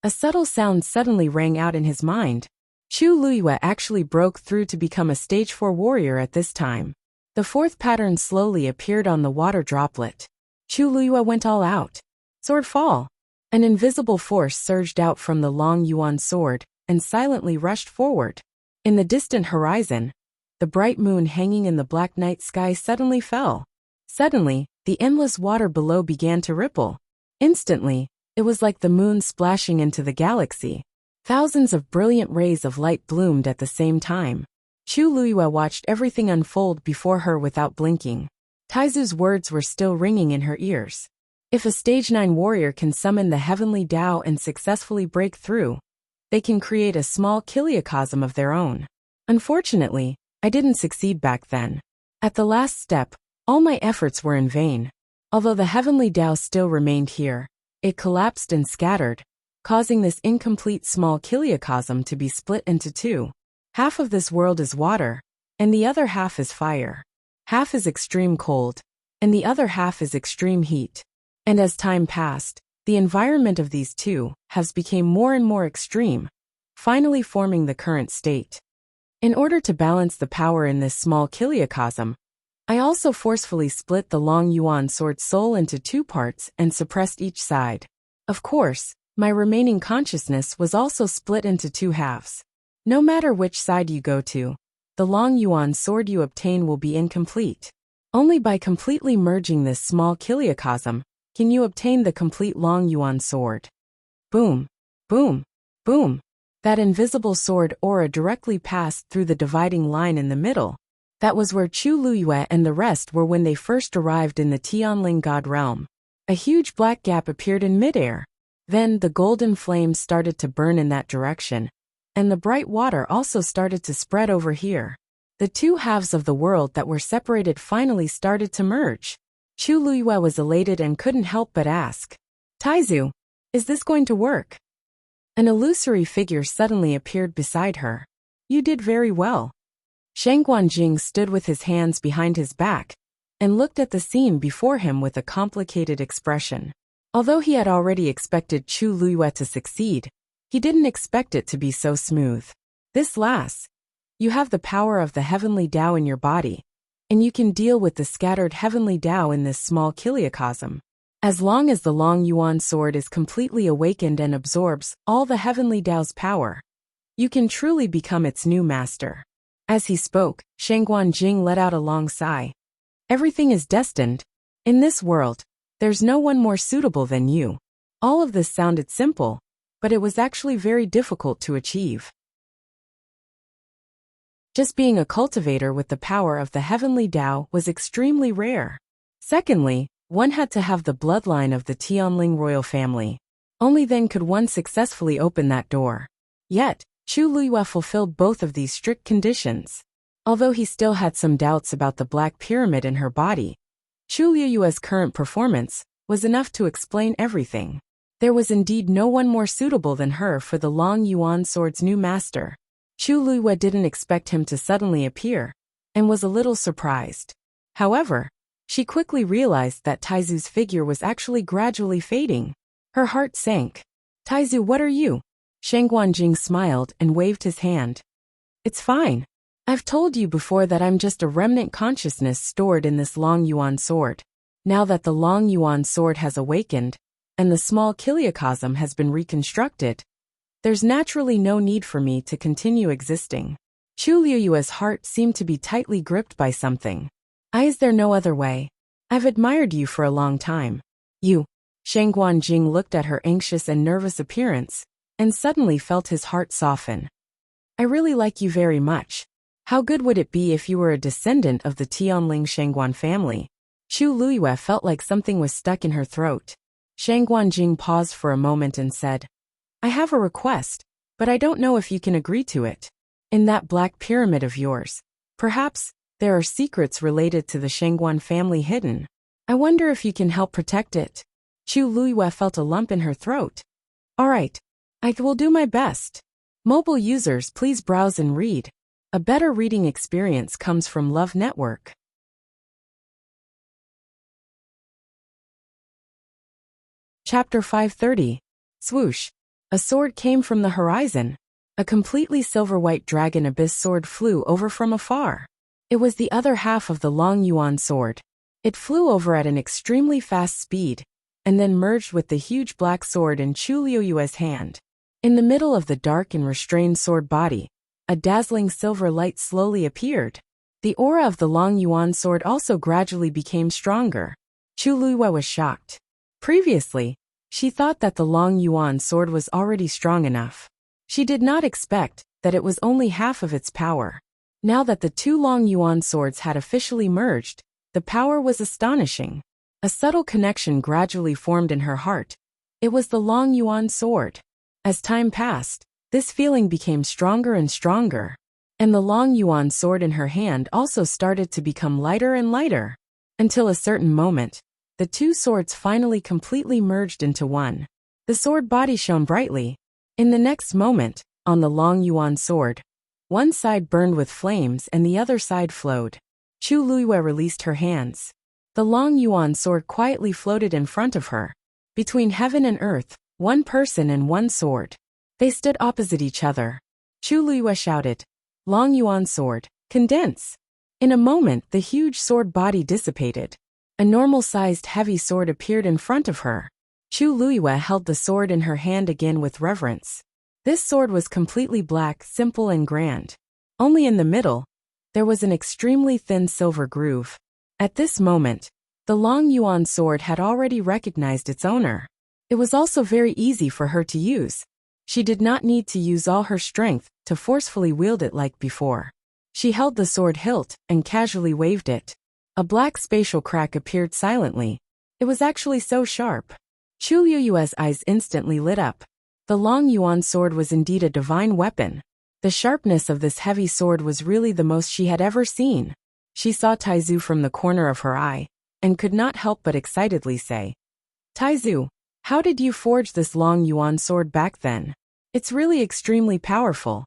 [SPEAKER 1] A subtle sound suddenly rang out in his mind. Chu Liyue actually broke through to become a stage 4 warrior at this time. The fourth pattern slowly appeared on the water droplet. Chu Liyue went all out. Sword fall! An invisible force surged out from the long yuan sword and silently rushed forward. In the distant horizon, the bright moon hanging in the black night sky suddenly fell. Suddenly, the endless water below began to ripple. Instantly, it was like the moon splashing into the galaxy. Thousands of brilliant rays of light bloomed at the same time. Chu Liyue watched everything unfold before her without blinking. Taizu's words were still ringing in her ears. If a stage 9 warrior can summon the heavenly Tao and successfully break through, they can create a small kiliocosm of their own. Unfortunately, I didn't succeed back then. At the last step, all my efforts were in vain. Although the heavenly Tao still remained here, it collapsed and scattered, causing this incomplete small kiliocosm to be split into two. Half of this world is water, and the other half is fire. Half is extreme cold, and the other half is extreme heat. And as time passed, the environment of these two halves became more and more extreme, finally forming the current state. In order to balance the power in this small kiliocosm, I also forcefully split the long yuan sword soul into two parts and suppressed each side. Of course, my remaining consciousness was also split into two halves. No matter which side you go to, the long yuan sword you obtain will be incomplete. Only by completely merging this small kiliocosm can you obtain the complete long yuan sword. Boom, boom, boom. That invisible sword aura directly passed through the dividing line in the middle. That was where Chu Liyue and the rest were when they first arrived in the Tianling God realm. A huge black gap appeared in midair. Then the golden flames started to burn in that direction, and the bright water also started to spread over here. The two halves of the world that were separated finally started to merge. Chu Liyue was elated and couldn't help but ask, "Taizu, is this going to work?" An illusory figure suddenly appeared beside her. "You did very well." Shang Guanjing stood with his hands behind his back and looked at the scene before him with a complicated expression. Although he had already expected Chu Liyue to succeed, he didn't expect it to be so smooth. This lasts. You have the power of the heavenly Tao in your body, and you can deal with the scattered heavenly Tao in this small kiliocosm. As long as the long yuan sword is completely awakened and absorbs all the heavenly Tao's power, you can truly become its new master. As he spoke, Shang Guanjing let out a long sigh. Everything is destined. In this world, there's no one more suitable than you. All of this sounded simple, but it was actually very difficult to achieve. Just being a cultivator with the power of the heavenly Tao was extremely rare. Secondly, one had to have the bloodline of the Tianling royal family. Only then could one successfully open that door. Yet, Chu Liyue fulfilled both of these strict conditions. Although he still had some doubts about the black pyramid in her body, Chu Liyue's current performance was enough to explain everything. There was indeed no one more suitable than her for the long yuan sword's new master. Chu Liyue didn't expect him to suddenly appear, and was a little surprised. However, she quickly realized that Taizu's figure was actually gradually fading. Her heart sank. "Taizu, what are you?" Shang Guanjing smiled and waved his hand. "It's fine. I've told you before that I'm just a remnant consciousness stored in this long yuan sword. Now that the long yuan sword has awakened, and the small kiliocosm has been reconstructed, there's naturally no need for me to continue existing." Chu Liyue's heart seemed to be tightly gripped by something. "Is there no other way? I've admired you for a long time." "You." Shang Guanjing looked at her anxious and nervous appearance, and suddenly felt his heart soften. "I really like you very much. How good would it be if you were a descendant of the Tianling Shangguan family?" Chu Liyue felt like something was stuck in her throat. Shang Guanjing paused for a moment and said, "I have a request, but I don't know if you can agree to it. In that black pyramid of yours, perhaps there are secrets related to the Shangguan family hidden. I wonder if you can help protect it." Chu Luiyue felt a lump in her throat. Alright. I will do my best. Mobile users, please browse and read. A better reading experience comes from Love Network. Chapter 530. Swoosh. A sword came from the horizon. A completely silver-white dragon abyss sword flew over from afar. It was the other half of the Long Yuan sword. It flew over at an extremely fast speed, and then merged with the huge black sword in Chu Luiyue's hand. In the middle of the dark and restrained sword body, a dazzling silver light slowly appeared. The aura of the Long Yuan sword also gradually became stronger. Chu Luiyue was shocked. Previously, she thought that the Long Yuan sword was already strong enough. She did not expect that it was only half of its power. Now that the two Long Yuan swords had officially merged, the power was astonishing. A subtle connection gradually formed in her heart. It was the Long Yuan sword. As time passed, this feeling became stronger and stronger. And the Long Yuan sword in her hand also started to become lighter and lighter. Until a certain moment, the two swords finally completely merged into one. The sword body shone brightly. In the next moment, on the Long Yuan sword, one side burned with flames and the other side flowed. Chu Luiyue released her hands. The Long Yuan sword quietly floated in front of her. Between heaven and earth, one person and one sword. They stood opposite each other. Chu Luiyue shouted, "Long Yuan sword, condense!" In a moment, the huge sword body dissipated. A normal-sized heavy sword appeared in front of her. Chu Luiyue held the sword in her hand again with reverence. This sword was completely black, simple and grand. Only in the middle, there was an extremely thin silver groove. At this moment, the Long Yuan sword had already recognized its owner. It was also very easy for her to use. She did not need to use all her strength to forcefully wield it like before. She held the sword hilt and casually waved it. A black spatial crack appeared silently. It was actually so sharp. Chu Luiyue's eyes instantly lit up. The Long Yuan sword was indeed a divine weapon. The sharpness of this heavy sword was really the most she had ever seen. She saw Taizu from the corner of her eye, and could not help but excitedly say, "Taizu, how did you forge this Long Yuan sword back then? It's really extremely powerful."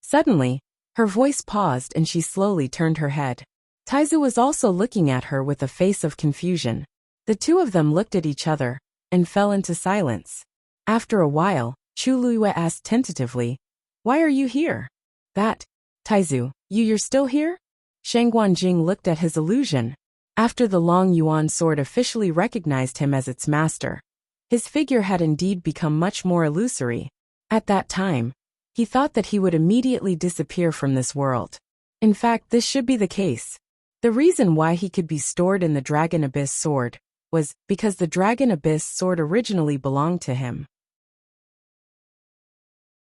[SPEAKER 1] Suddenly, her voice paused and she slowly turned her head. Taizu was also looking at her with a face of confusion. The two of them looked at each other and fell into silence. After a while, Chu Luiyue asked tentatively, "Why are you here?" "That, Taizu, you're still here?" Shang Guanjing looked at his illusion. After the Long Yuan sword officially recognized him as its master, his figure had indeed become much more illusory. At that time, he thought that he would immediately disappear from this world. In fact, this should be the case. The reason why he could be stored in the Dragon Abyss sword was because the Dragon Abyss sword originally belonged to him.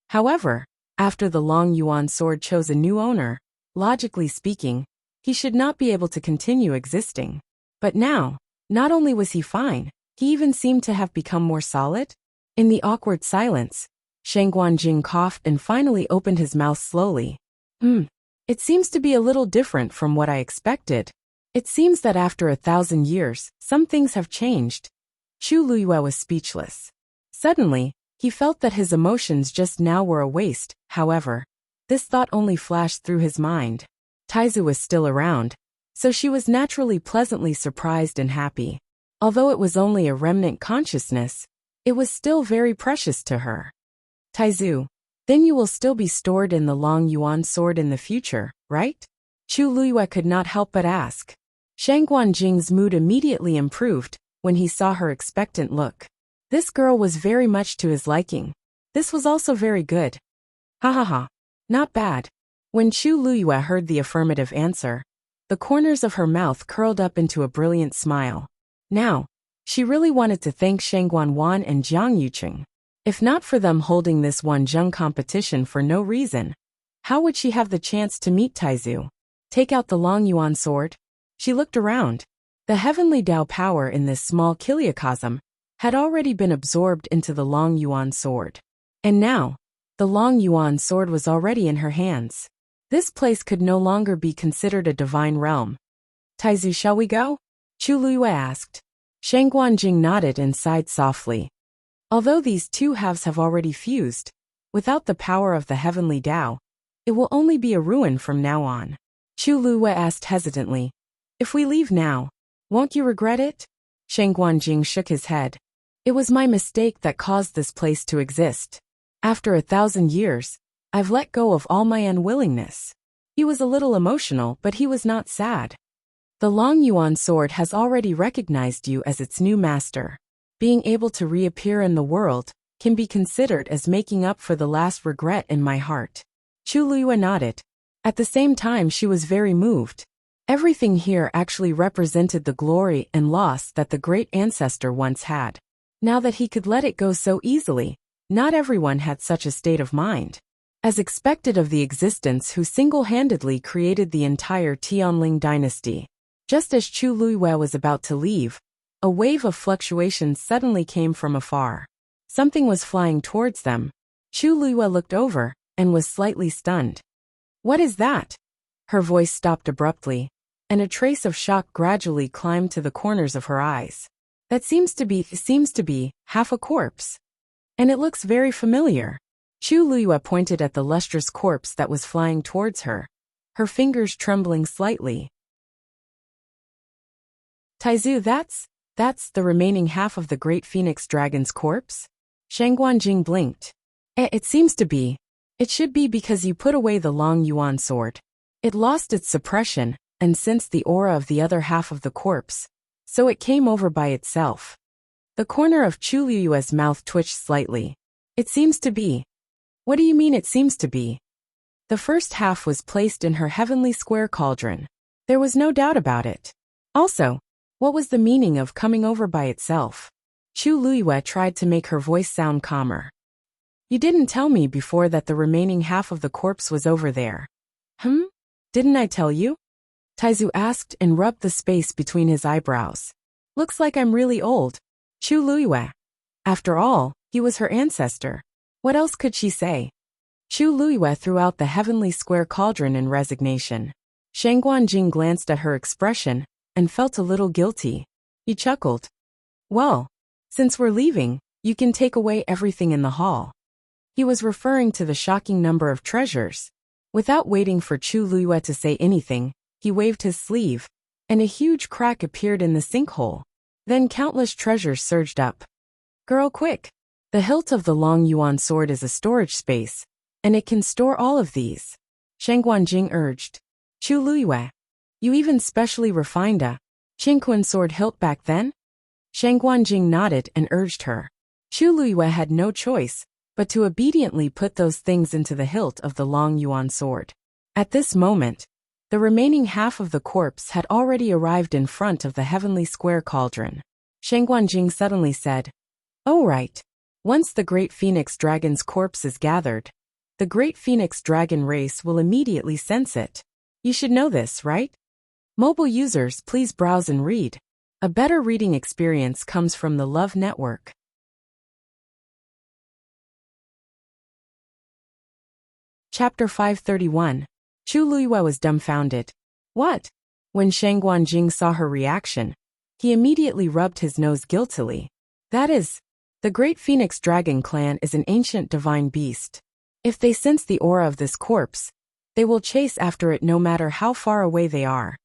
[SPEAKER 1] However, after the Long Yuan sword chose a new owner, logically speaking, he should not be able to continue existing. But now, not only was he fine, he even seemed to have become more solid. In the awkward silence, Shang Guanjing coughed and finally opened his mouth slowly. It seems to be a little different from what I expected. It seems that after 1,000 years, some things have changed." Chu Luiyue was speechless. Suddenly, he felt that his emotions just now were a waste. However, this thought only flashed through his mind. Taizu was still around, so she was naturally pleasantly surprised and happy. Although it was only a remnant consciousness, it was still very precious to her. "Taizu, then you will still be stored in the Long Yuan sword in the future, right?" Chu Luiyue could not help but ask. Shang Guanjing's mood immediately improved when he saw her expectant look. This girl was very much to his liking. This was also very good. Ha ha ha. Not bad. When Chu Luiyue heard the affirmative answer, the corners of her mouth curled up into a brilliant smile. Now, she really wanted to thank Shang Guanwan and Jiang Yuqing. If not for them holding this Wanzheng competition for no reason, how would she have the chance to meet Taizu? Take out the Long Yuan sword? She looked around. The heavenly Dao power in this small kiliocosm had already been absorbed into the Long Yuan sword. And now, the Long Yuan sword was already in her hands. This place could no longer be considered a divine realm. "Taizu, shall we go?" Chu Luiyue asked. Shang Guanjing nodded and sighed softly. Although these two halves have already fused, without the power of the heavenly Tao, it will only be a ruin from now on. Chu Luwe asked hesitantly, "If we leave now, won't you regret it?" Shang Guanjing shook his head. "It was my mistake that caused this place to exist. After 1,000 years, I've let go of all my unwillingness." He was a little emotional, but he was not sad. The Long Yuan sword has already recognized you as its new master. Being able to reappear in the world can be considered as making up for the last regret in my heart. Chu Luwe nodded. At the same time, she was very moved. Everything here actually represented the glory and loss that the great ancestor once had. Now that he could let it go so easily, not everyone had such a state of mind. As expected of the existence who single-handedly created the entire Tianling dynasty. Just as Chu Luwe was about to leave, a wave of fluctuations suddenly came from afar. Something was flying towards them. Chu Luwe looked over and was slightly stunned. "What is that?" Her voice stopped abruptly, and a trace of shock gradually climbed to the corners of her eyes. "That seems to be half a corpse. And it looks very familiar." Chu Luwe pointed at the lustrous corpse that was flying towards her, her fingers trembling slightly. "Taizu, that's the remaining half of the great phoenix dragon's corpse?" Shang Guanjing blinked. It seems to be. It should be because you put away the Long Yuan sword. It lost its suppression and sensed the aura of the other half of the corpse, so it came over by itself." The corner of Chu Luwe's mouth twitched slightly. "It seems to be." "What do you mean it seems to be?" "The first half was placed in her heavenly square cauldron. There was no doubt about it. Also, what was the meaning of coming over by itself?" Chu Luwe tried to make her voice sound calmer. "You didn't tell me before that the remaining half of the corpse was over there." Didn't I tell you?" Taizu asked and rubbed the space between his eyebrows. "Looks like I'm really old." Chu Luwe. After all, he was her ancestor. What else could she say? Chu Luwe threw out the heavenly square cauldron in resignation. Shang Guanjing glanced at her expression and felt a little guilty. He chuckled. "Well, since we're leaving, you can take away everything in the hall." He was referring to the shocking number of treasures. Without waiting for Chu Luwe to say anything, he waved his sleeve, and a huge crack appeared in the sinkhole. Then countless treasures surged up. "Girl, quick! The hilt of the Long Yuan sword is a storage space, and it can store all of these," Shang Guanjing urged. "Chu Luwe, you even specially refined a Qingquan sword hilt back then?" Shang Guanjing nodded and urged her. Chu Luwe had no choice but to obediently put those things into the hilt of the Long Yuan sword. At this moment, the remaining half of the corpse had already arrived in front of the heavenly square cauldron. Shang Guanjing suddenly said, "Oh right. Once the great phoenix dragon's corpse is gathered, the great phoenix dragon race will immediately sense it. You should know this, right? Mobile users, please browse and read. A better reading experience comes from the Love Network." Chapter 531. Chu Luwe was dumbfounded. "What?" When Shang Guanjing saw her reaction, he immediately rubbed his nose guiltily. "That is, the great phoenix dragon clan is an ancient divine beast. If they sense the aura of this corpse, they will chase after it no matter how far away they are."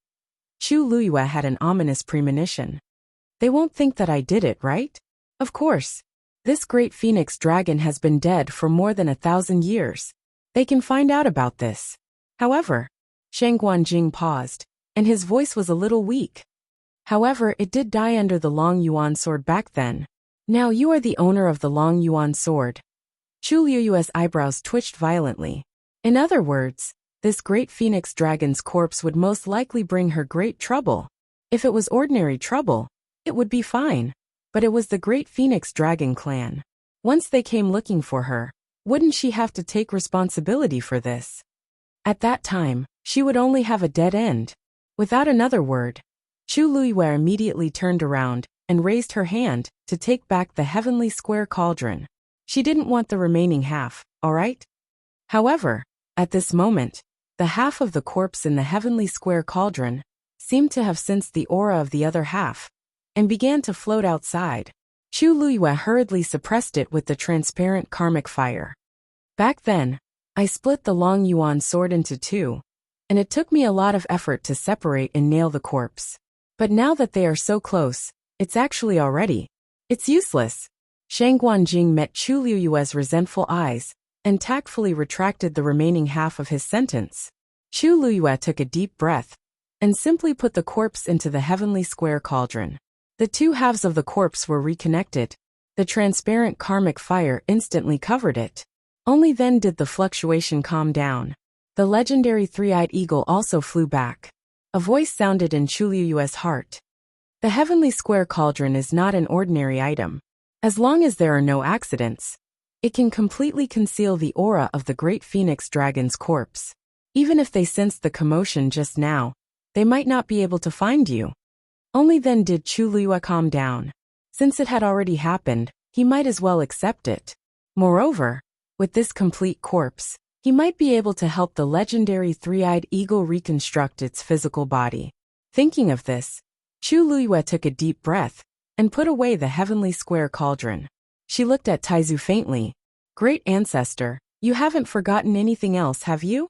[SPEAKER 1] Chu Luwe had an ominous premonition. "They won't think that I did it, right? Of course. This great phoenix dragon has been dead for more than 1,000 years. They can find out about this." However, Shang Guanjing paused, and his voice was a little weak. "However, it did die under the Long Yuan sword back then. Now you are the owner of the Long Yuan sword." Chu Luwe's eyebrows twitched violently. In other words, this great phoenix dragon's corpse would most likely bring her great trouble. If it was ordinary trouble, it would be fine. But it was the great phoenix dragon clan. Once they came looking for her, wouldn't she have to take responsibility for this? At that time, she would only have a dead end. Without another word, Chu Luwe immediately turned around and raised her hand to take back the heavenly square cauldron. She didn't want the remaining half, all right? However, at this moment, the half of the corpse in the heavenly square cauldron seemed to have sensed the aura of the other half, and began to float outside. Chu Luyue hurriedly suppressed it with the transparent karmic fire. Back then, I split the Long Yuan sword into two, and it took me a lot of effort to separate and nail the corpse. But now that they are so close, it's actually already. It's useless. Shang Guanjing met Chu Luyue's resentful eyes and tactfully retracted the remaining half of his sentence. Chu Luyue took a deep breath and simply put the corpse into the heavenly square cauldron. The two halves of the corpse were reconnected. The transparent karmic fire instantly covered it. Only then did the fluctuation calm down. The legendary three-eyed eagle also flew back. A voice sounded in Chu Luyue's heart. The heavenly square cauldron is not an ordinary item. As long as there are no accidents, it can completely conceal the aura of the great phoenix dragon's corpse. Even if they sensed the commotion just now, they might not be able to find you. Only then did Chu Luyue calm down. Since it had already happened, he might as well accept it. Moreover, with this complete corpse, he might be able to help the legendary three-eyed eagle reconstruct its physical body. Thinking of this, Chu Luyue took a deep breath and put away the heavenly square cauldron. She looked at Taizu faintly. Great ancestor, you haven't forgotten anything else, have you?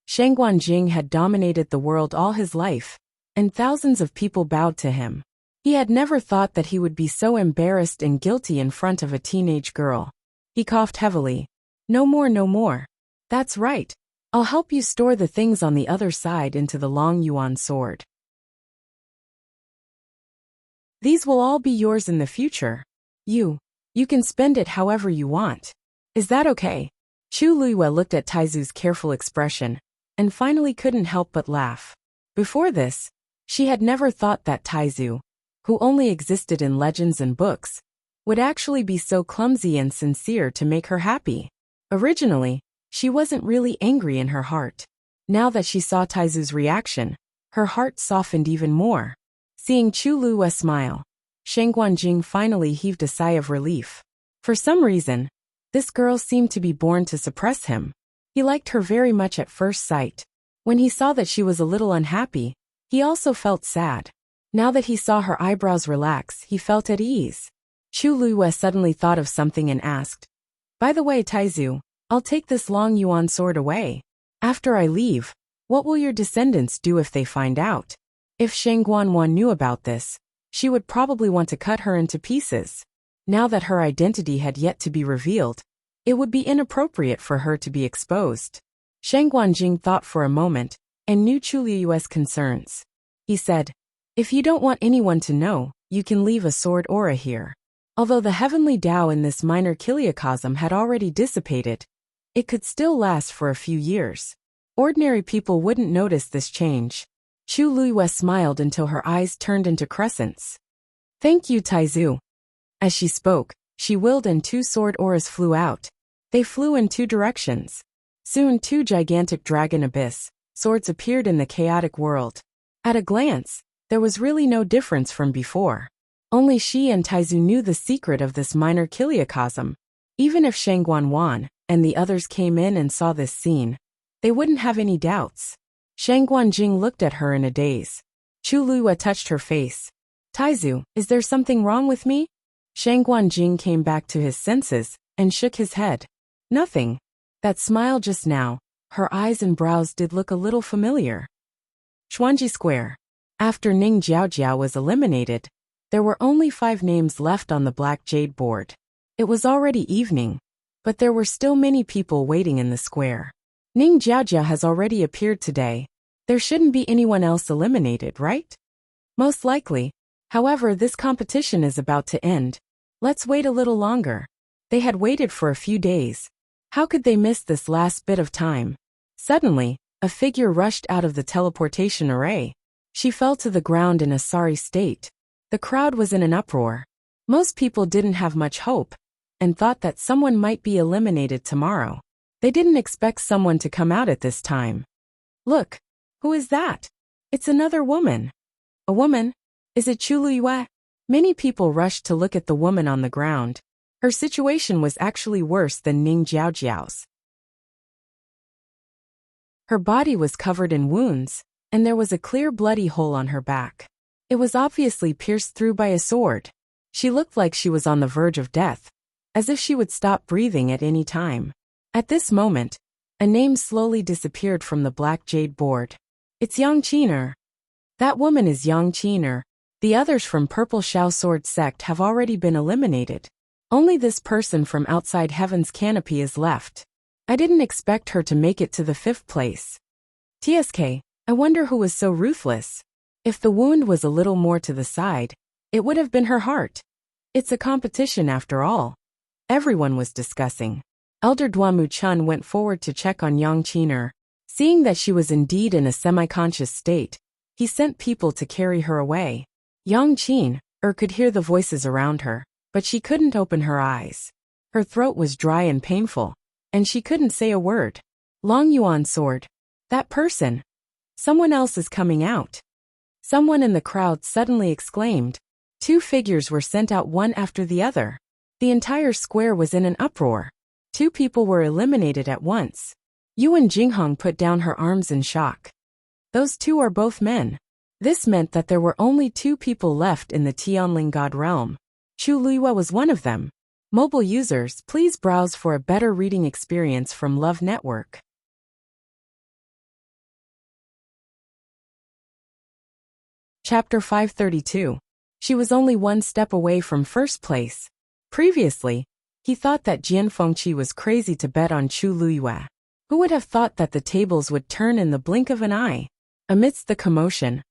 [SPEAKER 1] Shang Guanjing had dominated the world all his life, and thousands of people bowed to him. He had never thought that he would be so embarrassed and guilty in front of a teenage girl. He coughed heavily. No more, no more. That's right. I'll help you store the things on the other side into the Long Yuan sword. These will all be yours in the future. You can spend it however you want. Is that okay? Chu Luyue looked at Taizu's careful expression and finally couldn't help but laugh. Before this, she had never thought that Taizu, who only existed in legends and books, would actually be so clumsy and sincere to make her happy. Originally, she wasn't really angry in her heart. Now that she saw Taizu's reaction, her heart softened even more. Seeing Chu Luyue smile, Shang Guanjing finally heaved a sigh of relief. For some reason, this girl seemed to be born to suppress him. He liked her very much at first sight. When he saw that she was a little unhappy, he also felt sad. Now that he saw her eyebrows relax, he felt at ease. Chu Luyue suddenly thought of something and asked, "By the way, Taizu, I'll take this Long Yuan sword away. After I leave, what will your descendants do if they find out?" If Shang Guanwan knew about this, she would probably want to cut her into pieces. Now that her identity had yet to be revealed, it would be inappropriate for her to be exposed. Shang Guanjing thought for a moment and knew Chu Luyue's concerns. He said, "If you don't want anyone to know, you can leave a sword aura here." Although the heavenly Tao in this minor kiliacosm had already dissipated, it could still last for a few years. Ordinary people wouldn't notice this change. Chu Luyue smiled until her eyes turned into crescents. "Thank you, Taizu." As she spoke, she willed and two sword auras flew out. They flew in two directions. Soon two gigantic dragon abyss swords appeared in the chaotic world. At a glance, there was really no difference from before. Only she and Taizu knew the secret of this minor kiliacosm. Even if Shang Guanwan and the others came in and saw this scene, they wouldn't have any doubts. Shang Guanjing looked at her in a daze. Chu Luyue touched her face. "Taizu, is there something wrong with me?" Shang Guanjing came back to his senses and shook his head. "Nothing." That smile just now, her eyes and brows did look a little familiar. Xuanji Square. After Ning Jiaojiao was eliminated, there were only 5 names left on the black jade board. It was already evening, but there were still many people waiting in the square. Ning Jiaojia has already appeared today. There shouldn't be anyone else eliminated, right? Most likely. However, this competition is about to end. Let's wait a little longer. They had waited for a few days. How could they miss this last bit of time? Suddenly, a figure rushed out of the teleportation array. She fell to the ground in a sorry state. The crowd was in an uproar. Most people didn't have much hope and thought that someone might be eliminated tomorrow. They didn't expect someone to come out at this time. "Look, who is that? It's another woman." "A woman? Is it Chu Luyue?" Many people rushed to look at the woman on the ground. Her situation was actually worse than Ning Jiaojiao's. Her body was covered in wounds, and there was a clear bloody hole on her back. It was obviously pierced through by a sword. She looked like she was on the verge of death, as if she would stop breathing at any time. At this moment, a name slowly disappeared from the black jade board. It's Yang Qiner. That woman is Yang Qiner. The others from Purple Shao Sword Sect have already been eliminated. Only this person from outside Heaven's Canopy is left. I didn't expect her to make it to the 5th place. TSK, I wonder who was so ruthless. If the wound was a little more to the side, it would have been her heart. It's a competition after all. Everyone was discussing. Elder Duamu Chun went forward to check on Yang Qiner. Seeing that she was indeed in a semi-conscious state, he sent people to carry her away. Yang Qiner could hear the voices around her, but she couldn't open her eyes. Her throat was dry and painful, and she couldn't say a word. Long Yuan sword. That person. Someone else is coming out. Someone in the crowd suddenly exclaimed. 2 figures were sent out one after the other. The entire square was in an uproar. 2 people were eliminated at once. Yuan Jinghong put down her arms in shock. Those 2 are both men. This meant that there were only 2 people left in the Tianling God realm. Chu Luiyue was one of them. Mobile users, please browse for a better reading experience from Love Network. Chapter 532. She was only 1 step away from first place. Previously, he thought that Jian Fengqi was crazy to bet on Chu Luiyue. Who would have thought that the tables would turn in the blink of an eye? Amidst the commotion,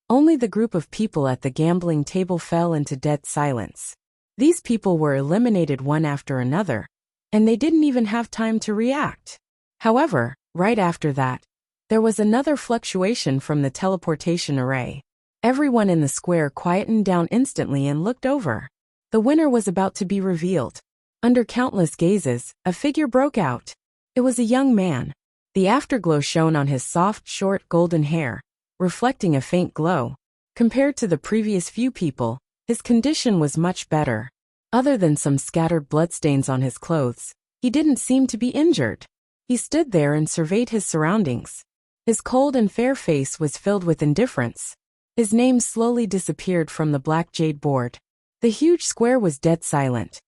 [SPEAKER 1] only the group of people at the gambling table fell into dead silence. These people were eliminated one after another, and they didn't even have time to react. However, right after that, there was another fluctuation from the teleportation array. Everyone in the square quietened down instantly and looked over. The winner was about to be revealed. Under countless gazes, a figure broke out. It was a young man. The afterglow shone on his soft, short, golden hair, reflecting a faint glow. Compared to the previous few people, his condition was much better. Other than some scattered bloodstains on his clothes, he didn't seem to be injured. He stood there and surveyed his surroundings. His cold and fair face was filled with indifference. His name slowly disappeared from the black jade board. The huge square was dead silent.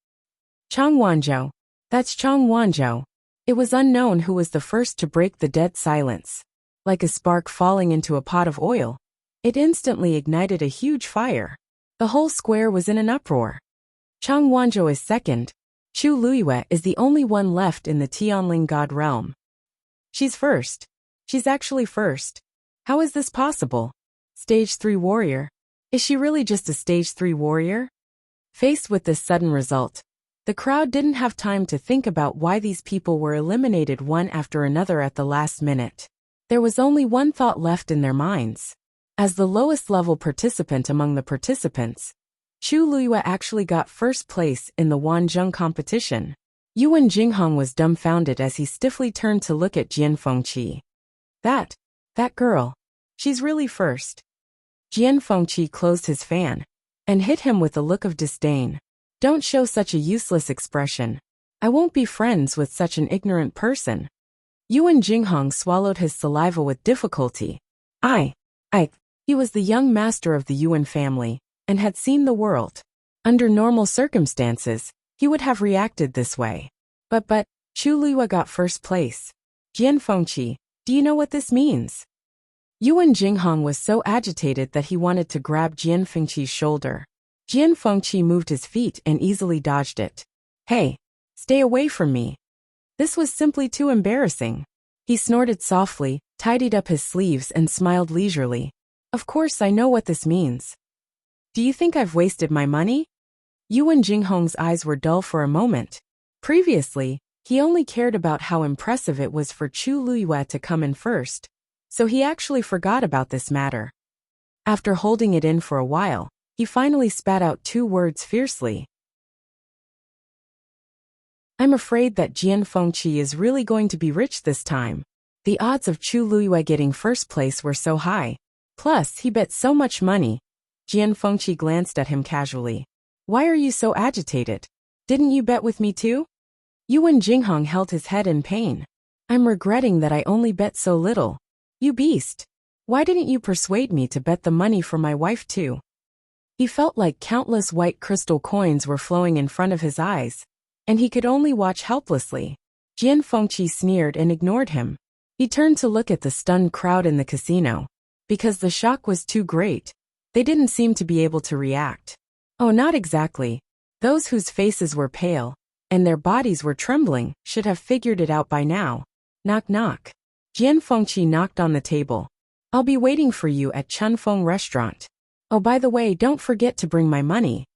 [SPEAKER 1] Chang Wanzhou. That's Chang Wanzhou. It was unknown who was the first to break the dead silence. Like a spark falling into a pot of oil, it instantly ignited a huge fire. The whole square was in an uproar. Chang Wanzhou is second. Chu Luiyue is the only one left in the Tianling God realm. She's first. She's actually first. How is this possible? Stage 3 warrior. Is she really just a Stage 3 warrior? Faced with this sudden result, the crowd didn't have time to think about why these people were eliminated one after another at the last minute. There was only one thought left in their minds. As the lowest level participant among the participants, Chu Luiyue actually got first place in the Wanzhong competition. Yuan Jinghong was dumbfounded as he stiffly turned to look at Jian Fengqi. That girl. She's really first. Jian Fengqi closed his fan and hit him with a look of disdain. Don't show such a useless expression. I won't be friends with such an ignorant person. Yuan Jinghong swallowed his saliva with difficulty. He was the young master of the Yuan family and had seen the world. Under normal circumstances, he would have reacted this way. But, Chu Luiyue got first place. Jian Fengqi, do you know what this means? Yuan Jinghong was so agitated that he wanted to grab Jian Fengqi's shoulder. Jian Fengqi moved his feet and easily dodged it. Hey, stay away from me. This was simply too embarrassing. He snorted softly, tidied up his sleeves and smiled leisurely. Of course I know what this means. Do you think I've wasted my money? Yuan Jinghong's eyes were dull for a moment. Previously, he only cared about how impressive it was for Chu Luiyue to come in first, so he actually forgot about this matter. After holding it in for a while, he finally spat out 2 words fiercely. I'm afraid that Jian Fengqi is really going to be rich this time. The odds of Chu Luiyue getting first place were so high. Plus, he bet so much money. Jian Fengqi glanced at him casually. Why are you so agitated? Didn't you bet with me too? Yuan Jinghong held his head in pain. I'm regretting that I only bet so little. You beast. Why didn't you persuade me to bet the money for my wife too? He felt like countless white crystal coins were flowing in front of his eyes, and he could only watch helplessly. Jian Fengqi sneered and ignored him. He turned to look at the stunned crowd in the casino. Because the shock was too great, they didn't seem to be able to react. Oh, not exactly. Those whose faces were pale, and their bodies were trembling, should have figured it out by now. Knock knock. Jian Fengqi knocked on the table. I'll be waiting for you at Chunfeng restaurant. Oh, by the way, don't forget to bring my money.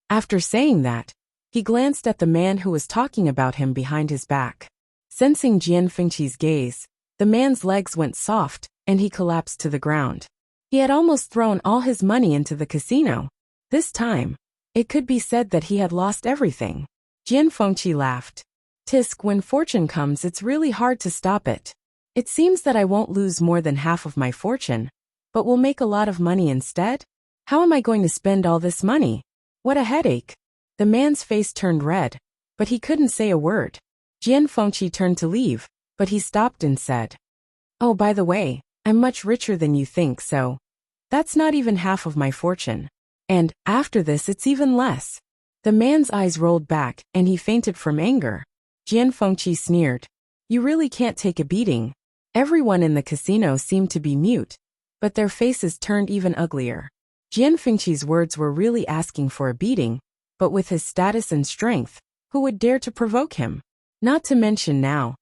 [SPEAKER 1] After saying that, he glanced at the man who was talking about him behind his back. Sensing Jian Fengqi's gaze, the man's legs went soft, and he collapsed to the ground. He had almost thrown all his money into the casino. This time, it could be said that he had lost everything. Jian Fengqi laughed. Tisk, when fortune comes, it's really hard to stop it. It seems that I won't lose more than half of my fortune, but will make a lot of money instead? How am I going to spend all this money? What a headache. The man's face turned red, but he couldn't say a word. Jian Fengqi turned to leave, but he stopped and said, Oh, by the way, I'm much richer than you think, so that's not even half of my fortune. And, after this, it's even less. The man's eyes rolled back, and he fainted from anger. Jian Fengqi sneered. You really can't take a beating. Everyone in the casino seemed to be mute, but their faces turned even uglier. Jian Fengqi's words were really asking for a beating, but with his status and strength, who would dare to provoke him? Not to mention now,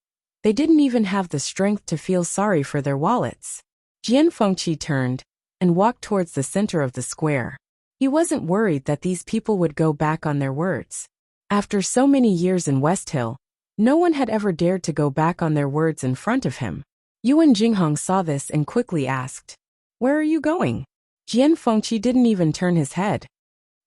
[SPEAKER 1] they didn't even have the strength to feel sorry for their wallets. Jian Fengqi turned and walked towards the center of the square. He wasn't worried that these people would go back on their words. After so many years in West Hill, no one had ever dared to go back on their words in front of him. Yuan Jinghong saw this and quickly asked, Where are you going? Jian Fengqi didn't even turn his head.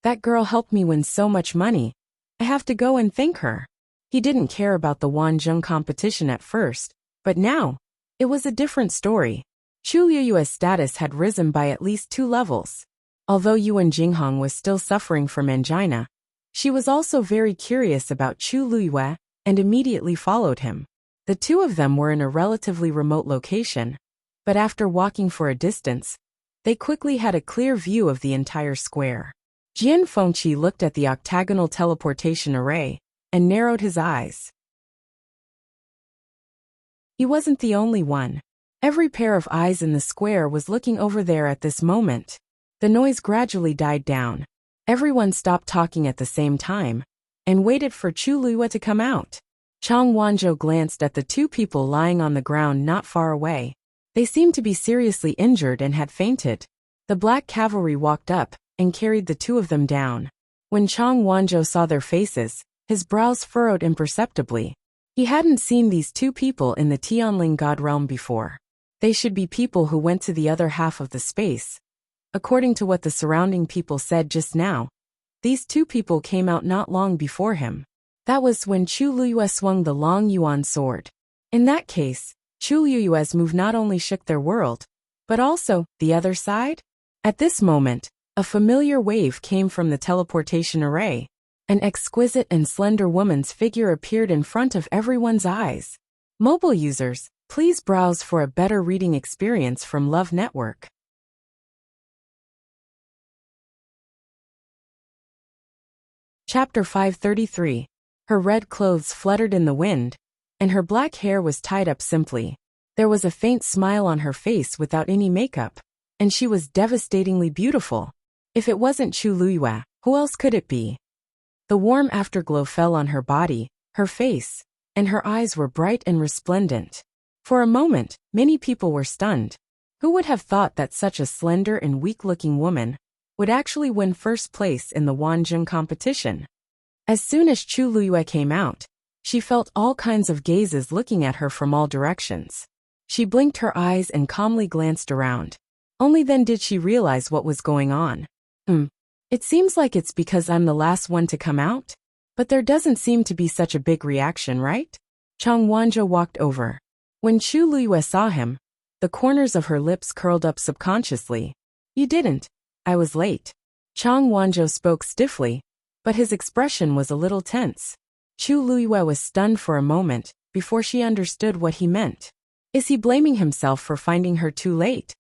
[SPEAKER 1] That girl helped me win so much money. I have to go and thank her. He didn't care about the Wanzhong competition at first, but now, it was a different story. Chu Liyue's status had risen by at least 2 levels. Although Yuan Jinghong was still suffering from angina, she was also very curious about Chu Liyue and immediately followed him. The two of them were in a relatively remote location, but after walking for a distance, they quickly had a clear view of the entire square. Jian Fengqi looked at the octagonal teleportation array and narrowed his eyes. He wasn't the only one. Every pair of eyes in the square was looking over there at this moment. The noise gradually died down. Everyone stopped talking at the same time and waited for Chu Liyue to come out. Chang Wanzhou glanced at the 2 people lying on the ground not far away. They seemed to be seriously injured and had fainted. The black cavalry walked up and carried the 2 of them down. When Chang Wanzhou saw their faces, his brows furrowed imperceptibly. He hadn't seen these 2 people in the Tianling God realm before. They should be people who went to the other half of the space. According to what the surrounding people said just now, these 2 people came out not long before him. That was when Chu Liyue swung the long yuan sword. In that case, Chu Liyue's move not only shook their world, but also the other side? At this moment, a familiar wave came from the teleportation array. An exquisite and slender woman's figure appeared in front of everyone's eyes. Mobile users, please browse for a better reading experience from Love Network. Chapter 533. Her red clothes fluttered in the wind, and her black hair was tied up simply. There was a faint smile on her face without any makeup, and she was devastatingly beautiful. If it wasn't Chu Liyue, who else could it be? The warm afterglow fell on her body, her face, and her eyes were bright and resplendent. For a moment, many people were stunned. Who would have thought that such a slender and weak-looking woman would actually win first place in the Wanzhong competition? As soon as Chu Liyue came out, she felt all kinds of gazes looking at her from all directions. She blinked her eyes and calmly glanced around. Only then did she realize what was going on. It seems like it's because I'm the last one to come out? But there doesn't seem to be such a big reaction, right? Chang Wanzhou walked over. When Chu Liyue saw him, the corners of her lips curled up subconsciously. You didn't. I was late. Chang Wanzhou spoke stiffly, but his expression was a little tense. Chu Liyue was stunned for a moment before she understood what he meant. Is he blaming himself for finding her too late?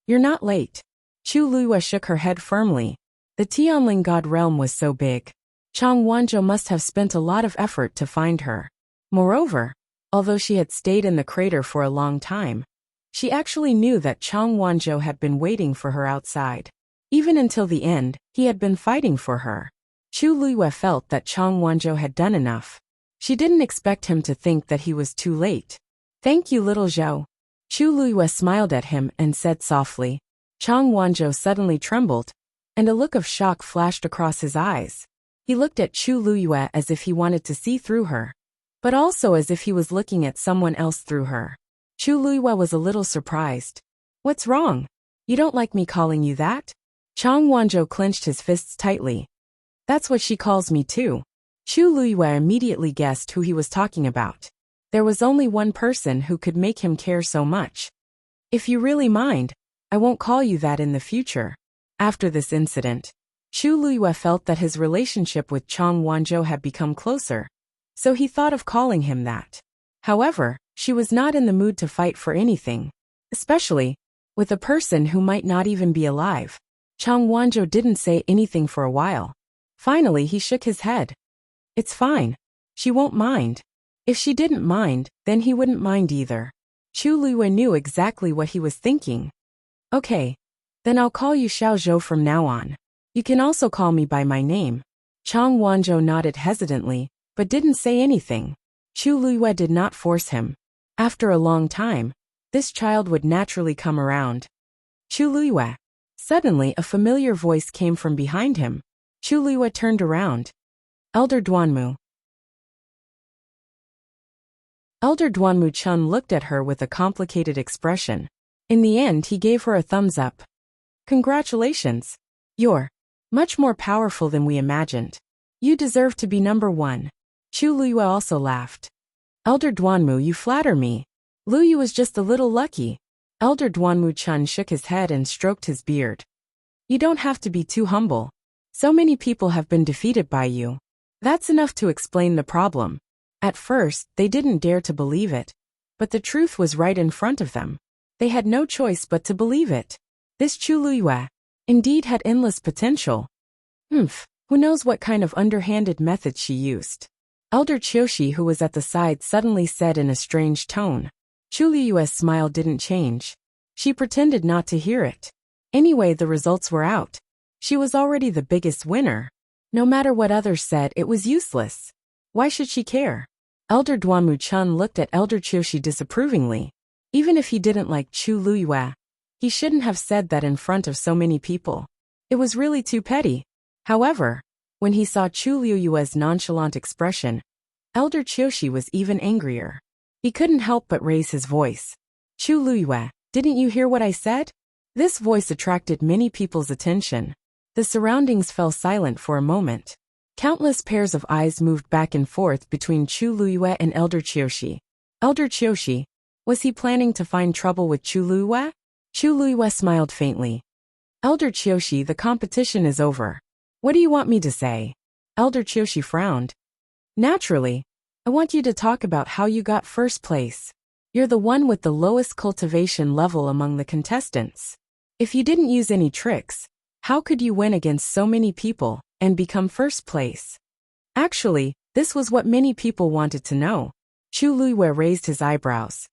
[SPEAKER 1] You're not late. Chu Luiyue shook her head firmly. The Tianling God realm was so big. Chang Wanzhou must have spent a lot of effort to find her. Moreover, although she had stayed in the crater for a long time, she actually knew that Chang Wanzhou had been waiting for her outside. Even until the end, he had been fighting for her. Chu Luiyue felt that Chang Wanzhou had done enough. She didn't expect him to think that he was too late. Thank you, little Zhou. Chu Luiyue smiled at him and said softly. Chang Wanzhou suddenly trembled, and a look of shock flashed across his eyes. He looked at Chu Luiyue as if he wanted to see through her, but also as if he was looking at someone else through her. Chu Luiyue was a little surprised. What's wrong? You don't like me calling you that? Chang Wanzhou clenched his fists tightly. That's what she calls me too. Chu Luiyue immediately guessed who he was talking about. There was only one person who could make him care so much. If you really mind, I won't call you that in the future. After this incident, Chu Luiyue felt that his relationship with Chang Wanzhou had become closer, so he thought of calling him that. However, she was not in the mood to fight for anything, especially with a person who might not even be alive. Chang Wanzhou didn't say anything for a while. Finally, he shook his head. It's fine. She won't mind. If she didn't mind, then he wouldn't mind either. Chu Luiyue knew exactly what he was thinking. Okay. Then I'll call you Xiao Zhou from now on. You can also call me by my name. Chang Wanzhou nodded hesitantly, but didn't say anything. Chu Luiyue did not force him. After a long time, this child would naturally come around. Chu Luiyue. Suddenly a familiar voice came from behind him. Chu Luiyue turned around. Elder Duanmu. Elder Duanmu Chun looked at her with a complicated expression. In the end, he gave her a thumbs up. Congratulations. You're much more powerful than we imagined. You deserve to be number one. Chu Luiyue also laughed. Elder Duanmu, you flatter me. Luyu was just a little lucky. Elder Duanmu Chun shook his head and stroked his beard. You don't have to be too humble. So many people have been defeated by you. That's enough to explain the problem. At first, they didn't dare to believe it. But the truth was right in front of them. They had no choice but to believe it. This Chu Luiyue indeed had endless potential. Who knows what kind of underhanded method she used. Elder Qiushi, who was at the side, suddenly said in a strange tone. Chu Luiyue's smile didn't change. She pretended not to hear it. Anyway, the results were out. She was already the biggest winner. No matter what others said, it was useless. Why should she care? Elder Duanmu Chun looked at Elder Qiushi disapprovingly. Even if he didn't like Chu Luiyue, he shouldn't have said that in front of so many people. It was really too petty. However, when he saw Chu Luiyue's nonchalant expression, Elder Qiushi was even angrier. He couldn't help but raise his voice. Chu Luiyue, didn't you hear what I said? This voice attracted many people's attention. The surroundings fell silent for a moment. Countless pairs of eyes moved back and forth between Chu Luiyue and Elder Qiushi. Elder Qiushi, was he planning to find trouble with Chu Luiyue? Chu Luiyue smiled faintly. Elder Qiushi, the competition is over. What do you want me to say? Elder Qiushi frowned. Naturally, I want you to talk about how you got first place. You're the one with the lowest cultivation level among the contestants. If you didn't use any tricks, how could you win against so many people and become first place? Actually, this was what many people wanted to know. Chu Luiyue raised his eyebrows.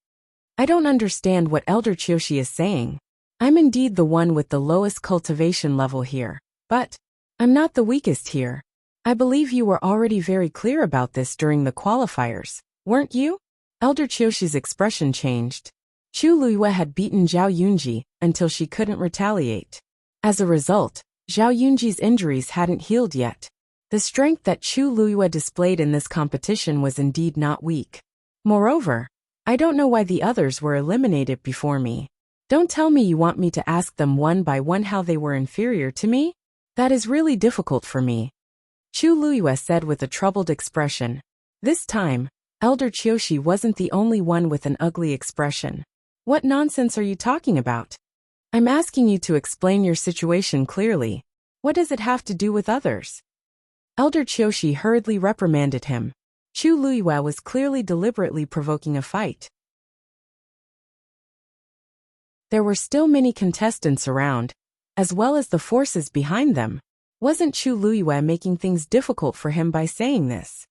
[SPEAKER 1] I don't understand what Elder Qiushi is saying. I'm indeed the one with the lowest cultivation level here, but I'm not the weakest here. I believe you were already very clear about this during the qualifiers, weren't you? Elder Qiushi's expression changed. Chu Luiyue had beaten Zhao Yunji until she couldn't retaliate. As a result, Zhao Yunji's injuries hadn't healed yet. The strength that Chu Luiyue displayed in this competition was indeed not weak. Moreover, I don't know why the others were eliminated before me. Don't tell me you want me to ask them one by one how they were inferior to me? That is really difficult for me. Chu Luiyue said with a troubled expression. This time, Elder Qiushi wasn't the only one with an ugly expression. What nonsense are you talking about? I'm asking you to explain your situation clearly. What does it have to do with others? Elder Qiushi hurriedly reprimanded him. Chu Luiyue was clearly deliberately provoking a fight. There were still many contestants around, as well as the forces behind them. Wasn't Chu Luiyue making things difficult for him by saying this?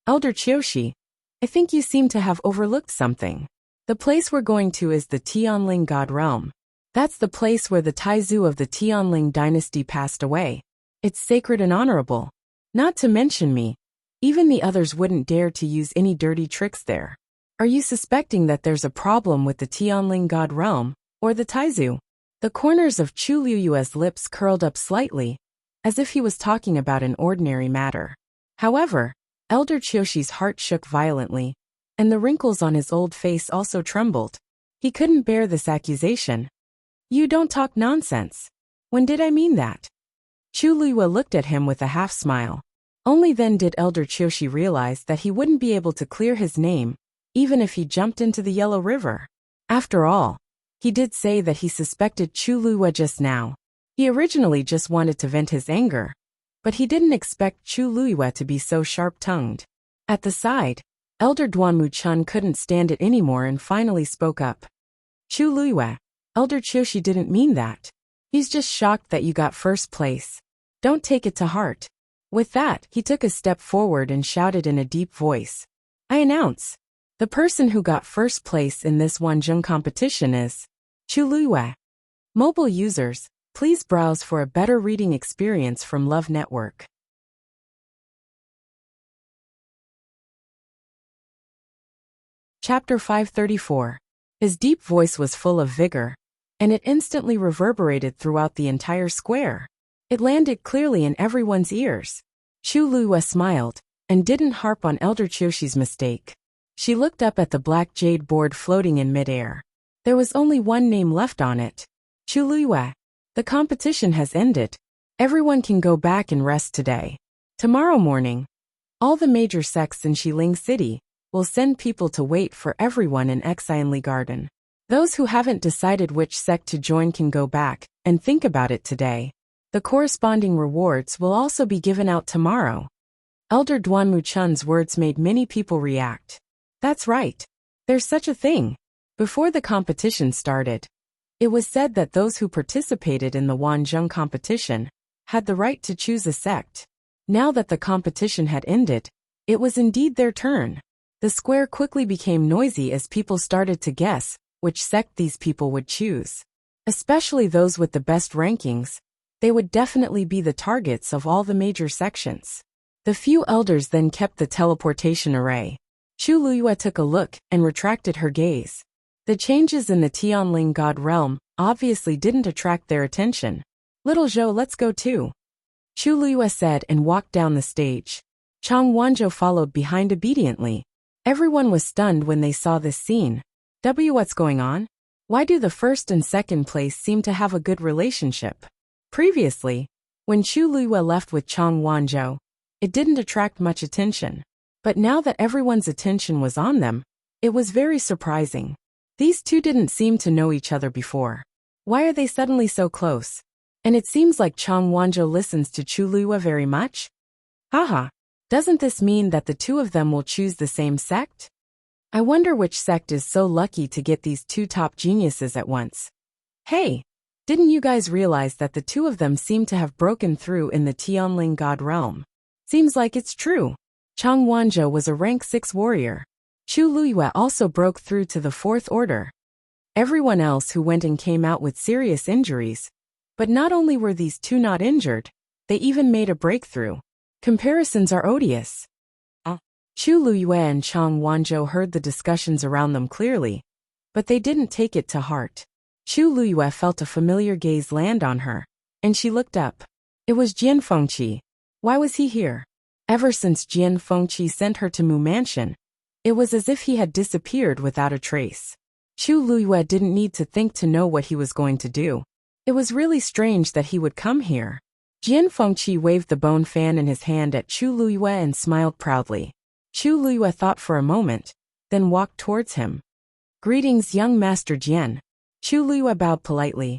[SPEAKER 1] Elder Qiushi, I think you seem to have overlooked something. The place we're going to is the Tianling God Realm. That's the place where the Taizu of the Tianling dynasty passed away. It's sacred and honorable. Not to mention me. Even the others wouldn't dare to use any dirty tricks there. Are you suspecting that there's a problem with the Tianling God Realm, or the Taizu? The corners of Chu Luiyue's lips curled up slightly, as if he was talking about an ordinary matter. However, Elder Qiushi's heart shook violently, and the wrinkles on his old face also trembled. He couldn't bear this accusation. You don't talk nonsense. When did I mean that? Chu Luiyue looked at him with a half-smile. Only then did Elder Qiushi realize that he wouldn't be able to clear his name, even if he jumped into the Yellow River. After all, he did say that he suspected Chu Luiyue just now. He originally just wanted to vent his anger, but he didn't expect Chu Luiyue to be so sharp-tongued. At the side, Elder Duanmu Chun couldn't stand it anymore and finally spoke up. Chu Luiyue, Elder Qiushi didn't mean that. He's just shocked that you got first place. Don't take it to heart. With that, he took a step forward and shouted in a deep voice. I announce, the person who got first place in this Wanzhong competition is Chu Luiyue. Mobile users, please browse for a better reading experience from Love Network. Chapter 534. His deep voice was full of vigor, and it instantly reverberated throughout the entire square. It landed clearly in everyone's ears. Chu Luiyue smiled, and didn't harp on Elder Qiushi's mistake. She looked up at the black jade board floating in midair. There was only one name left on it. Chu Luiyue. The competition has ended. Everyone can go back and rest today. Tomorrow morning, all the major sects in Xiling City will send people to wait for everyone in Exilely Garden. Those who haven't decided which sect to join can go back and think about it today. The corresponding rewards will also be given out tomorrow. Elder Duanmu Chun's words made many people react. That's right. There's such a thing. Before the competition started, it was said that those who participated in the Wanzhong competition had the right to choose a sect. Now that the competition had ended, it was indeed their turn. The square quickly became noisy as people started to guess which sect these people would choose. Especially those with the best rankings. They would definitely be the targets of all the major sections. The few elders then kept the teleportation array. Chu Luiyue took a look and retracted her gaze. The changes in the Tianling God Realm obviously didn't attract their attention. Little Zhou, let's go too. Chu Luiyue said and walked down the stage. Chang Wanzhou followed behind obediently. Everyone was stunned when they saw this scene. What's going on? Why do the first and second place seem to have a good relationship? Previously, when Chu Luiyue left with Chang Wanzhou, it didn't attract much attention. But now that everyone's attention was on them, it was very surprising. These two didn't seem to know each other before. Why are they suddenly so close? And it seems like Chang Wanzhou listens to Chu Luiyue very much? Haha, doesn't this mean that the two of them will choose the same sect? I wonder which sect is so lucky to get these two top geniuses at once. Hey, didn't you guys realize that the two of them seem to have broken through in the Tianling God Realm? Seems like it's true. Chang Wanzhou was a rank 6 warrior. Chu Luiyue also broke through to the 4th order. Everyone else who went and came out with serious injuries. But not only were these two not injured, they even made a breakthrough. Comparisons are odious. Chu Luiyue and Chang Wanzhou heard the discussions around them clearly, but they didn't take it to heart. Chu Luiyue felt a familiar gaze land on her, and she looked up. It was Jian Fengqi. Why was he here? Ever since Jian Fengqi sent her to Mu Mansion, it was as if he had disappeared without a trace. Chu Luiyue didn't need to think to know what he was going to do. It was really strange that he would come here. Jian Fengqi waved the bone fan in his hand at Chu Luiyue and smiled proudly. Chu Luiyue thought for a moment, then walked towards him. Greetings, young Master Jian. Chu Luiyue bowed politely.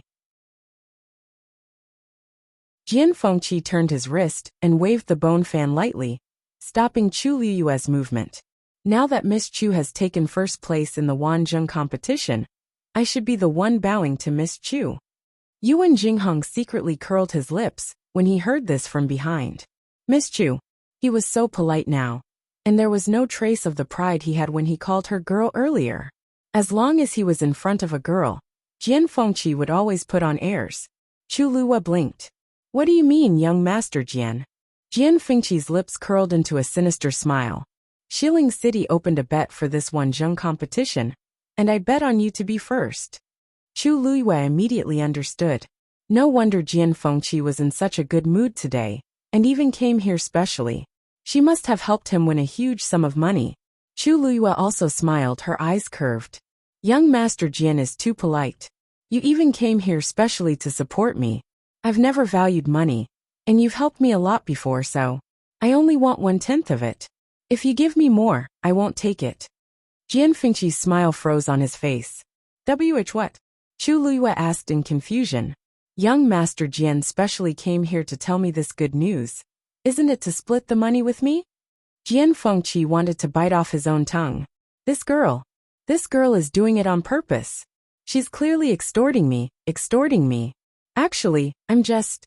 [SPEAKER 1] Jian Fengqi turned his wrist and waved the bone fan lightly, stopping Chu Luiyue's movement. Now that Miss Chu has taken first place in the Wanzhong competition, I should be the one bowing to Miss Chu. Yuan Jinghong secretly curled his lips when he heard this from behind. Miss Chu. He was so polite now, and there was no trace of the pride he had when he called her girl earlier. As long as he was in front of a girl, Jian Fengqi would always put on airs. Chu Luwa blinked. What do you mean, young master Jian? Jian Fengqi's lips curled into a sinister smile. Shilling City opened a bet for this Wanzhong competition, and I bet on you to be first. Chu Luwa immediately understood. No wonder Jian Fengqi was in such a good mood today, and even came here specially. She must have helped him win a huge sum of money. Chu Luwa also smiled, her eyes curved. Young Master Jian is too polite. You even came here specially to support me. I've never valued money, and you've helped me a lot before, so I only want 1/10 of it. If you give me more, I won't take it. Jian Fengqi's smile froze on his face. What? Chu Luwa asked in confusion. Young Master Jian specially came here to tell me this good news. Isn't it to split the money with me? Jian Fengqi wanted to bite off his own tongue. This girl is doing it on purpose. She's clearly extorting me. Actually, I'm just...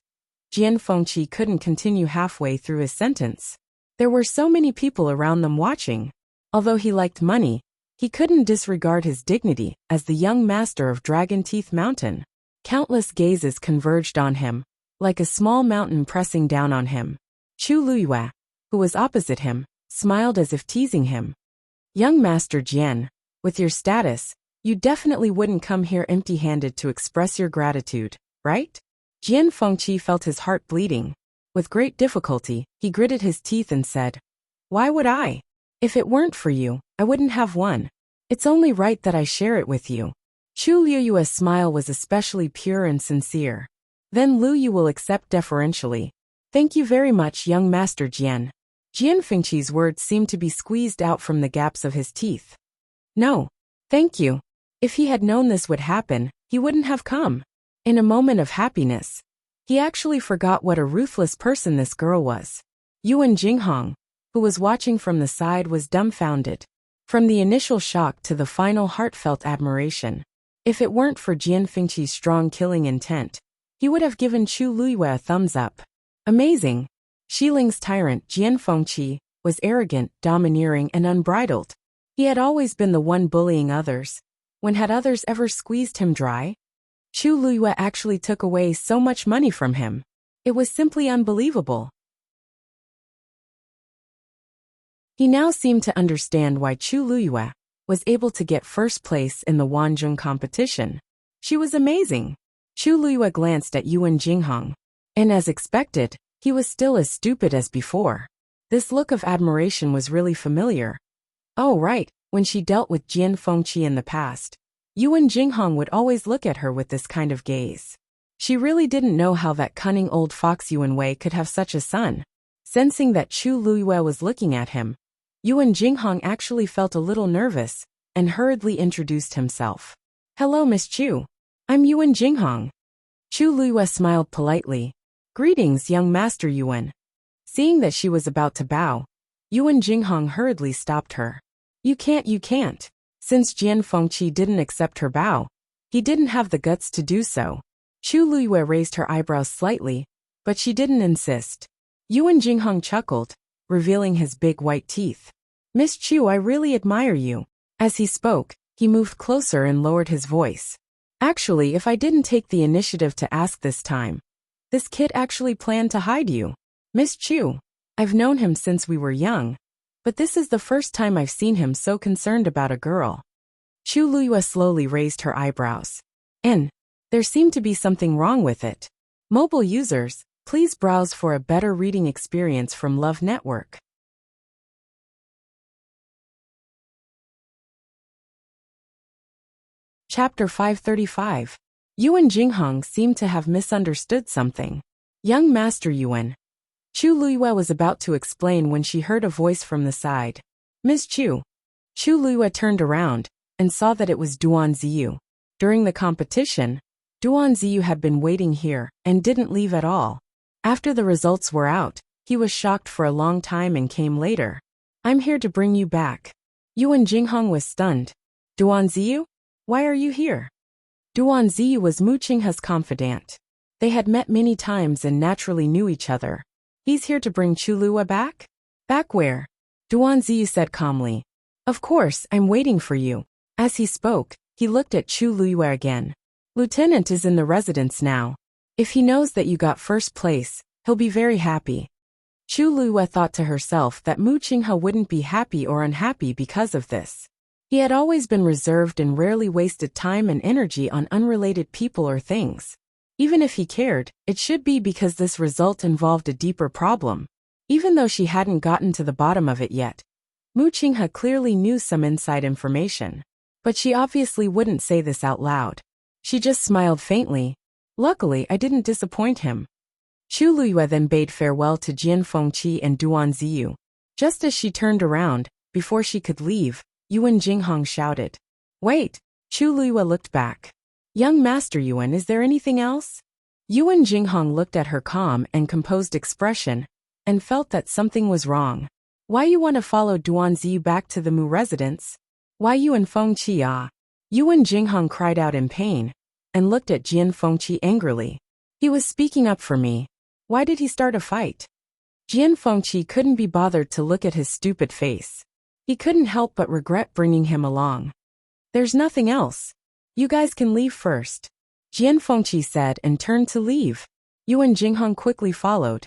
[SPEAKER 1] Jian Fengqi couldn't continue halfway through his sentence. There were so many people around them watching. Although he liked money, he couldn't disregard his dignity as the young master of Dragon Teeth Mountain. Countless gazes converged on him, like a small mountain pressing down on him. Chu Luwa, who was opposite him, smiled as if teasing him. Young Master Jian, with your status, you definitely wouldn't come here empty-handed to express your gratitude, right? Jian Fengqi felt his heart bleeding. With great difficulty, he gritted his teeth and said, Why would I? If it weren't for you, I wouldn't have won. It's only right that I share it with you. Chu Luyua's smile was especially pure and sincere. Then Lu Yu will accept deferentially. Thank you very much, young Master Jian. Jian Fengqi's words seemed to be squeezed out from the gaps of his teeth. No, thank you. If he had known this would happen, he wouldn't have come. In a moment of happiness, he actually forgot what a ruthless person this girl was. Yuan Jinghong, who was watching from the side, was dumbfounded. From the initial shock to the final heartfelt admiration. If it weren't for Jian Fengqi's strong killing intent, he would have given Chu Luwa a thumbs up. Amazing. Shiling's tyrant, Jian Fengqi, was arrogant, domineering, and unbridled. He had always been the one bullying others. When had others ever squeezed him dry? Chu Luwa actually took away so much money from him. It was simply unbelievable. He now seemed to understand why Chu Luwa was able to get first place in the Wanzhong competition. She was amazing. Chu Luwa glanced at Yuan Jinghong, and as expected, he was still as stupid as before. This look of admiration was really familiar. Oh right, when she dealt with Jian Fengqi in the past, Yuan Jinghong would always look at her with this kind of gaze. She really didn't know how that cunning old fox Yuan Wei could have such a son. Sensing that Chu Luwa was looking at him, Yuan Jinghong actually felt a little nervous and hurriedly introduced himself. Hello, Miss Chu. I'm Yuan Jinghong. Chu Luwa smiled politely. Greetings, young Master Yuan. Seeing that she was about to bow, Yuan Jinghong hurriedly stopped her. You can't. Since Jian Fengqi didn't accept her bow, he didn't have the guts to do so. Chu Luwa raised her eyebrows slightly, but she didn't insist. Yuan Jinghong chuckled, revealing his big white teeth. Miss Chu, I really admire you. As he spoke, he moved closer and lowered his voice. Actually, if I didn't take the initiative to ask this time, this kid actually planned to hide you. Miss Chu, I've known him since we were young, but this is the first time I've seen him so concerned about a girl. Chu Luwa slowly raised her eyebrows. And there seemed to be something wrong with it. Mobile users, please browse for a better reading experience from Love Network. Chapter 535. Yuan Jinghong seemed to have misunderstood something. Young Master Yuan. Chu Luwa was about to explain when she heard a voice from the side. Miss Chu. Chu Luwa turned around and saw that it was Duan Ziyu. During the competition, Duan Ziyu had been waiting here and didn't leave at all. After the results were out, he was shocked for a long time and came later. I'm here to bring you back. Yuan Jinghong was stunned. Duan Ziyu? Why are you here? Duan Ziyu was Mu Qinghe's confidant. They had met many times and naturally knew each other. He's here to bring Chulua back? Back where? Duan Ziyu said calmly. Of course, I'm waiting for you. As he spoke, he looked at Chulua again. Lieutenant is in the residence now. If he knows that you got first place, he'll be very happy. Chulua thought to herself that Mu Qinghe wouldn't be happy or unhappy because of this. He had always been reserved and rarely wasted time and energy on unrelated people or things. Even if he cared, it should be because this result involved a deeper problem. Even though she hadn't gotten to the bottom of it yet, Mu Qinghe clearly knew some inside information. But she obviously wouldn't say this out loud. She just smiled faintly. Luckily, I didn't disappoint him. Chulua then bade farewell to Jian Fengqi and Duan Ziyu. Just as she turned around, before she could leave, Yuan Jinghong shouted. Wait! Chulua looked back. Young Master Yuan, is there anything else? Yuan Jinghong looked at her calm and composed expression, and felt that something was wrong. Why you want to follow Duan Ziyu back to the Mu residence? Why Yuan Fengqi ah? Yuan Jinghong cried out in pain, and looked at Jian Fengqi angrily. He was speaking up for me. Why did he start a fight? Jian Fengqi couldn't be bothered to look at his stupid face. He couldn't help but regret bringing him along. There's nothing else. You guys can leave first. Jian Fengqi said and turned to leave. Yuan Jinghong quickly followed.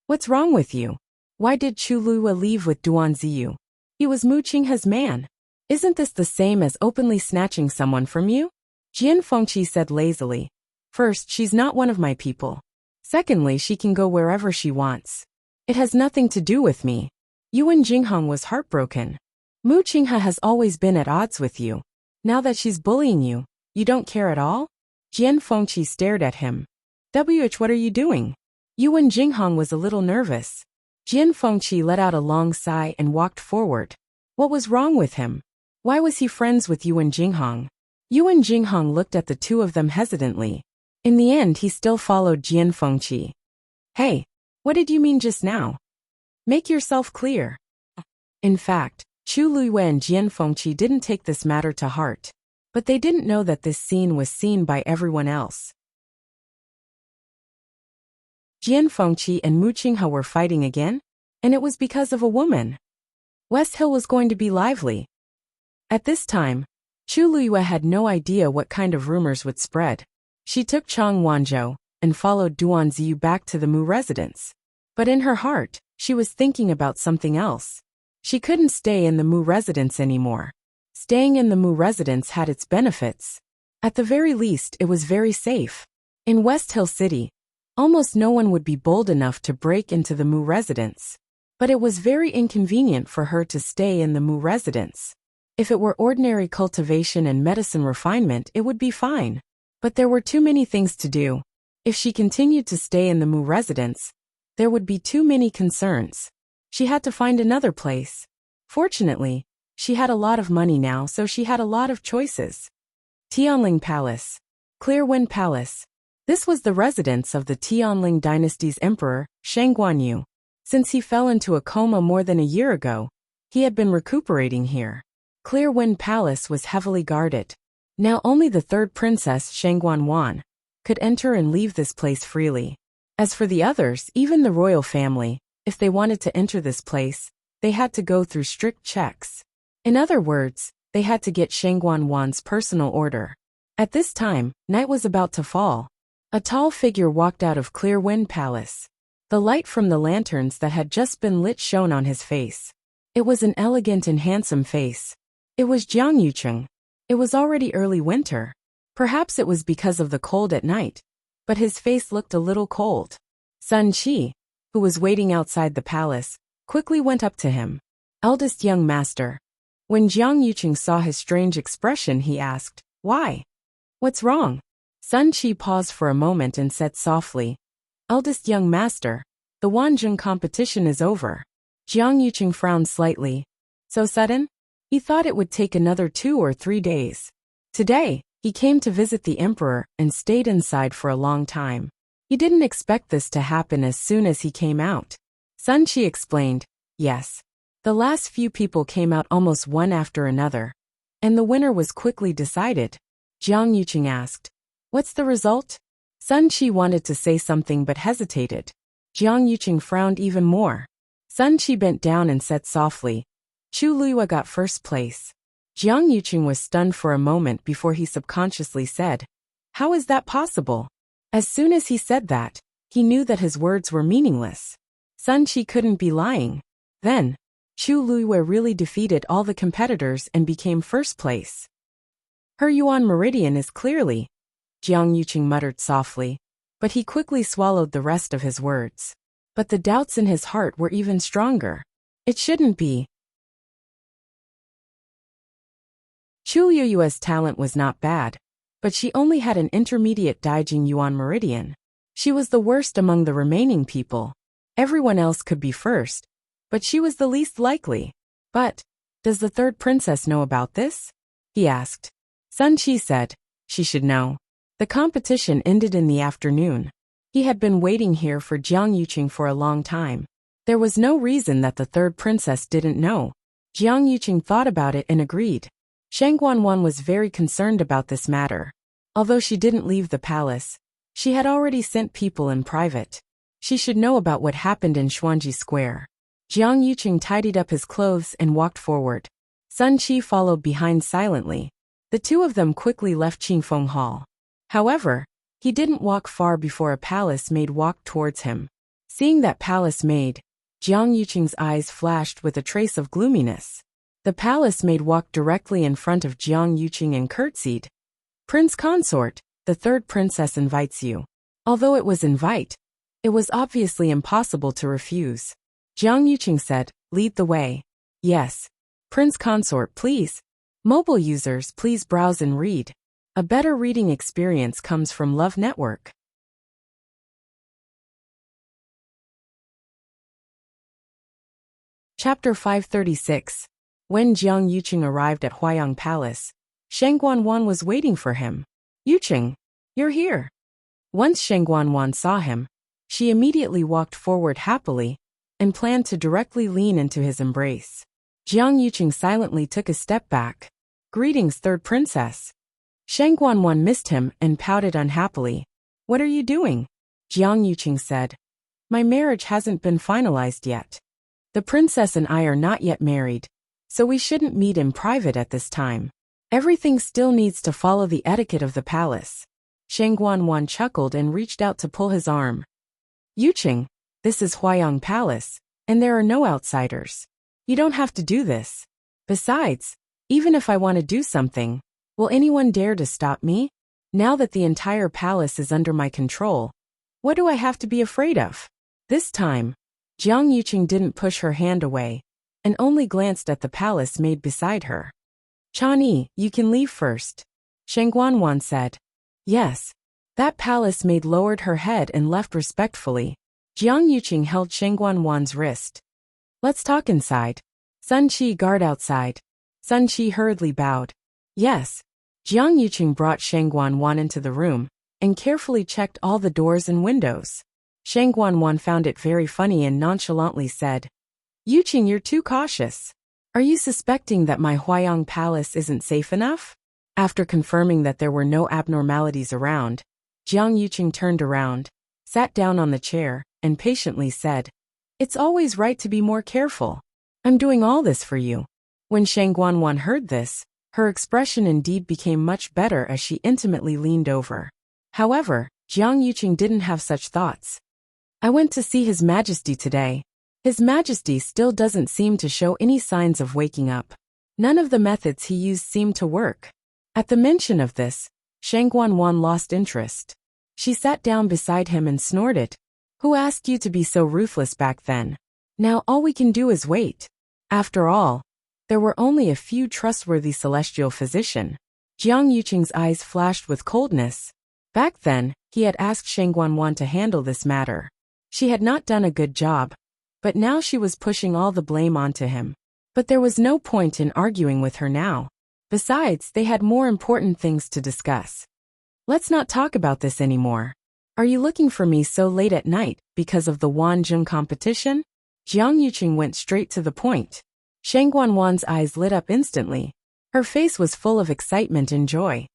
[SPEAKER 1] What's wrong with you? Why did Chulua leave with Duan Ziyu? He was Mu Qinghe's man. Isn't this the same as openly snatching someone from you? Jian Fengqi said lazily. First, she's not one of my people. Secondly, she can go wherever she wants. It has nothing to do with me. Yuan Jinghong was heartbroken. Mu Qinghe has always been at odds with you. Now that she's bullying you, you don't care at all? Jian Fengqi stared at him. What are you doing? Yuan Jinghong was a little nervous. Jian Fengqi let out a long sigh and walked forward. What was wrong with him? Why was he friends with Yuan Jinghong? Yuan Jinghong looked at the two of them hesitantly. In the end, he still followed Jian Fengqi. Hey, what did you mean just now? Make yourself clear. In fact, Chulua and Jian Fengqi didn't take this matter to heart. But they didn't know that this scene was seen by everyone else. Jian Fengqi and Mu Qinghe were fighting again, and it was because of a woman. West Hill was going to be lively. At this time, Chulua had no idea what kind of rumors would spread. She took Chang Wanzhou and followed Duan Ziyu back to the Mu residence. But in her heart, she was thinking about something else. She couldn't stay in the Mu residence anymore. Staying in the Mu residence had its benefits. At the very least, it was very safe. In West Hill City, almost no one would be bold enough to break into the Mu residence. But it was very inconvenient for her to stay in the Mu residence. If it were ordinary cultivation and medicine refinement, it would be fine. But there were too many things to do. If she continued to stay in the Mu residence, there would be too many concerns. She had to find another place. Fortunately, she had a lot of money now, so she had a lot of choices. Tianling Palace. Clear Wind Palace. This was the residence of the Tianling dynasty's emperor, Shang Guanyu. Since he fell into a coma more than a year ago, he had been recuperating here. Clear Wind Palace was heavily guarded. Now only the third princess, Shang Guanwan, could enter and leave this place freely. As for the others, even the royal family, if they wanted to enter this place, they had to go through strict checks. In other words, they had to get Shang Guanwan's personal order. At this time, night was about to fall. A tall figure walked out of Clear Wind Palace. The light from the lanterns that had just been lit shone on his face. It was an elegant and handsome face. It was Jiang Yucheng. It was already early winter. Perhaps it was because of the cold at night, but his face looked a little cold. Sun Qi, who was waiting outside the palace, quickly went up to him. Eldest young master. When Jiang Yucheng saw his strange expression, he asked, Why? What's wrong? Sun Qi paused for a moment and said softly, Eldest young master, the Wanzhong competition is over. Jiang Yucheng frowned slightly. So sudden? He thought it would take another 2 or 3 days. Today, he came to visit the emperor and stayed inside for a long time. He didn't expect this to happen as soon as he came out. Sun Qi explained, Yes. The last few people came out almost one after another. and the winner was quickly decided. Jiang Yuqing asked, "What's the result?" Sun Qi wanted to say something but hesitated. Jiang Yuqing frowned even more. Sun Qi bent down and said softly, "Chu Luiyue got first place." Jiang Yuqing was stunned for a moment before he subconsciously said, "How is that possible?" As soon as he said that, he knew that his words were meaningless. Sun Qi couldn't be lying. Then, Chu Luiyue really defeated all the competitors and became first place. "Her Yuan meridian is clearly," Jiang Yuqing muttered softly, but he quickly swallowed the rest of his words. But the doubts in his heart were even stronger. It shouldn't be. Chu Luiyue's talent was not bad, but she only had an intermediate Daijing Yuan meridian. She was the worst among the remaining people. Everyone else could be first, but she was the least likely. "But, does the third princess know about this?" he asked. Sun Qi said, "She should know." The competition ended in the afternoon. He had been waiting here for Jiang Yuqing for a long time. There was no reason that the third princess didn't know. Jiang Yuqing thought about it and agreed. Shang Guanwan was very concerned about this matter. Although she didn't leave the palace, she had already sent people in private. She should know about what happened in Xuanji Square. Jiang Yuqing tidied up his clothes and walked forward. Sun Qi followed behind silently. The two of them quickly left Qingfeng Hall. However, he didn't walk far before a palace maid walked towards him. Seeing that palace maid, Jiang Yuqing's eyes flashed with a trace of gloominess. The palace maid walked directly in front of Jiang Yuqing and curtsied. "Prince Consort, the third princess invites you." Although it was invite, it was obviously impossible to refuse. Jiang Yuqing said, "Lead the way." "Yes. Prince Consort, please." Mobile users, please browse and read. A better reading experience comes from Love Network. Chapter 536. When Jiang Yuqing arrived at Huayang Palace, Shang Guanwan was waiting for him. "Yuqing, you're here." Once Shang Guanwan saw him, she immediately walked forward happily and planned to directly lean into his embrace. Jiang Yuqing silently took a step back. "Greetings, third princess." Shang Guanwan missed him and pouted unhappily. "What are you doing?" Jiang Yuqing said. "My marriage hasn't been finalized yet. The princess and I are not yet married, so we shouldn't meet in private at this time. Everything still needs to follow the etiquette of the palace." Shang Guanwan chuckled and reached out to pull his arm. "Yuqing, this is Huayang Palace, and there are no outsiders. You don't have to do this. Besides, even if I want to do something, will anyone dare to stop me? Now that the entire palace is under my control, what do I have to be afraid of?" This time, Jiang Yuqing didn't push her hand away, and only glanced at the palace maid beside her. "Chani, you can leave first," Shang Guanwan said. "Yes." That palace maid lowered her head and left respectfully. Jiang Yuqing held Shang Guanwan's wrist. "Let's talk inside." Sun Qi, guard outside. Sun Qi hurriedly bowed. "Yes." Jiang Yuqing brought Shang Guanwan into the room and carefully checked all the doors and windows. Shang Guanwan found it very funny and nonchalantly said, "Yuqing, you're too cautious. Are you suspecting that my Huayang Palace isn't safe enough?" After confirming that there were no abnormalities around, Jiang Yuqing turned around, sat down on the chair, and patiently said, "It's always right to be more careful. I'm doing all this for you." When Shang Guanwan heard this, her expression indeed became much better as she intimately leaned over. However, Jiang Yuqing didn't have such thoughts. "I went to see His Majesty today. His Majesty still doesn't seem to show any signs of waking up. None of the methods he used seemed to work." At the mention of this, Shang Guanwan lost interest. She sat down beside him and snorted. "Who asked you to be so ruthless back then? Now all we can do is wait." After all, there were only a few trustworthy celestial physicians. Jiang Yuqing's eyes flashed with coldness. Back then, he had asked Shang Guanwan to handle this matter. She had not done a good job, but now she was pushing all the blame onto him. But there was no point in arguing with her now. Besides, they had more important things to discuss. "Let's not talk about this anymore. Are you looking for me so late at night because of the Wanjun competition?" Jiang Yuqing went straight to the point. Shang Guanwan's eyes lit up instantly. Her face was full of excitement and joy.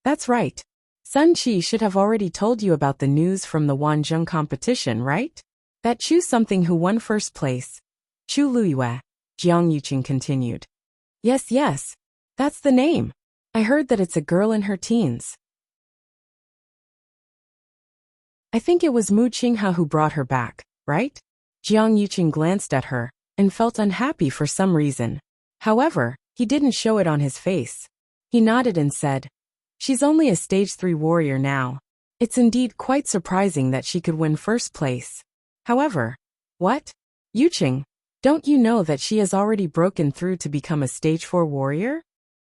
[SPEAKER 1] That's right. Sun Qi should have already told you about the news from the Wanzhong competition, right? That Chu something who won first place. Chu Luiyue, Jiang Yuqing continued. Yes, that's the name. I heard that it's a girl in her teens. I think it was Mu Qinghe who brought her back, right? Jiang Yuqing glanced at her and felt unhappy for some reason. However, he didn't show it on his face. He nodded and said, She's only a stage 3 warrior now. It's indeed quite surprising that she could win first place. However, what? Yuqing, don't you know that she has already broken through to become a stage 4 warrior?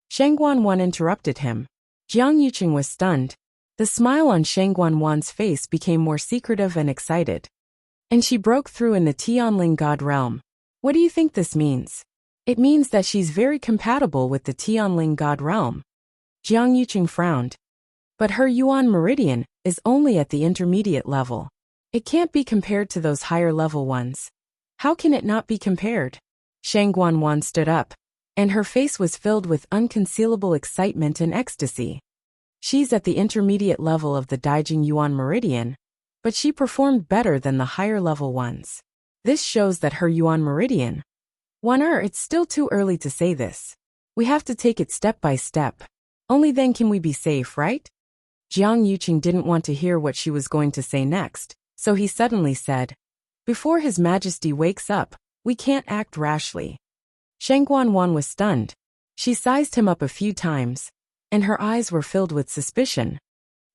[SPEAKER 1] Shang Guanwan interrupted him. Jiang Yuqing was stunned. The smile on Shang Guanwan's face became more secretive and excited. And she broke through in the Tianling God realm. What do you think this means? It means that she's very compatible with the Tianling God realm. Jiang Yuqing frowned. But her Yuan meridian is only at the intermediate level. It can't be compared to those higher level ones. How can it not be compared? Shang Guanwan stood up, and her face was filled with unconcealable excitement and ecstasy. She's at the intermediate level of the Daijing Yuan meridian, but she performed better than the higher level ones. This shows that her Yuan meridian. It's still too early to say this. We have to take it step by step. Only then can we be safe, right? Jiang Yuqing didn't want to hear what she was going to say next, so he suddenly said, Before His Majesty wakes up, we can't act rashly. Shang Guanwan was stunned. She sized him up a few times, and her eyes were filled with suspicion.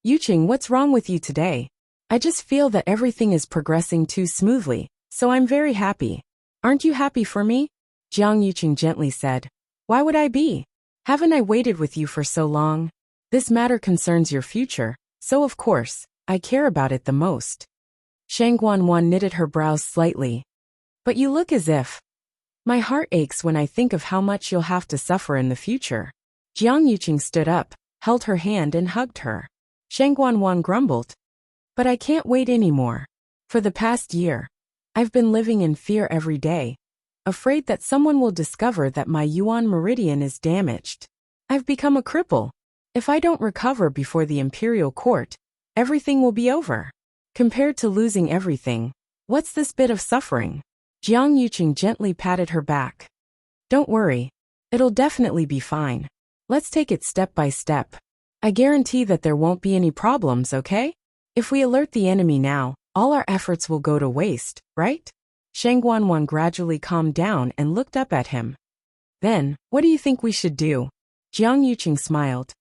[SPEAKER 1] Yuqing, what's wrong with you today? I just feel that everything is progressing too smoothly, so I'm very happy. Aren't you happy for me? Jiang Yuqing gently said. Why would I be? Haven't I waited with you for so long? This matter concerns your future, so of course, I care about it the most. Shang Guanwan knitted her brows slightly. But you look as if. My heart aches when I think of how much you'll have to suffer in the future. Jiang Yuqing stood up, held her hand and hugged her. Shang Guanwan grumbled. But I can't wait anymore. For the past year, I've been living in fear every day, afraid that someone will discover that my Yuan meridian is damaged. I've become a cripple. If I don't recover before the Imperial court, everything will be over. Compared to losing everything, what's this bit of suffering? Jiang Yuqing gently patted her back. Don't worry. It'll definitely be fine. Let's take it step by step. I guarantee that there won't be any problems, okay? If we alert the enemy now, all our efforts will go to waste, right? Shang Guanwan gradually calmed down and looked up at him. Then, what do you think we should do? Jiang Yuqing smiled.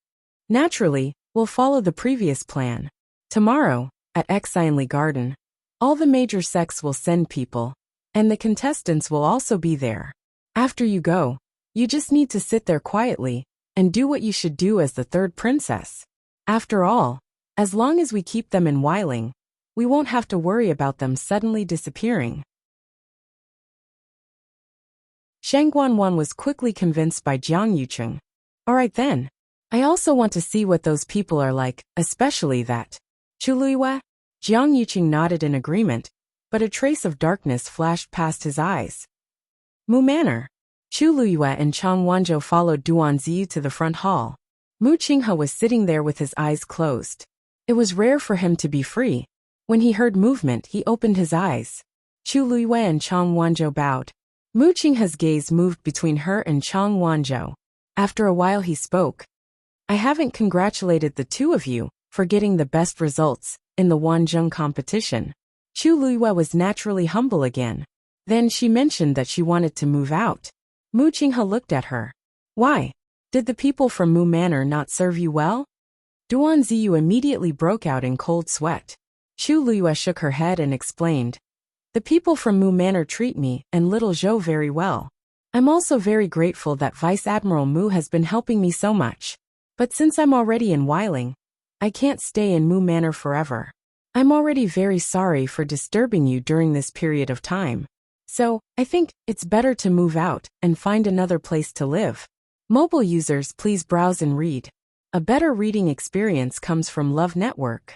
[SPEAKER 1] Naturally, we'll follow the previous plan. Tomorrow, at Exilely Garden, all the major sects will send people, and the contestants will also be there. After you go, you just need to sit there quietly and do what you should do as the third princess. After all, as long as we keep them in Weiling, we won't have to worry about them suddenly disappearing. Shang Guanwan was quickly convinced by Jiang Yuqing. All right then. I also want to see what those people are like, especially that. Chu Luiyue? Jiang Yuqing nodded in agreement, but a trace of darkness flashed past his eyes. Mu Manor. Chu Luiyue and Chang Wanzhou followed Duan Ziyu to the front hall. Mu Qinghe was sitting there with his eyes closed. It was rare for him to be free. When he heard movement, he opened his eyes. Chu Luiyue and Chang Wanzhou bowed. Mu Qinghe's gaze moved between her and Chang Wanzhou. After a while he spoke. I haven't congratulated the two of you for getting the best results in the Wanzhong competition. Chu Luiyue was naturally humble again. Then she mentioned that she wanted to move out. Mu Qinghe looked at her. Why? Did the people from Mu Manor not serve you well? Duan Ziyu immediately broke out in cold sweat. Chu Luiyue shook her head and explained. The people from Mu Manor treat me and little Zhou very well. I'm also very grateful that Vice Admiral Mu has been helping me so much. But since I'm already in Weiling, I can't stay in Mu Manor forever. I'm already very sorry for disturbing you during this period of time. So, I think it's better to move out and find another place to live. Mobile users, please browse and read. A better reading experience comes from Love Network.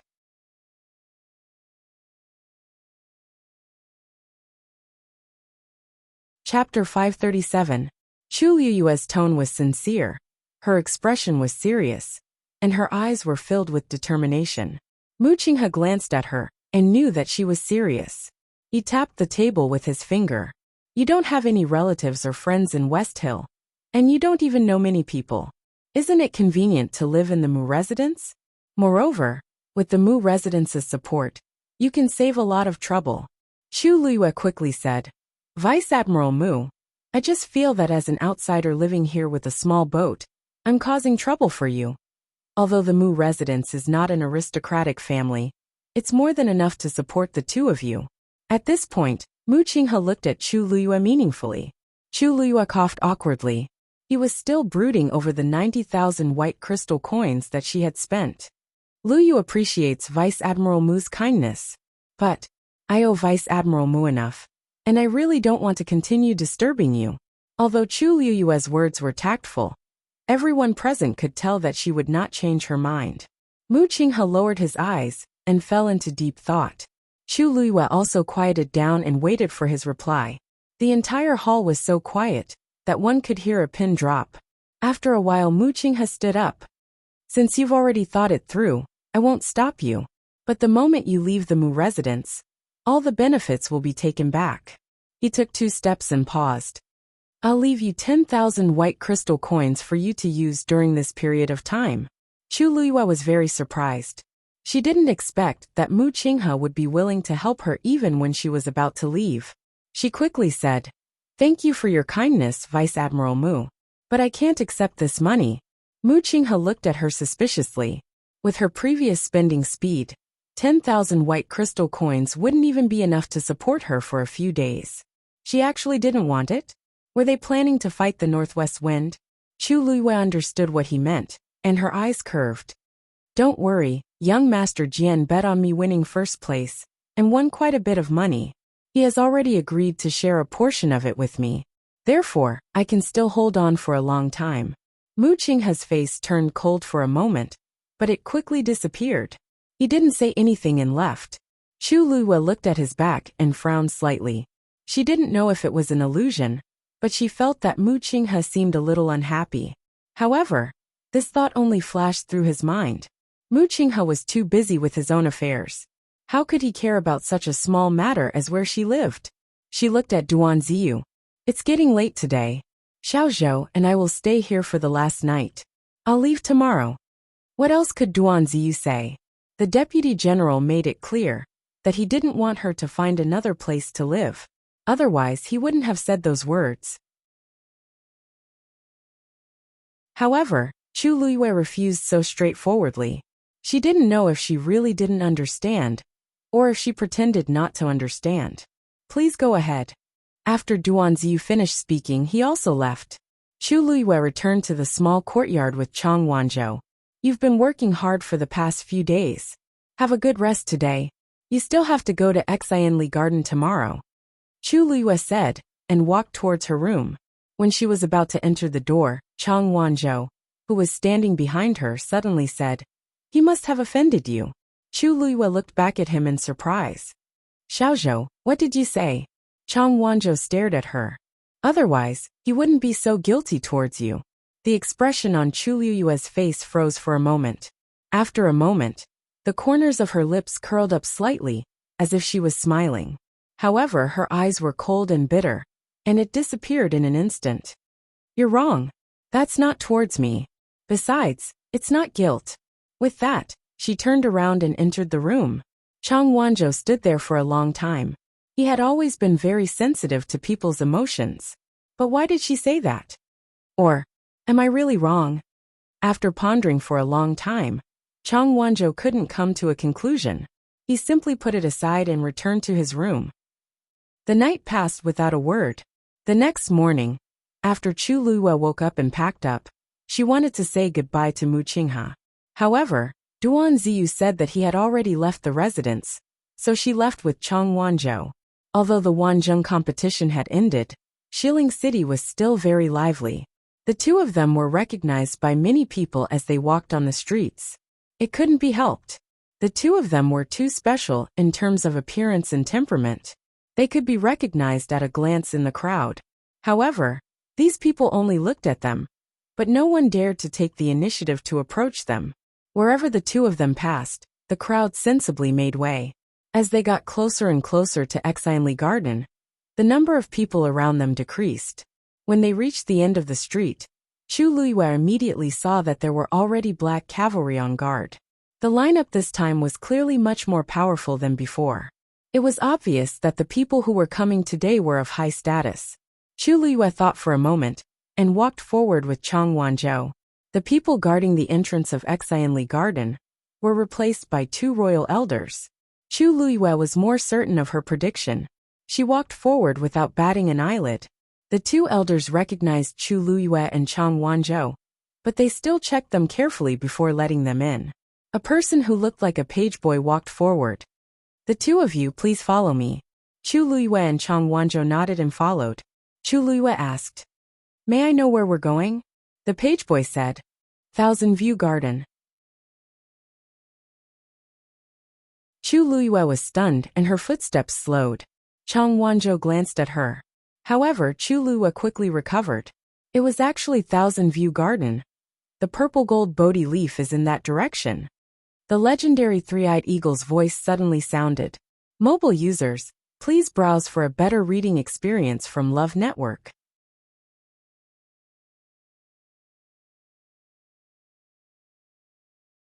[SPEAKER 1] Chapter 537. Chu Liyue's tone was sincere, Her expression was serious, and her eyes were filled with determination. Mu Qinghe glanced at her and knew that she was serious. He tapped the table with his finger. You don't have any relatives or friends in West Hill, and you don't even know many people. Isn't it convenient to live in the Mu residence? Moreover, with the Mu residence's support, you can save a lot of trouble. Chu Liyue quickly said. Vice Admiral Mu, I just feel that as an outsider living here with a small boat, I'm causing trouble for you. Although the Mu residence is not an aristocratic family, it's more than enough to support the two of you. At this point, Mu Qinghe looked at Chu Liyue meaningfully. Chu Liyue coughed awkwardly. He was still brooding over the 90,000 white crystal coins that she had spent. Liu appreciates Vice Admiral Mu's kindness. But I owe Vice Admiral Mu enough, and I really don't want to continue disturbing you. Although Chu Liyue's words were tactful, everyone present could tell that she would not change her mind. Mu Qinghe lowered his eyes and fell into deep thought. Chu Liyue also quieted down and waited for his reply. The entire hall was so quiet that one could hear a pin drop. After a while, Mu Qinghe stood up. Since you've already thought it through, I won't stop you. But the moment you leave the Mu residence, all the benefits will be taken back. He took 2 steps and paused. I'll leave you 10,000 white crystal coins for you to use during this period of time. Chu Liyue was very surprised. She didn't expect that Mu Qinghe would be willing to help her even when she was about to leave. She quickly said, Thank you for your kindness, Vice Admiral Mu. But I can't accept this money. Mu Qinghe looked at her suspiciously. With her previous spending speed, 10,000 white crystal coins wouldn't even be enough to support her for a few days. She actually didn't want it? Were they planning to fight the northwest wind? Chu Liyue understood what he meant, and her eyes curved. Don't worry, young Master Jian bet on me winning first place, and won quite a bit of money. He has already agreed to share a portion of it with me. Therefore, I can still hold on for a long time. Mu Qinghe's face turned cold for a moment, but it quickly disappeared. He didn't say anything and left. Chu Liyue looked at his back and frowned slightly. She didn't know if it was an illusion, but she felt that Mu Qinghe seemed a little unhappy. However, this thought only flashed through his mind. Mu Qinghe was too busy with his own affairs. How could he care about such a small matter as where she lived? She looked at Duan Ziyu. It's getting late today. Xiao Zhou and I will stay here for the last night. I'll leave tomorrow. What else could Duan Ziyu say? The deputy general made it clear that he didn't want her to find another place to live. Otherwise, he wouldn't have said those words. However, Chu Liyue refused so straightforwardly. She didn't know if she really didn't understand, or if she pretended not to understand. Please go ahead. After Duan Ziyu finished speaking, he also left. Chu Liyue returned to the small courtyard with Chang Wanzhou. You've been working hard for the past few days. Have a good rest today. You still have to go to Xianli Garden tomorrow. Chu Liyue said, and walked towards her room. When she was about to enter the door, Chang Wanzhou, who was standing behind her, suddenly said, He must have offended you. Chu Liyue looked back at him in surprise. Xiao Zhou, what did you say? Chang Wanzhou stared at her. Otherwise, he wouldn't be so guilty towards you. The expression on Chu Liyue's face froze for a moment. After a moment, the corners of her lips curled up slightly, as if she was smiling. However, her eyes were cold and bitter, and it disappeared in an instant. You're wrong. That's not towards me. Besides, it's not guilt. With that, she turned around and entered the room. Chang Wanzhou stood there for a long time. He had always been very sensitive to people's emotions. But why did she say that? Or, am I really wrong? After pondering for a long time, Chang Wanzhou couldn't come to a conclusion. He simply put it aside and returned to his room. The night passed without a word. The next morning, after Chu Liyue woke up and packed up, she wanted to say goodbye to Mu Qinghe. However, Duan Ziyu said that he had already left the residence, so she left with Chang Wanzhou. Although the Wanzhong competition had ended, Shilling City was still very lively. The two of them were recognized by many people as they walked on the streets. It couldn't be helped. The two of them were too special in terms of appearance and temperament. They could be recognized at a glance in the crowd. However, these people only looked at them, but no one dared to take the initiative to approach them. Wherever the two of them passed, the crowd sensibly made way. As they got closer and closer to Exilely Garden, the number of people around them decreased. When they reached the end of the street, Chu Luiyue immediately saw that there were already black cavalry on guard. The lineup this time was clearly much more powerful than before. It was obvious that the people who were coming today were of high status. Chu Luiyue thought for a moment, and walked forward with Chang Wanzhou. The people guarding the entrance of Exilely Garden were replaced by two royal elders. Chu Luiyue was more certain of her prediction. She walked forward without batting an eyelid. The two elders recognized Chu Luiyue and Chang Wanzhou, but they still checked them carefully before letting them in. A person who looked like a page boy walked forward. "The two of you, please follow me." Chu Luiyue and Chang Wanzhou nodded and followed. Chu Luiyue asked, "May I know where we're going?" The page boy said, "Thousand View Garden." Chu Luiyue was stunned and her footsteps slowed. Chang Wanzhou glanced at her. However, Chu Luiyue quickly recovered. It was actually Thousand View Garden. The purple gold Bodhi leaf is in that direction. The legendary three-eyed eagle's voice suddenly sounded. Mobile users, please browse for a better reading experience from Love Network.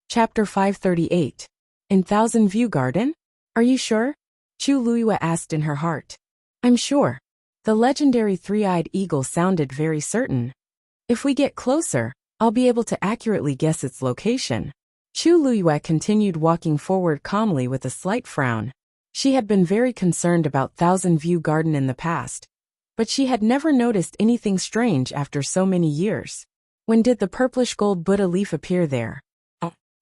[SPEAKER 1] Chapter 538. In Thousand View Garden? Are you sure? Chu Luiyue asked in her heart. I'm sure. The legendary three-eyed eagle sounded very certain. If we get closer, I'll be able to accurately guess its location. Chu Luiyue continued walking forward calmly with a slight frown. She had been very concerned about Thousand View Garden in the past, but she had never noticed anything strange after so many years. When did the purplish gold Buddha leaf appear there?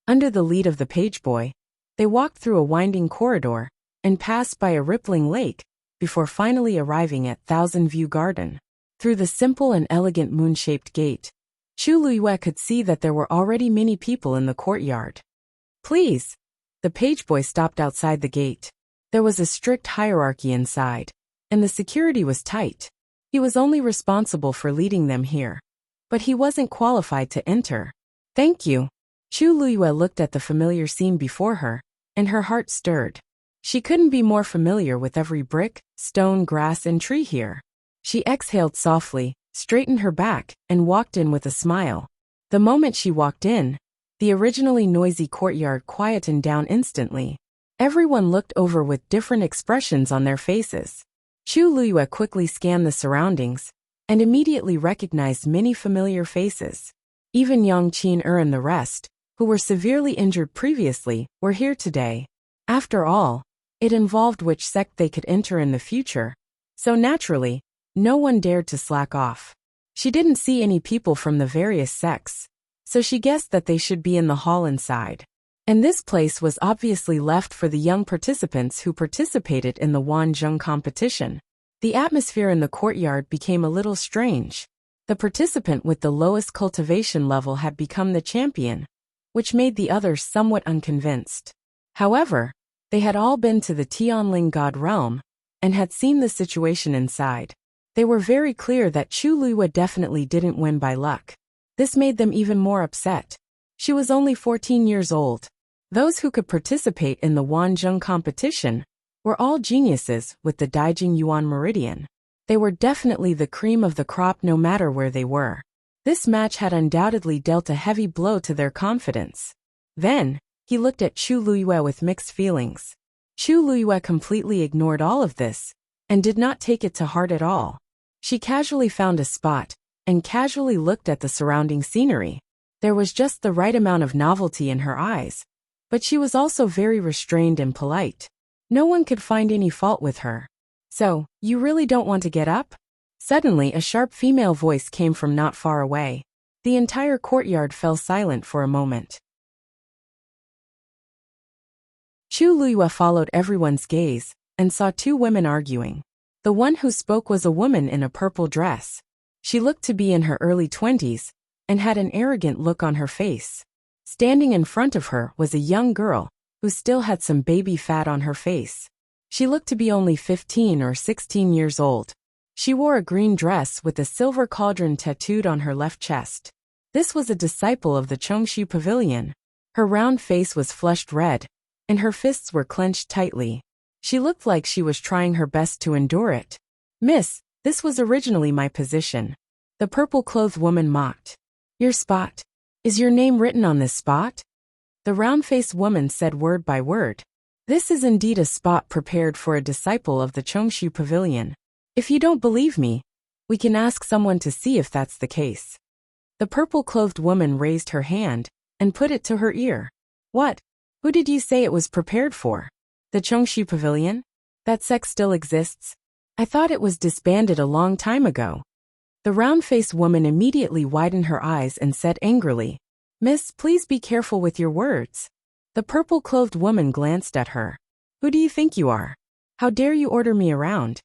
[SPEAKER 1] Under the lead of the page boy, they walked through a winding corridor and passed by a rippling lake before finally arriving at Thousand View Garden. Through the simple and elegant moon-shaped gate, Chu Luiyue could see that there were already many people in the courtyard. Please. The page boy stopped outside the gate. There was a strict hierarchy inside, and the security was tight. He was only responsible for leading them here, but he wasn't qualified to enter. Thank you. Chu Luiyue looked at the familiar scene before her, and her heart stirred. She couldn't be more familiar with every brick, stone, grass, and tree here. She exhaled softly, straightened her back, and walked in with a smile. The moment she walked in, the originally noisy courtyard quietened down instantly. Everyone looked over with different expressions on their faces. Chu Luiyue quickly scanned the surroundings, and immediately recognized many familiar faces. Even Yang Qin and the rest, who were severely injured previously, were here today. After all, it involved which sect they could enter in the future. So naturally, no one dared to slack off. She didn't see any people from the various sects, so she guessed that they should be in the hall inside. And this place was obviously left for the young participants who participated in the Wanzhong competition. The atmosphere in the courtyard became a little strange. The participant with the lowest cultivation level had become the champion, which made the others somewhat unconvinced. However, they had all been to the Tianling God realm and had seen the situation inside. They were very clear that Chu Luiyue definitely didn't win by luck. This made them even more upset. She was only 14 years old. Those who could participate in the Wanzhong competition were all geniuses with the Daijing Yuan Meridian. They were definitely the cream of the crop no matter where they were. This match had undoubtedly dealt a heavy blow to their confidence. Then, he looked at Chu Luiyue with mixed feelings. Chu Luiyue completely ignored all of this, and did not take it to heart at all. She casually found a spot, and casually looked at the surrounding scenery. There was just the right amount of novelty in her eyes, but she was also very restrained and polite. No one could find any fault with her. So, you really don't want to get up? Suddenly a sharp female voice came from not far away. The entire courtyard fell silent for a moment. Chu Luiyue followed everyone's gaze, and saw two women arguing. The one who spoke was a woman in a purple dress. She looked to be in her early 20s, and had an arrogant look on her face. Standing in front of her was a young girl, who still had some baby fat on her face. She looked to be only 15 or 16 years old. She wore a green dress with a silver cauldron tattooed on her left chest. This was a disciple of the Chongshu Pavilion. Her round face was flushed red, and her fists were clenched tightly. She looked like she was trying her best to endure it. "Miss, this was originally my position," the purple-clothed woman mocked. "Your spot? Is your name written on this spot?" The round-faced woman said word by word. "This is indeed a spot prepared for a disciple of the Chongshu Pavilion. If you don't believe me, we can ask someone to see if that's the case." The purple-clothed woman raised her hand and put it to her ear. "What? Who did you say it was prepared for? The Chongshu Pavilion? That sect still exists? I thought it was disbanded a long time ago." The round-faced woman immediately widened her eyes and said angrily, "Miss, please be careful with your words." The purple-clothed woman glanced at her. "Who do you think you are? How dare you order me around?"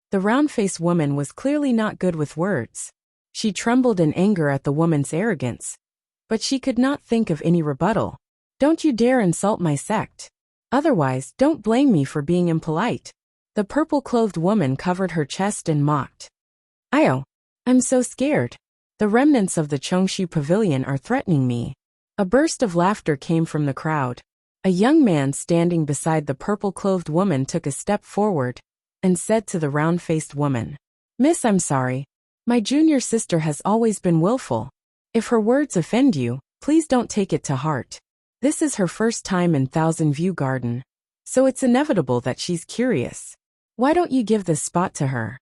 [SPEAKER 1] The round-faced woman was clearly not good with words. She trembled in anger at the woman's arrogance, but she could not think of any rebuttal. "Don't you dare insult my sect. Otherwise, don't blame me for being impolite." The purple-clothed woman covered her chest and mocked. I'm so scared. The remnants of the Chongshu Pavilion are threatening me." A burst of laughter came from the crowd. A young man standing beside the purple-clothed woman took a step forward and said to the round-faced woman, "Miss, I'm sorry. My junior sister has always been willful. If her words offend you, please don't take it to heart. This is her first time in Thousand View Garden, so it's inevitable that she's curious. Why don't you give this spot to her?"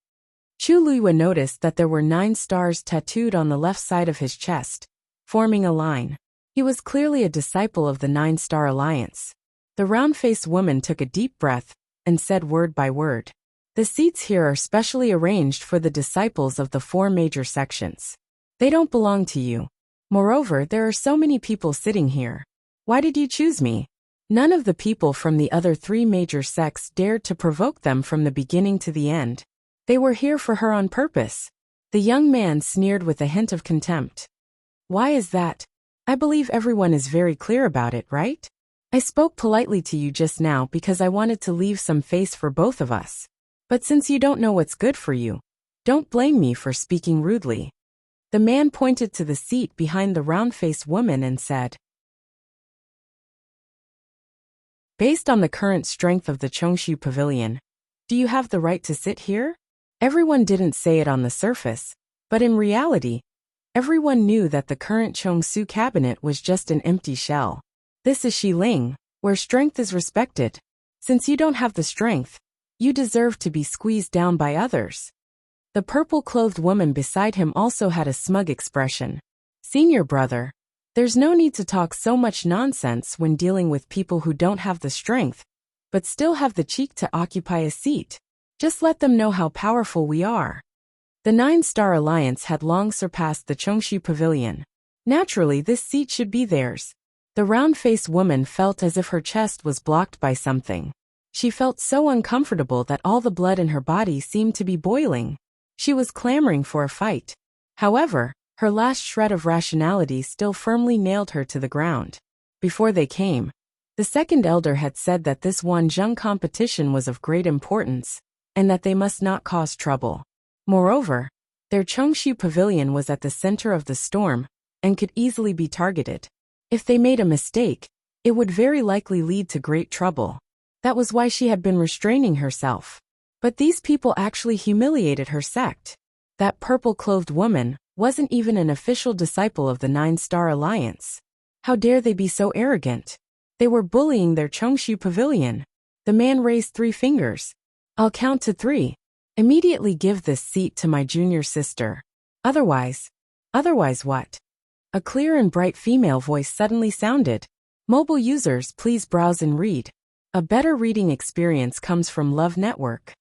[SPEAKER 1] Chu Luiwa noticed that there were 9 stars tattooed on the left side of his chest, forming a line. He was clearly a disciple of the 9-Star Alliance. The round-faced woman took a deep breath and said word by word, "The seats here are specially arranged for the disciples of the 4 major sections. They don't belong to you. Moreover, there are so many people sitting here. Why did you choose me?" None of the people from the other 3 major sects dared to provoke them from the beginning to the end. They were here for her on purpose. The young man sneered with a hint of contempt. "Why is that? I believe everyone is very clear about it, right? I spoke politely to you just now because I wanted to leave some face for both of us. But since you don't know what's good for you, don't blame me for speaking rudely." The man pointed to the seat behind the round-faced woman and said, "Based on the current strength of the Chongshu Pavilion, do you have the right to sit here?" Everyone didn't say it on the surface, but in reality, everyone knew that the current Chongsu cabinet was just an empty shell. This is Xiling, where strength is respected. Since you don't have the strength, you deserve to be squeezed down by others. The purple-clothed woman beside him also had a smug expression. "Senior brother, there's no need to talk so much nonsense when dealing with people who don't have the strength, but still have the cheek to occupy a seat. Just let them know how powerful we are." The 9-Star Alliance had long surpassed the Chongshu Pavilion. Naturally, this seat should be theirs. The round-faced woman felt as if her chest was blocked by something. She felt so uncomfortable that all the blood in her body seemed to be boiling. She was clamoring for a fight. However, her last shred of rationality still firmly nailed her to the ground. Before they came, the second elder had said that this Wanzheng competition was of great importance, and that they must not cause trouble. Moreover, their Chongshu Pavilion was at the center of the storm and could easily be targeted. If they made a mistake, it would very likely lead to great trouble. That was why she had been restraining herself. But these people actually humiliated her sect. That purple-clothed woman wasn't even an official disciple of the 9-Star Alliance. How dare they be so arrogant? They were bullying their Chongshu Pavilion. The man raised 3 fingers. "I'll count to 3. Immediately give this seat to my junior sister. Otherwise what?" A clear and bright female voice suddenly sounded. Mobile users, please browse and read. A better reading experience comes from Love Network.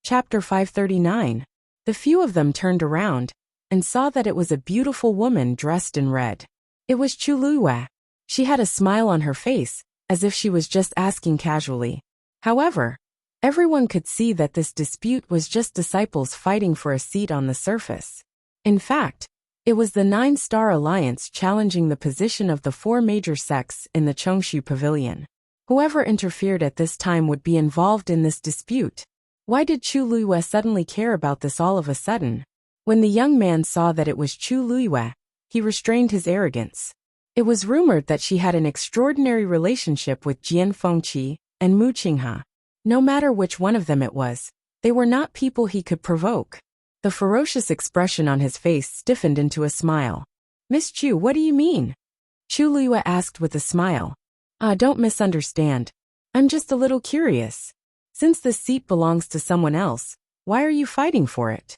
[SPEAKER 1] Chapter 539. The few of them turned around and saw that it was a beautiful woman dressed in red. It was Chu Luiwa. She had a smile on her face, as if she was just asking casually. However, everyone could see that this dispute was just disciples fighting for a seat on the surface. In fact, it was the 9-Star Alliance challenging the position of the 4 major sects in the Chongshu Pavilion. Whoever interfered at this time would be involved in this dispute. Why did Chu Luiyue suddenly care about this all of a sudden? When the young man saw that it was Chu Luiyue, he restrained his arrogance. It was rumored that she had an extraordinary relationship with Jian Fengqi and Mu Qinghe. No matter which one of them it was, they were not people he could provoke. The ferocious expression on his face stiffened into a smile. Miss Chu, what do you mean? Chu Luiyue asked with a smile. Don't misunderstand. I'm just a little curious. Since this seat belongs to someone else, why are you fighting for it?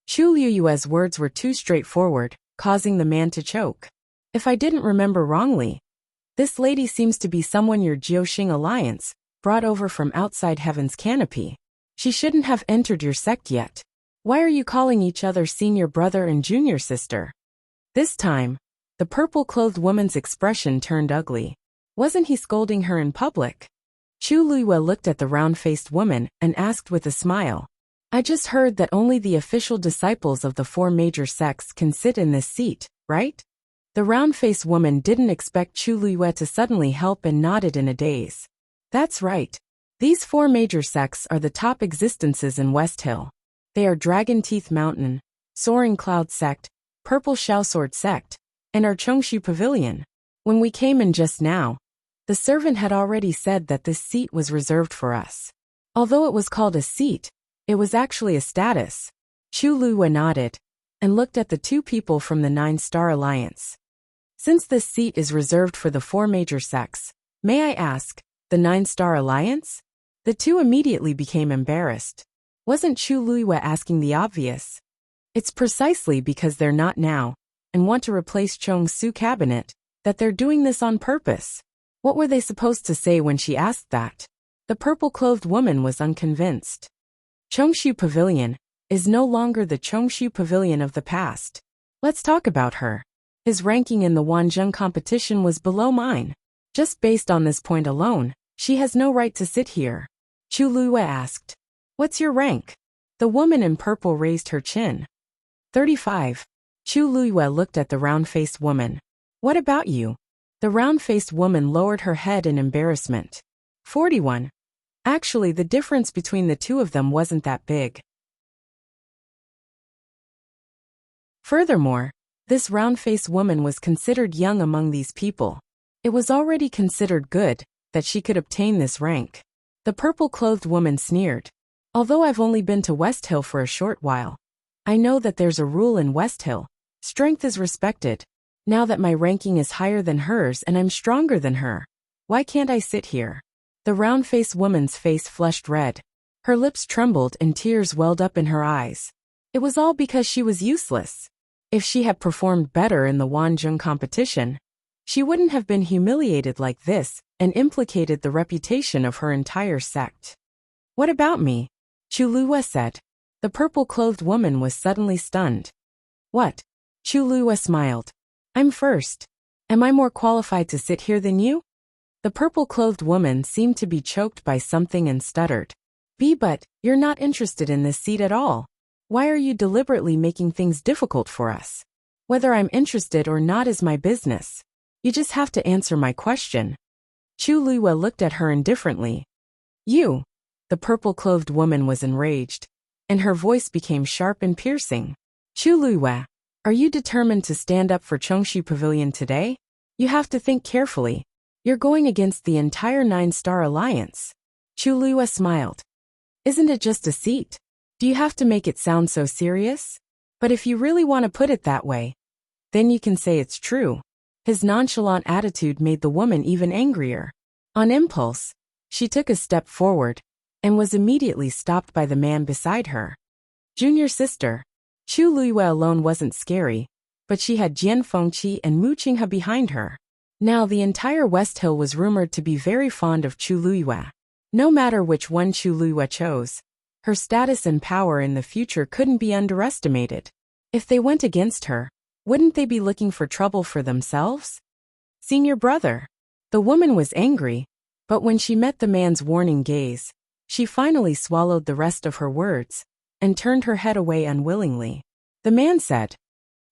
[SPEAKER 1] Chu Luiyue's words were too straightforward, causing the man to choke. If I didn't remember wrongly, this lady seems to be someone your Jiuxing alliance brought over from outside heaven's canopy. She shouldn't have entered your sect yet. Why are you calling each other senior brother and junior sister? This time, the purple-clothed woman's expression turned ugly. Wasn't he scolding her in public? Chu Luiyue looked at the round-faced woman and asked with a smile. I just heard that only the official disciples of the 4 major sects can sit in this seat, right? The round-faced woman didn't expect Chu Luiyue to suddenly help and nodded in a daze. That's right. These 4 major sects are the top existences in West Hill. They are Dragon Teeth Mountain, Soaring Cloud Sect, Purple Shao Sword Sect, and our Chongshu Pavilion. When we came in just now, the servant had already said that this seat was reserved for us. Although it was called a seat, it was actually a status. Chu Luiyue nodded and looked at the 2 people from the 9-Star Alliance. Since this seat is reserved for the 4 major sects, may I ask, the 9-Star Alliance? The 2 immediately became embarrassed. Wasn't Chu Luiyue asking the obvious? It's precisely because they're not now, and want to replace Chongsu cabinet, that they're doing this on purpose. What were they supposed to say when she asked that? The purple-clothed woman was unconvinced. Chongshu Pavilion is no longer the Chongshu Pavilion of the past. Let's talk about her. His ranking in the Wanzheng competition was below mine. Just based on this point alone, she has no right to sit here. Chu Luiyue asked. What's your rank? The woman in purple raised her chin. 35. Chu Luiyue looked at the round-faced woman. What about you? The round-faced woman lowered her head in embarrassment. 41. Actually, the difference between the 2 of them wasn't that big. Furthermore, this round-faced woman was considered young among these people. It was already considered good that she could obtain this rank. The purple-clothed woman sneered. Although I've only been to West Hill for a short while, I know that there's a rule in West Hill. Strength is respected. Now that my ranking is higher than hers and I'm stronger than her, why can't I sit here? The round-faced woman's face flushed red. Her lips trembled and tears welled up in her eyes. It was all because she was useless. If she had performed better in the Wanzheng competition, she wouldn't have been humiliated like this and implicated the reputation of her entire sect. What about me? Chu Luiyue said. The purple-clothed woman was suddenly stunned. What? Chu Luiyue smiled. I'm first. Am I more qualified to sit here than you? The purple-clothed woman seemed to be choked by something and stuttered. But you're not interested in this seat at all. Why are you deliberately making things difficult for us? Whether I'm interested or not is my business. You just have to answer my question. Chu Luiyue looked at her indifferently. You. The purple-clothed woman was enraged, and her voice became sharp and piercing. Chu Luiyue, are you determined to stand up for Chongshu Pavilion today? You have to think carefully. You're going against the entire 9-Star Alliance. Chu Luiyue smiled. Isn't it just a seat? Do you have to make it sound so serious? But if you really want to put it that way, then you can say it's true. His nonchalant attitude made the woman even angrier. On impulse, she took a step forward and was immediately stopped by the man beside her. Junior sister. Chu Luiyue alone wasn't scary, but she had Jian Fengqi and Mu Qinghe behind her. Now the entire West Hill was rumored to be very fond of Chu Luiyue. No matter which one Chu Luiyue chose, her status and power in the future couldn't be underestimated. If they went against her, wouldn't they be looking for trouble for themselves? Senior brother. The woman was angry, but when she met the man's warning gaze, she finally swallowed the rest of her words and turned her head away unwillingly. The man said,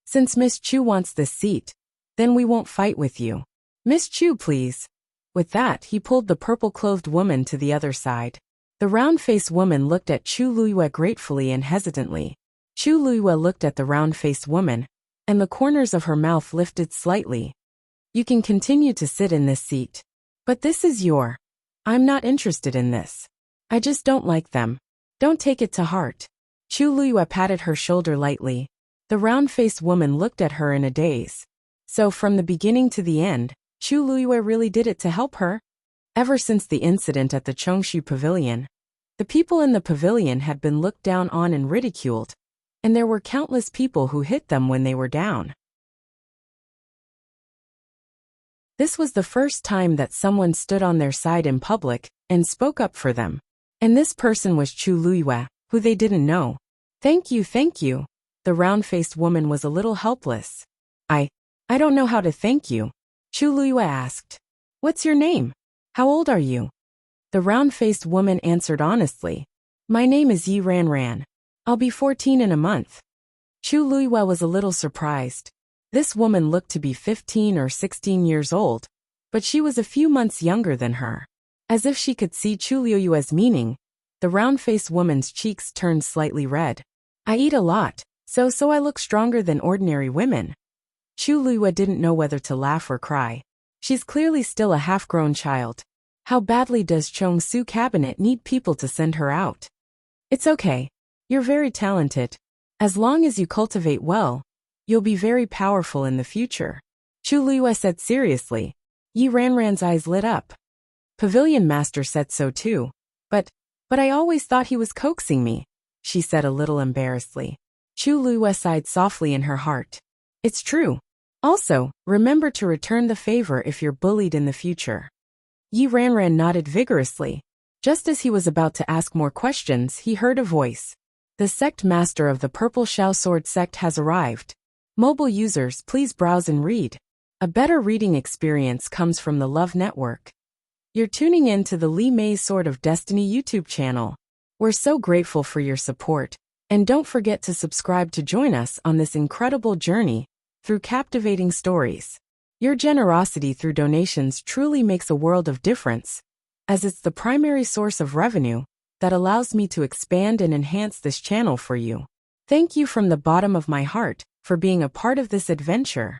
[SPEAKER 1] Since Miss Chu wants this seat, then we won't fight with you. Miss Chu, please. With that, he pulled the purple-clothed woman to the other side. The round-faced woman looked at Chu Luiyue gratefully and hesitantly. Chu Luiyue looked at the round-faced woman, and the corners of her mouth lifted slightly. You can continue to sit in this seat. But this is your. I'm not interested in this. I just don't like them. Don't take it to heart. Chu Luiyue patted her shoulder lightly. The round-faced woman looked at her in a daze. So from the beginning to the end, Chu Luiyue really did it to help her? Ever since the incident at the Chongshu Pavilion, the people in the pavilion had been looked down on and ridiculed, and there were countless people who hit them when they were down. This was the first time that someone stood on their side in public and spoke up for them. And this person was Chu Luiyue, who they didn't know. Thank you, thank you. The round-faced woman was a little helpless. I don't know how to thank you. Chu Luiyue asked. What's your name? How old are you? The round-faced woman answered honestly. My name is Yi Ranran. I'll be 14 in a month. Chu Luiyue was a little surprised. This woman looked to be 15 or 16 years old, but she was a few months younger than her. As if she could see Chu Luiyue's meaning, the round-faced woman's cheeks turned slightly red. I eat a lot, so I look stronger than ordinary women. Chu Luiyue didn't know whether to laugh or cry. She's clearly still a half-grown child. How badly does Chongshu Cabinet need people to send her out? It's okay. You're very talented. As long as you cultivate well, you'll be very powerful in the future. Chu Luiyue said seriously. Yi Ranran's eyes lit up. Pavilion Master said so too. But I always thought he was coaxing me, she said a little embarrassedly. Chu Luiyue sighed softly in her heart. It's true. Also, remember to return the favor if you're bullied in the future. Yi Ranran nodded vigorously. Just as he was about to ask more questions, he heard a voice. The sect master of the Purple Shao Sword sect has arrived. Mobile users, please browse and read. A better reading experience comes from the Love Network. You're tuning in to the Li Mei Sword of Destiny YouTube channel. We're so grateful for your support, and don't forget to subscribe to join us on this incredible journey through captivating stories. Your generosity through donations truly makes a world of difference, as it's the primary source of revenue that allows me to expand and enhance this channel for you. Thank you from the bottom of my heart for being a part of this adventure.